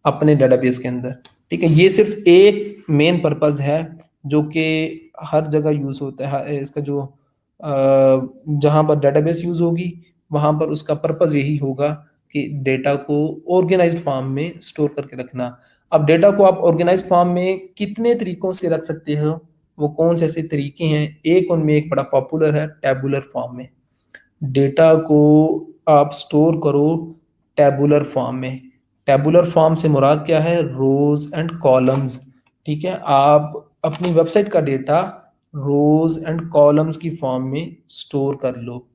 अपने डेटाबेस के अंदर। ठीक है, ये सिर्फ एक मेन पर्पस है जो कि हर जगह यूज होता है। इसका जो जहां पर डेटाबेस यूज होगी वहां पर उसका पर्पस यही होगा कि डेटा को ऑर्गेनाइज्ड फॉर्म में स्टोर करके रखना। अब डेटा को आप ऑर्गेनाइज्ड फॉर्म में कितने तरीकों से रख सकते हो, वो कौन से ऐसे तरीके हैं, एक उनमें एक बड़ा पॉपुलर है टेबुलर फॉर्म में। डेटा को आप स्टोर करो टेबुलर फॉर्म में। टेबुलर फॉर्म से मुराद क्या है, रोज एंड कॉलम्स। ठीक है, आप अपनी वेबसाइट का डेटा रोज एंड कॉलम्स की फॉर्म में स्टोर कर लो।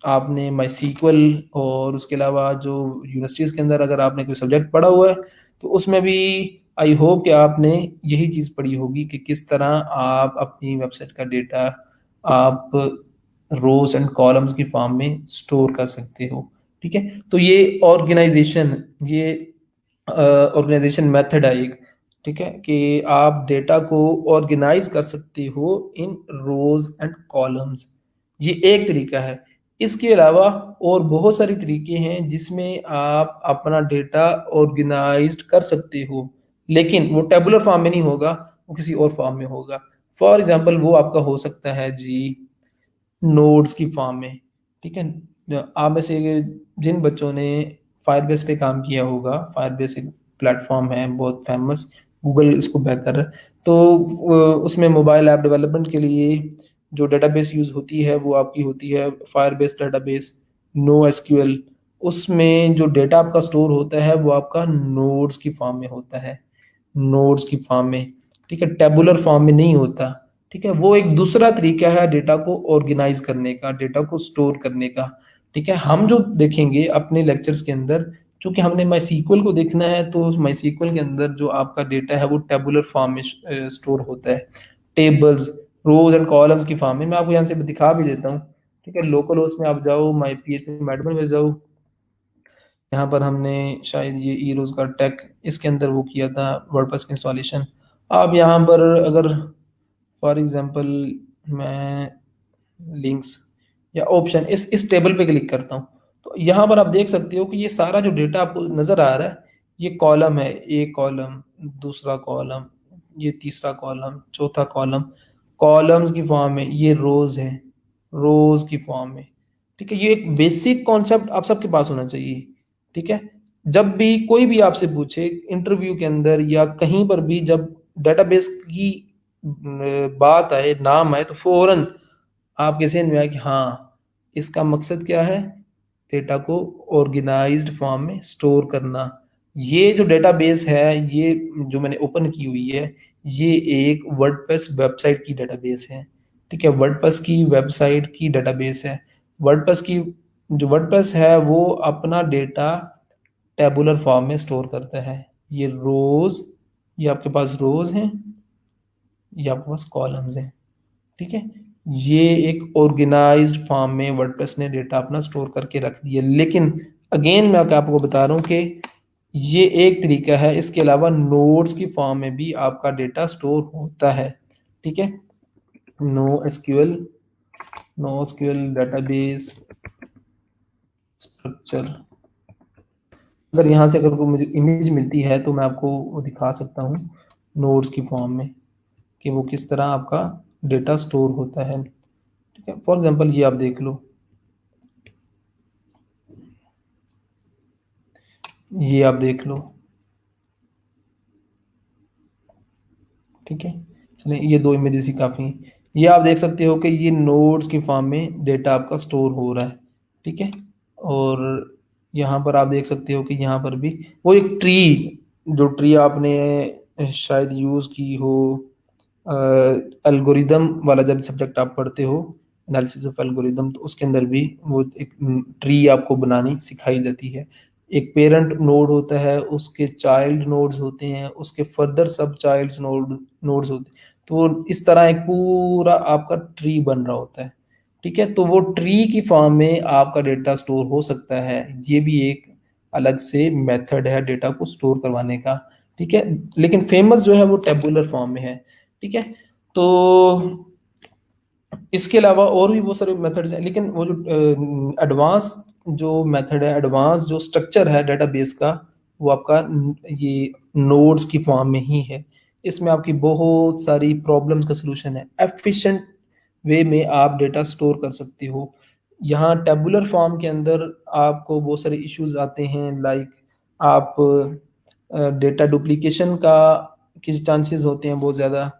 आपने माई सीक्वल और उसके अलावा जो यूनिवर्सिटीज़ के अंदर अगर आपने कोई सब्जेक्ट पढ़ा हुआ है तो उसमें भी आई होप कि आपने यही चीज़ पढ़ी होगी कि किस तरह आप अपनी वेबसाइट का डेटा आप रोज एंड कॉलम्स की फॉर्म में स्टोर कर सकते हो। ठीक है, तो ये ऑर्गेनाइजेशन, ये ऑर्गेनाइजेशन मेथड है एक। ठीक है, कि आप डेटा को ऑर्गेनाइज कर सकते हो इन रोज एंड कॉलम्स, ये एक तरीका है। इसके अलावा और बहुत सारी तरीके हैं जिसमें आप अपना डेटा ऑर्गेनाइज्ड कर सकते हो, लेकिन वो टेबुलर फॉर्म में नहीं होगा, वो किसी और फॉर्म में होगा। फॉर एग्जांपल वो आपका हो सकता है जी नोड्स की फॉर्म में। ठीक है, आप में से जिन बच्चों ने फायरबेस पे काम किया होगा, फायरबेस एक प्लेटफॉर्म है बहुत फेमस, गूगल इसको बैक कर रहा है, तो उसमें मोबाइल ऐप डेवलपमेंट के लिए जो डेटाबेस यूज होती है वो आपकी होती है फायरबेस डेटाबेस, नो एसक्यूएल। उसमें जो डेटा आपका स्टोर होता है वो आपका नोड्स की फॉर्म में होता है, नोड्स की फॉर्म में। ठीक है, टेबुलर फॉर्म में नहीं होता। ठीक है, वो एक दूसरा तरीका है डेटा को ऑर्गेनाइज करने का, डेटा को स्टोर करने का। ठीक है, हम जो देखेंगे अपने लेक्चर्स के अंदर, चूंकि हमने माई सीक्वल को देखना है, तो माई सीक्वल के अंदर जो आपका डेटा है वो टेबुलर फॉर्म में स्टोर होता है, टेबल्स, रोज एंड कॉलम्स की फॉर्म में। मैं आपको यहाँ से दिखा भी देता हूँ। ठीक है, लोकल होस्ट में आप जाओ, माई पीएचपी मैडमन में जाओ, यहाँ पर हमने शायद ये ई रोजगार टेक इसके अंदर वो किया था वर्डप्रेस का इंस्टॉलेशन। आप यहाँ पर अगर फॉर एग्जांपल मैं लिंक्स या ऑप्शन इस टेबल पे क्लिक करता हूँ, तो यहाँ पर आप देख सकते हो कि ये सारा जो डेटा आपको नजर आ रहा है, ये कॉलम है, एक कॉलम, दूसरा कॉलम, ये तीसरा कॉलम, चौथा कॉलम, कॉलम्स की फॉर्म में, ये रोज है, रोज की फॉर्म में। ठीक है, ये एक बेसिक कॉन्सेप्ट आप सबके पास होना चाहिए। ठीक है, जब भी कोई भी आपसे पूछे इंटरव्यू के अंदर या कहीं पर भी, जब डेटाबेस की बात आए, नाम आए, तो फौरन आपके ज़हन में आए कि हाँ, इसका मकसद क्या है, डेटा को ऑर्गेनाइज्ड फॉर्म में स्टोर करना। ये जो डेटाबेस है, ये जो मैंने ओपन की हुई है, ये एक वर्डप्रेस वेबसाइट की डेटाबेस है। ठीक है, वर्डप्रेस की वेबसाइट की डेटाबेस है। वर्डप्रेस की जो वर्डप्रेस है वो अपना डेटा टेबुलर फॉर्म में स्टोर करता है। ये रोज, ये आपके पास रोज हैं, ये आपके पास कॉलम्स हैं। ठीक है, ये एक ऑर्गेनाइज्ड फॉर्म में वर्डप्रेस ने डेटा अपना स्टोर करके रख दिया। लेकिन अगेन मैं आपको बता रहा हूँ कि ये एक तरीका है, इसके अलावा नोड्स की फॉर्म में भी आपका डेटा स्टोर होता है। ठीक है, no SQL, no SQL database structure. अगर यहाँ से अगर कोई मुझे इमेज मिलती है तो मैं आपको वो दिखा सकता हूँ नोड्स की फॉर्म में कि वो किस तरह आपका डेटा स्टोर होता है। ठीक है, फॉर एग्जांपल ये आप देख लो, ये आप देख लो। ठीक है, चलिए ये दो इमेजेस ही काफ़ी हैं। ये आप देख सकते हो कि ये नोड्स की फॉर्म में डेटा आपका स्टोर हो रहा है। ठीक है, और यहाँ पर आप देख सकते हो कि यहाँ पर भी वो एक ट्री, जो ट्री आपने शायद यूज़ की हो एल्गोरिदम वाला जब सब्जेक्ट आप पढ़ते हो, एनालिसिस ऑफ एल्गोरिदम, तो उसके अंदर भी वो एक ट्री आपको बनानी सिखाई जाती है। एक पेरेंट नोड होता है, उसके चाइल्ड नोड्स होते हैं, उसके फर्दर सब चाइल्ड्स नोड्स होते हैं। तो इस तरह एक पूरा आपका ट्री बन रहा होता है। ठीक है, तो वो ट्री की फॉर्म में आपका डेटा स्टोर हो सकता है। ये भी एक अलग से मेथड है डेटा को स्टोर करवाने का। ठीक है, लेकिन फेमस जो है वो टेबुलर फॉर्म में है। ठीक है, तो इसके अलावा और भी बहुत सारे मेथड्स हैं, लेकिन वो जो एडवांस जो मेथड है, एडवांस जो स्ट्रक्चर है डेटाबेस का, वो आपका ये नोड्स की फॉर्म में ही है। इसमें आपकी बहुत सारी प्रॉब्लम्स का सलूशन है। एफिशिएंट वे में आप डेटा स्टोर कर सकते हो। यहाँ टेबुलर फॉर्म के अंदर आपको बहुत सारे इश्यूज आते हैं, लाइक आप डेटा डुप्लीकेशन का के चांसेस होते हैं बहुत ज़्यादा।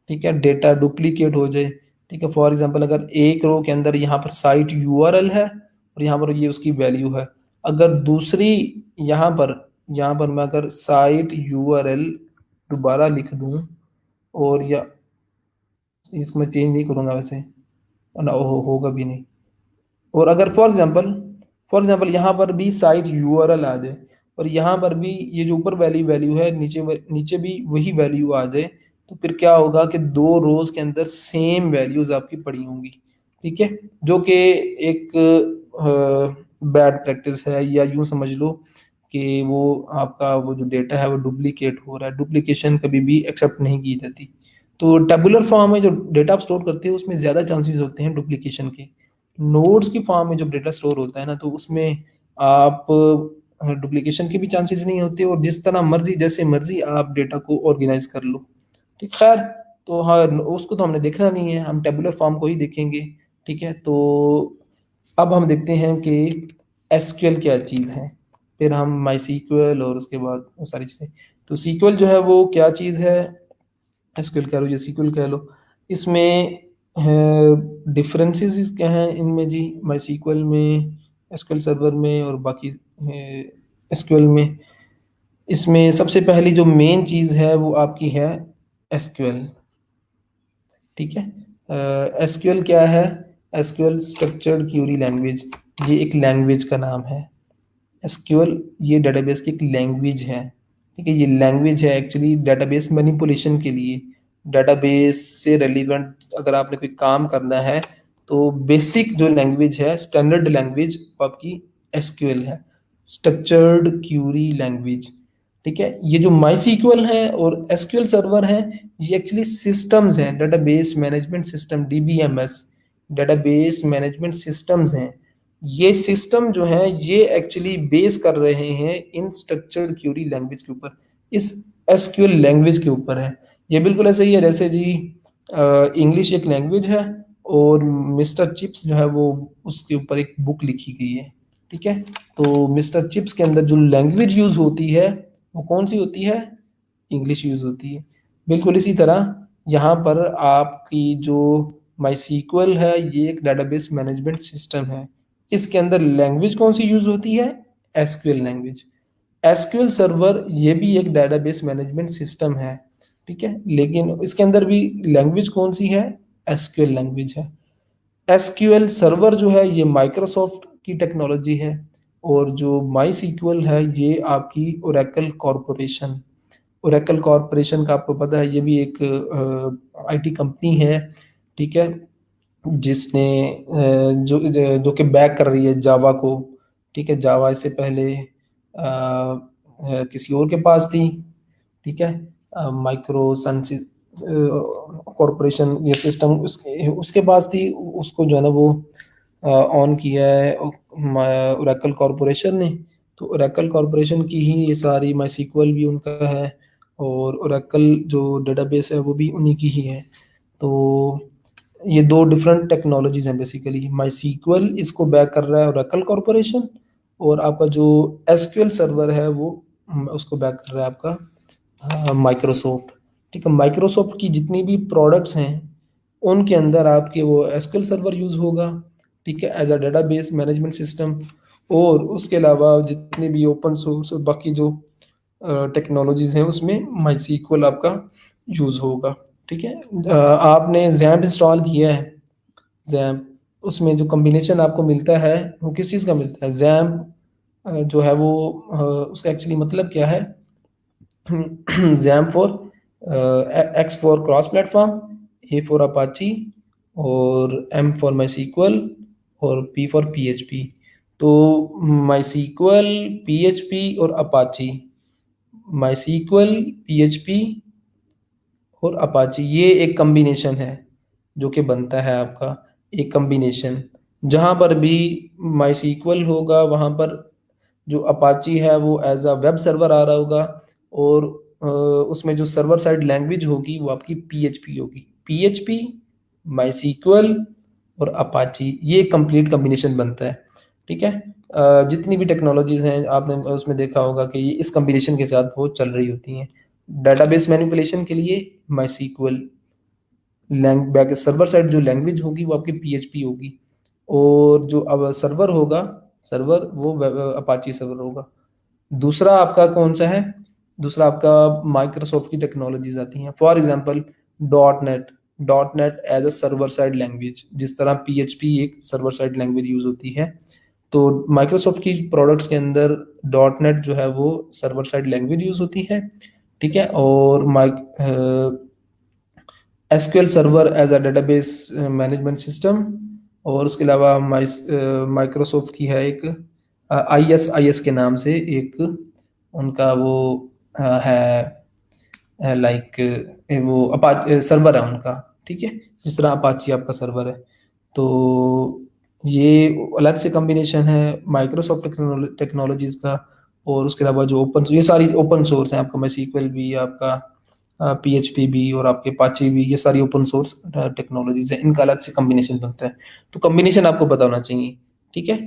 ठीक है, डेटा डुप्लीकेट हो जाए। ठीक है, फॉर एग्जांपल अगर एक रो के अंदर यहाँ पर साइट यूआरएल है और यहाँ पर ये उसकी वैल्यू है, अगर दूसरी यहाँ पर मैं अगर साइट यूआरएल दोबारा लिख दूं, और या इसमें चेंज नहीं करूंगा वैसे, ना होगा भी नहीं। और अगर फॉर एग्जांपल यहाँ पर भी साइट यूआरएल आ जाए और यहाँ पर भी ये जो ऊपर वैल्यू वैल्यू है, नीचे भी वही वैल्यू आ जाए, तो फिर क्या होगा कि दो रोज के अंदर सेम वैल्यूज आपकी पड़ी होंगी। ठीक है, जो कि एक बैड प्रैक्टिस है, या यूं समझ लो कि वो आपका वो जो डेटा है वो डुप्लीकेट हो रहा है। डुप्लीकेशन कभी भी एक्सेप्ट नहीं की जाती। तो टेबुलर फॉर्म में जो डेटा आप स्टोर करते हो उसमें ज़्यादा चांसेस होते हैं डुप्लीकेशन के। नोड्स की फॉर्म में जब डेटा स्टोर होता है ना, तो उसमें आप डुप्लीकेशन के भी चांसेस नहीं होते, और जिस तरह मर्जी जैसे मर्जी आप डेटा को ऑर्गेनाइज कर लो। ठीक, खैर, तो हाँ, उसको तो हमने देखना नहीं है, हम टेबुलर फॉर्म को ही देखेंगे। ठीक है, तो अब हम देखते हैं कि एसक्यूएल क्या चीज़ है, फिर हम माई सीक्वल और उसके बाद वो सारी चीज़ें। तो सीक्वल जो है वो क्या चीज़ है, एसक्यूएल कह लो या सीक्वल कह लो, इसमें डिफरेंसेस क्या हैं इनमें जी, माई सीक्वल में, एसक्यूएल सर्वर में और बाकी एसक्यूएल में। इसमें सबसे पहली जो मेन चीज़ है वो आपकी है एसक्यूएल। ठीक है, एसक्यूएल क्या है, एसक्यूएल स्ट्रक्चर्ड क्यूरी लैंग्वेज, ये एक लैंग्वेज का नाम है। एसक्यूएल ये डेटाबेस की एक लैंग्वेज है। ठीक है, ये लैंग्वेज है एक्चुअली डेटाबेस मैनिपुलेशन के लिए। डेटाबेस से रेलिवेंट अगर आपने कोई काम करना है, तो बेसिक जो लैंग्वेज है, स्टैंडर्ड लैंग्वेज, वो आपकी एसक्यूएल है, स्ट्रक्चर्ड क्यूरी लैंग्वेज। ठीक है, ये जो माई सीक्वल है और एसक्यूएल सर्वर है, ये एक्चुअली सिस्टम्स हैं, database management system, DBMS, database management systems हैं। ये सिस्टम जो है ये एक्चुअली बेस कर रहे हैं इन स्ट्रक्चर्ड क्यूरी लैंग्वेज के ऊपर, इस एसक्यूएल लैंग्वेज के ऊपर है। ये बिल्कुल ऐसे ही है जैसे जी इंग्लिश एक लैंग्वेज है और मिस्टर चिप्स जो है वो उसके ऊपर एक बुक लिखी गई है। ठीक है, तो मिस्टर चिप्स के अंदर जो लैंग्वेज यूज होती है वो कौन सी होती है, इंग्लिश यूज होती है। बिल्कुल इसी तरह यहाँ पर आपकी जो माई सीक्वल है, ये एक डेटाबेस मैनेजमेंट सिस्टम है। इसके अंदर लैंग्वेज कौन सी यूज होती है, एसक्यूएल लैंग्वेज। एसक्यूएल सर्वर ये भी एक डेटाबेस मैनेजमेंट सिस्टम है, ठीक है, लेकिन इसके अंदर भी लैंग्वेज कौन सी है, एसक्यूएल लैंग्वेज है। एसक्यूएल सर्वर जो है ये माइक्रोसॉफ्ट की टेक्नोलॉजी है, और जो माई सीक्वल है ये आपकी ओरेकल कॉरपोरेशन, ओरेकल कॉरपोरेशन का आपको पता है ये भी एक आईटी कंपनी है, ठीक है, जिसने जो जो कि बैक कर रही है जावा को, ठीक है, जावा इससे पहले किसी और के पास थी, ठीक है, माइक्रो सनसिस कॉरपोरेशन ये सिस्टम उसके उसके पास थी, उसको जो है ना वो ऑन किया है ओरेकल कॉरपोरेशन ने। तो ओरेकल कॉरपोरेशन की ही ये सारी माई सीक्वल भी उनका है, और ओरेकल जो डेटाबेस है वो भी उन्हीं की ही है। तो ये दो डिफरेंट टेक्नोलॉजीज हैं बेसिकली। माई सीक्वल इसको बैक कर रहा है ओरेकल कॉरपोरेशन, और आपका जो एसक्यूएल सर्वर है वो उसको बैक कर रहा है आपका माइक्रोसॉफ्ट, ठीक है। माइक्रोसॉफ्ट की जितनी भी प्रोडक्ट्स हैं उनके अंदर आपके वो एसक्यूएल सर्वर यूज होगा, ठीक है, as a database management system. और उसके अलावा जितने भी ओपन सोर्स और बाकी जो टेक्नोलॉजीज हैं उसमें माई सीक्वल आपका यूज होगा, ठीक है। आपने जैम्प इंस्टॉल किया है, जैम्प, उसमें जो कॉम्बिनेशन आपको मिलता है वो किस चीज़ का मिलता है, जैम्प जो है वो उसका एक्चुअली मतलब क्या है, jam for x for cross platform, A for Apache, और एम फॉर माई सीक्वल, और पी फॉर पीएचपी। तो माई सीक्वल, पीएचपी और अपाची, माई सीक्वल, पीएचपी और अपाची, ये एक कम्बिनेशन है जो कि बनता है आपका एक कम्बिनेशन। जहाँ पर भी माई सीक्वल होगा वहाँ पर जो अपाची है वो एज अ वेब सर्वर आ रहा होगा, और उसमें जो सर्वर साइड लैंग्वेज होगी वो आपकी पीएचपी होगी। पीएचपी, माई सीक्वल और अपाची, ये कंप्लीट कम्बिनेशन बनता है, ठीक है। जितनी भी टेक्नोलॉजीज हैं आपने उसमें देखा होगा कि ये इस कम्बिनेशन के साथ वो चल रही होती हैं। डेटाबेस मैनिपुलेशन के लिए माई सीक्वल, बैक सर्वर साइड जो लैंग्वेज होगी वो आपकी पीएचपी होगी, और जो अब सर्वर होगा, सर्वर वो अपाची सर्वर होगा। दूसरा आपका कौन सा है, दूसरा आपका माइक्रोसॉफ्ट की टेक्नोलॉजीज आती हैं, for example dot net, dot net as a server side language, जिस तरह पीएचपी एक सर्वर साइड लैंग्वेज यूज होती है, तो माइक्रोसॉफ्ट की प्रोडक्ट्स के अंदर डॉट नेट जो है वो सर्वर साइड लैंग्वेज यूज होती है, ठीक है। और SQL server as a database management system, और उसके अलावा माइक्रोसॉफ्ट की है एक आईएस के नाम से एक उनका वो है लाइक वो अपाची सर्वर है उनका, ठीक है, जिस तरह अपाची आपका सर्वर है। तो ये अलग से कम्बिनेशन है माइक्रोसॉफ्ट टेक्नोलॉजीज का। और उसके अलावा जो ओपन, ये सारी ओपन सोर्स है, आपका MySQL भी, आपका पीएचपी भी, और आपके पाची भी, ये सारी ओपन सोर्स टेक्नोलॉजीज है, इनका अलग से कम्बिनेशन बनता है। तो कम्बिनेशन आपको पता होना चाहिए, ठीक है।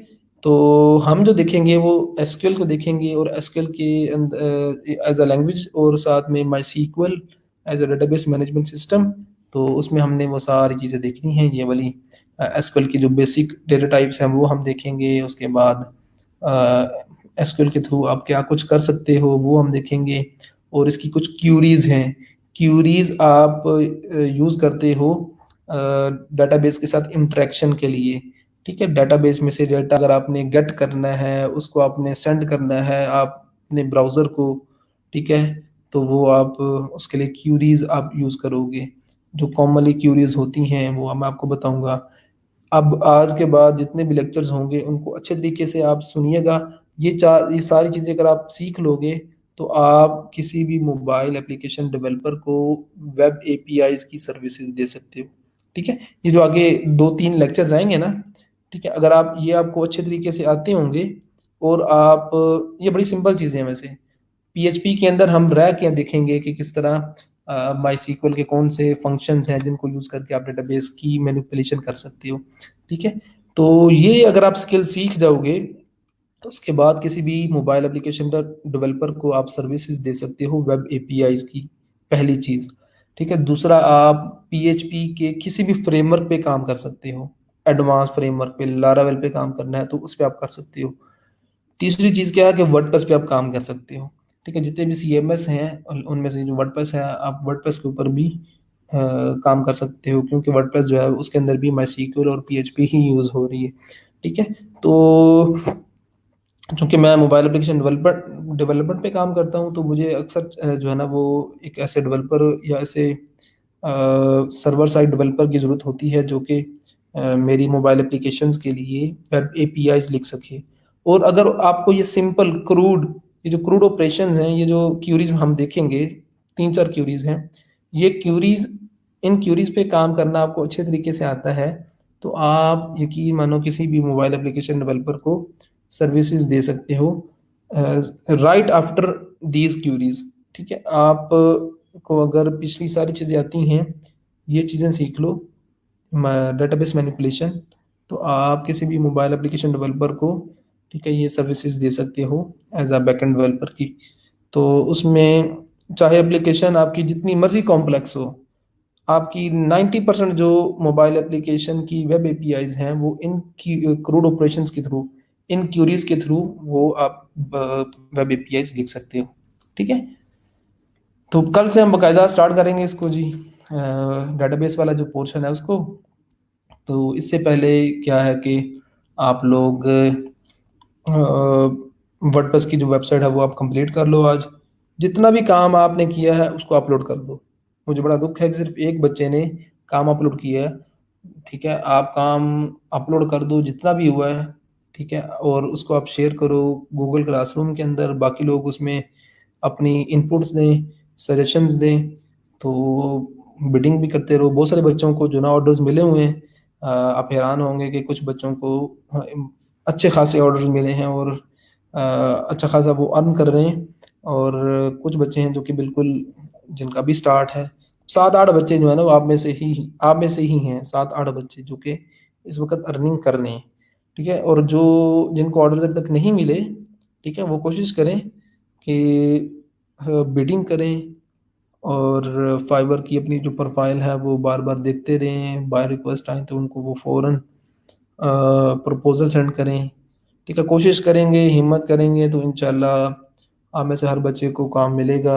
तो हम जो देखेंगे वो एसक्यूएल को देखेंगे, और एसक्यूएल के अंदर एज अ लैंग्वेज, और साथ में MySQL as a database management system. तो उसमें हमने वो सारी चीज़ें देखनी हैं, ये वाली एसक्यूएल की जो बेसिक डेटा टाइप्स हैं वो हम देखेंगे। उसके बाद एसक्यूएल के थ्रू आप क्या कुछ कर सकते हो वो हम देखेंगे, और इसकी कुछ क्यूरीज हैं, क्यूरीज आप यूज़ करते हो डेटाबेस के साथ इंटरेक्शन के लिए, ठीक है। डेटाबेस में से डेटा अगर आपने गेट करना है, उसको आपने सेंड करना है आप अपने ब्राउज़र को, ठीक है, तो वो आप उसके लिए क्यूरीज आप यूज़ करोगे। जो कॉमनली क्यूरीज होती हैं वो मैं आपको बताऊंगा। अब आज के बाद जितने भी लेक्चर्स होंगे उनको अच्छे तरीके से आप सुनिएगा। ये सारी चीज़ें अगर आप सीख लोगे तो आप किसी भी मोबाइल एप्लीकेशन डेवलपर को वेब एपीआईज की सर्विसेज दे सकते हो, ठीक है। ये जो आगे 2-3 लेक्चर्स आएंगे ना, ठीक है, अगर आप ये आपको अच्छे तरीके से आते होंगे, और आप, ये बड़ी सिंपल चीज़ें हैं वैसे। पीएचपी के अंदर हम रैक या देखेंगे कि किस तरह माई सीक्वल के कौन से फंक्शंस हैं जिनको यूज़ करके आप डेटाबेस की मैनिपुलेशन कर सकते हो, ठीक है। तो ये अगर आप स्किल सीख जाओगे तो उसके बाद किसी भी मोबाइल एप्लीकेशन डेवलपर को आप सर्विसेज दे सकते हो वेब एपीआईज की, पहली चीज़, ठीक है। दूसरा, आप पीएचपी के किसी भी फ्रेमवर्क पे काम कर सकते हो, एडवांस फ्रेमवर्क पे, लारावेल पे काम करना है तो उस पर आप कर सकते हो। तीसरी चीज़ क्या है कि वर्डप्रेस पे आप काम कर सकते हो, ठीक है? जितने भी सीएमएस हैं उनमें से जो वर्डप्रेस है, आप वर्डप्रेस के ऊपर भी काम कर सकते हो, क्योंकि वर्डप्रेस जो है उसके अंदर भी माईसीक्वल और पीएचपी ही यूज़ हो रही है, ठीक है? तो चूँकि मैं मोबाइल एप्लीकेशन डेवलपमेंट पे काम करता हूँ, तो मुझे अक्सर जो है ना वो एक ऐसे डेवलपर या ऐसे सर्वर साइड डेवलपर की ज़रूरत होती है जो कि मेरी मोबाइल एप्लीकेशंस के लिए वेब एपीआईज़ लिख सके। और अगर आपको ये सिंपल क्रूड, ये जो क्रूड ऑपरेशंस हैं, ये जो क्यूरीज़ हम देखेंगे, 3-4 क्यूरीज़ हैं, ये क्यूरीज़, इन क्यूरीज़ पे काम करना आपको अच्छे तरीके से आता है, तो आप यकीन मानो किसी भी मोबाइल एप्लीकेशन डेवलपर को सर्विसेज दे सकते हो राइट आफ्टर दीज क्यूरीज, ठीक है? आप को अगर पिछली सारी चीज़ें आती हैं, ये चीज़ें सीख लो, डेटाबेस मैनिपुलेशन, तो आप किसी भी मोबाइल एप्लीकेशन डेवलपर को, ठीक है, ये सर्विसेज दे सकते हो एज अ बैकएंड डेवलपर की। तो उसमें चाहे एप्लीकेशन आपकी जितनी मर्जी कॉम्प्लेक्स हो, आपकी 90% जो मोबाइल एप्लीकेशन की वेब एपीआईज हैं वो इन क्रूड ऑपरेशंस के थ्रू, इन क्यूरीज के थ्रू वो आप वेब एपीआईज लिख सकते हो, ठीक है? तो कल से हम बकायदा स्टार्ट करेंगे इसको जी, डेटाबेस वाला जो पोर्शन है उसको। तो इससे पहले क्या है कि आप लोग वर्डप्रेस की जो वेबसाइट है वो आप कंप्लीट कर लो आज। जितना भी काम आपने किया है उसको अपलोड कर दो। मुझे बड़ा दुख है कि सिर्फ एक बच्चे ने काम अपलोड किया है, ठीक है? आप काम अपलोड कर दो जितना भी हुआ है, ठीक है? और उसको आप शेयर करो गूगल क्लासरूम के अंदर, बाकी लोग उसमें अपनी इनपुट्स दें, सजेशंस दें, तो बिडिंग भी करते रहो। बहुत सारे बच्चों को जो ना ऑर्डर्स मिले हुए हैं, आप हैरान होंगे कि कुछ बच्चों को अच्छे खासे ऑर्डर्स मिले हैं और अच्छा खासा वो अर्न कर रहे हैं। और कुछ बच्चे हैं जो कि बिल्कुल, जिनका भी स्टार्ट है, 7-8 बच्चे जो है ना वो आप में से ही हैं, 7-8 बच्चे जो कि इस वक़्त अर्निंग कर रहे हैं, ठीक है? और जो जिनको ऑर्डर अभी तक नहीं मिले, ठीक है, वो कोशिश करें कि बिडिंग करें और फाइवर की अपनी जो प्रोफाइल है वो बार-बार देखते रहें, बाय रिक्वेस्ट आए तो उनको वो फ़ौरन प्रपोज़ल सेंड करें, ठीक है? कोशिश करेंगे, हिम्मत करेंगे तो इंशाल्लाह आप में से हर बच्चे को काम मिलेगा।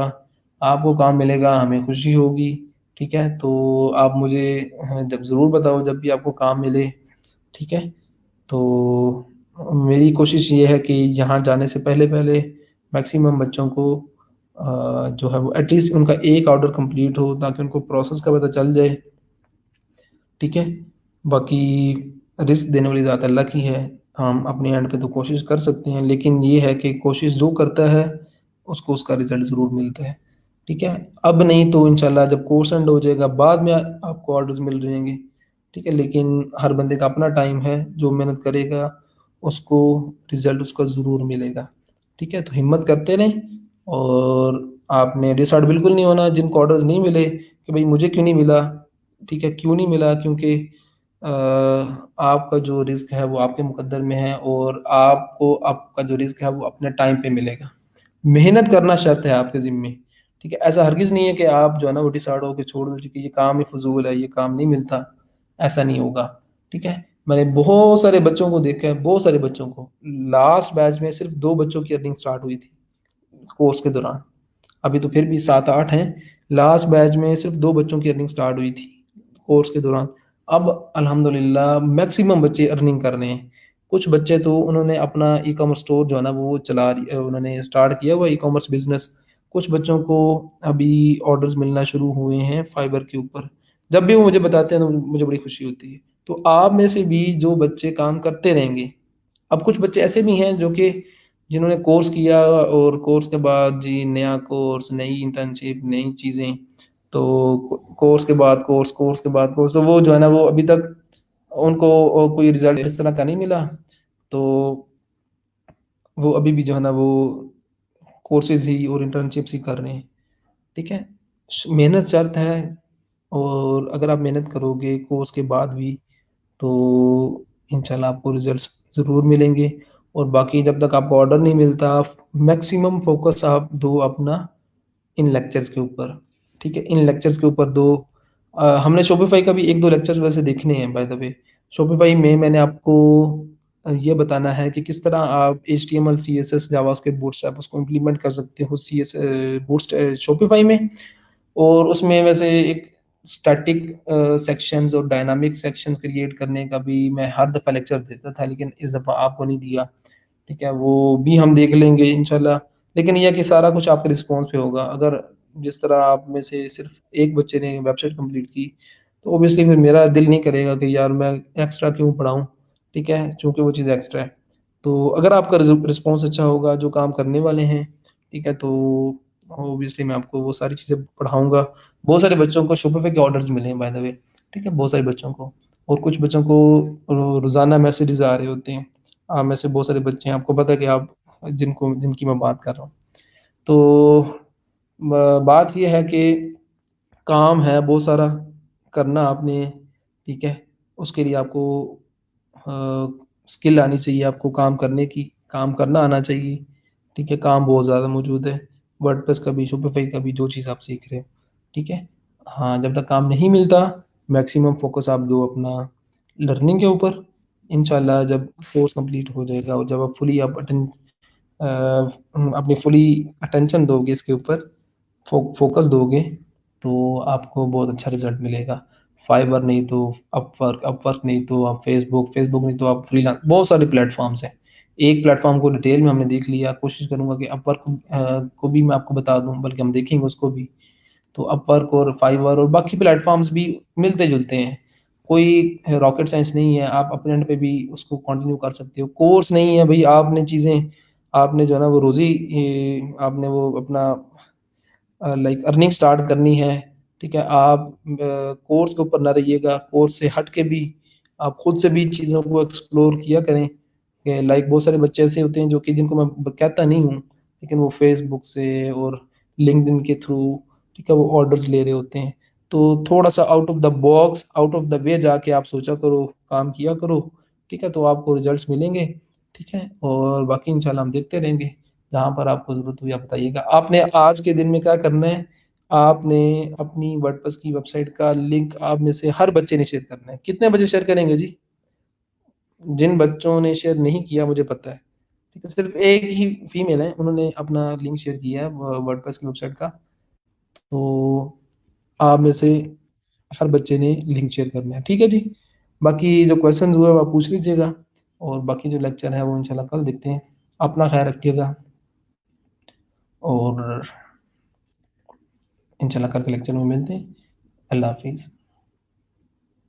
आपको काम मिलेगा, हमें खुशी होगी, ठीक है? तो आप मुझे जब ज़रूर बताओ जब भी आपको काम मिले, ठीक है? तो मेरी कोशिश ये है कि यहाँ जाने से पहले-पहले मैक्सिमम बच्चों को जो है वो एटलीस्ट उनका एक ऑर्डर कंप्लीट हो ताकि उनको प्रोसेस का पता चल जाए, ठीक है? बाकी रिस्क देने वाली ज़ात अल्लाह की है। हम अपने एंड पे तो कोशिश कर सकते हैं, लेकिन ये है कि कोशिश जो करता है, उसको उसका रिज़ल्ट ज़रूर मिलता है, ठीक है? अब नहीं तो इंशाल्लाह जब कोर्स एंड हो जाएगा, बाद में आपको ऑर्डर्स मिल जाएँगे, ठीक है? लेकिन हर बंदे का अपना टाइम है, जो मेहनत करेगा, उसको रिज़ल्ट उसका ज़रूर मिलेगा, ठीक है? तो हिम्मत करते रहें और आपने डिसहार्ट बिल्कुल नहीं होना जिनको ऑर्डर्स नहीं मिले कि भई मुझे क्यों नहीं मिला, ठीक है? क्यों नहीं मिला? क्योंकि आपका जो रिज़्क है वो आपके मुक़द्दर में है और आपको आपका जो रिज़्क है वो अपने टाइम पे मिलेगा। मेहनत करना शर्त है आपके ज़िम्मे, ठीक है? ऐसा हरगिज़ नहीं है कि आप जो है ना वो डिसहार्ड होके छोड़ दो कि ये काम ही फ़ुज़ूल है, ये काम नहीं मिलता, ऐसा नहीं होगा, ठीक है? मैंने बहुत सारे बच्चों को देखा है, बहुत सारे बच्चों को। लास्ट बैच में सिर्फ़ 2 बच्चों की अर्निंग स्टार्ट हुई थी कोर्स के दौरान। अभी तो फिर भी 7-8 हैं। लास्ट बैच में सिर्फ़ 2 बच्चों की अर्निंग स्टार्ट हुई थी कोर्स के दौरान। अब अल्हम्दुलिल्लाह मैक्सिमम बच्चे अर्निंग कर रहे हैं। कुछ बच्चे तो उन्होंने अपना ई-कॉमर्स स्टोर जो है ना वो उन्होंने स्टार्ट किया हुआ ई-कॉमर्स बिज़नेस। कुछ बच्चों को अभी ऑर्डर्स मिलना शुरू हुए हैं फाइवर के ऊपर। जब भी वो मुझे बताते हैं तो मुझे बड़ी खुशी होती है। तो आप में से भी जो बच्चे काम करते रहेंगे, अब कुछ बच्चे ऐसे भी हैं जो कि जिन्होंने कोर्स किया और कोर्स के बाद जी नया कोर्स, नई इंटर्नशिप, नई चीज़ें, तो कोर्स के बाद कोर्स, कोर्स के बाद कोर्स, तो वो जो है ना वो अभी तक उनको कोई रिज़ल्ट इस तरह का नहीं मिला, तो वो अभी भी जो है ना वो कोर्सेज़ ही और इंटर्नशिप्स ही कर रहे हैं, ठीक है? मेहनत शर्त है और अगर आप मेहनत करोगे कोर्स के बाद भी तो इंशाल्लाह आपको रिज़ल्ट्स ज़रूर मिलेंगे। और बाकी जब तक आपको ऑर्डर नहीं मिलता, मैक्सिमम फ़ोकस आप दो अपना इन लेक्चर्स के ऊपर, ठीक है? इन लेक्चर्स के ऊपर दो। हमने शॉपिफ़ाई का भी 1-2 लेक्चर्स वैसे देखने हैं बाय द वे। शॉपिफ़ाई में मैंने आपको ये बताना है कि किस तरह आप HTML, CSS, जावास्क्रिप्ट, बूटस्ट्रैप उसको इम्प्लीमेंट कर सकते हो शॉपिफाई में। और उसमें वैसे एक स्टैटिक सेक्शंस और डायनामिक सेक्शंस क्रिएट करने का भी मैं हर दफ़ा लेक्चर देता था, लेकिन इस दफ़ा आपको नहीं दिया। ठीक है, वो भी हम देख लेंगे इंशाल्लाह। लेकिन यह कि सारा कुछ आपके रिस्पॉन्स पे होगा। अगर जिस तरह आप में से सिर्फ एक बच्चे ने वेबसाइट कंप्लीट की, तो ऑब्वियसली फिर मेरा दिल नहीं करेगा कि यार मैं एक्स्ट्रा क्यों पढ़ाऊँ। ठीक है, चूंकि वो चीज़ एक्स्ट्रा है। तो अगर आपका रिस्पॉन्स अच्छा होगा, जो काम करने वाले हैं, ठीक है, तो ऑब्वियसली मैं आपको वो सारी चीज़ें पढ़ाऊंगा। बहुत सारे बच्चों को शोपिफाई के ऑर्डर्स मिले हैं बाय द वे। ठीक है, बहुत सारे बच्चों को। और कुछ बच्चों को रोजाना मैसेजेस आ रहे होते हैं। आप में से बहुत सारे बच्चे हैं, आपको पता है कि आप जिनकी मैं बात कर रहा हूँ। तो बात ये है कि काम है बहुत सारा करना आपने। ठीक है, उसके लिए आपको स्किल आनी चाहिए, आपको काम करने की, काम करना आना चाहिए। ठीक है, काम बहुत ज़्यादा मौजूद है, वर्डप्रेस का भी, शॉपिफाई का भी, जो चीज़ आप सीख रहे हो। ठीक है, हाँ, जब तक काम नहीं मिलता मैक्सिमम फोकस आप दो अपना लर्निंग के ऊपर। इंशाल्लाह जब कोर्स कंप्लीट हो जाएगा और जब आप अपनी फुली अटेंशन दोगे इसके ऊपर, फोकस दोगे, तो आपको बहुत अच्छा रिजल्ट मिलेगा। फाइवर नहीं तो अपवर्क, अपवर्क नहीं तो आप फेसबुक, फेसबुक नहीं तो आप फ्रीलांस, बहुत सारे प्लेटफॉर्म्स हैं। एक प्लेटफॉर्म को डिटेल में हमने देख लिया, कोशिश करूंगा कि अपवर्क को भी मैं आपको बता दूं, बल्कि हम देखेंगे उसको भी। तो अपवर्क और फाइवर और बाकी प्लेटफॉर्म्स भी मिलते जुलते हैं। कोई रॉकेट साइंस नहीं है, आप अपने एंड पे भी उसको कंटिन्यू कर सकते हो। कोर्स नहीं है भाई, आपने चीज़ें, आपने जो है ना वो रोज़ी, आपने वो अपना लाइक अर्निंग स्टार्ट करनी है। ठीक है, आप कोर्स के ऊपर ना रहिएगा, कोर्स से हट के भी आप खुद से भी चीज़ों को एक्सप्लोर किया करें। लाइक बहुत सारे बच्चे ऐसे होते हैं जो कि जिनको मैं कहता नहीं हूँ, लेकिन वो फेसबुक से और लिंक्डइन के थ्रू, ठीक है, वो ऑर्डर्स ले रहे होते हैं। तो थोड़ा सा out of the box, out of the way जाके आप सोचा करो, काम किया करो। ठीक है, तो आपको रिजल्ट्स मिलेंगे। ठीक है, और बाकी इंशाल्लाह हम देखते रहेंगे। जहाँ पर आपको ज़रूरत हुई आप बताइएगा। आपने आज के दिन में क्या करना है, आपने अपनी वर्डप्रेस की वेबसाइट का लिंक आप में से हर बच्चे ने शेयर करना है। कितने बच्चे शेयर करेंगे जी? जिन बच्चों ने शेयर नहीं किया मुझे पता है, ठीक है, सिर्फ एक ही फीमेल है, उन्होंने अपना लिंक शेयर किया है वर्डप्रेस की वेबसाइट का। तो आप में से हर बच्चे ने लिंक शेयर करना है। ठीक है जी, बाकी जो क्वेश्चन हुए वो आप पूछ लीजिएगा, और बाकी जो लेक्चर है वो इंशाल्लाह कल देखते हैं। अपना ख्याल रखिएगा, और इंशाल्लाह कल के लेक्चर में मिलते हैं। अल्लाह हाफिज़।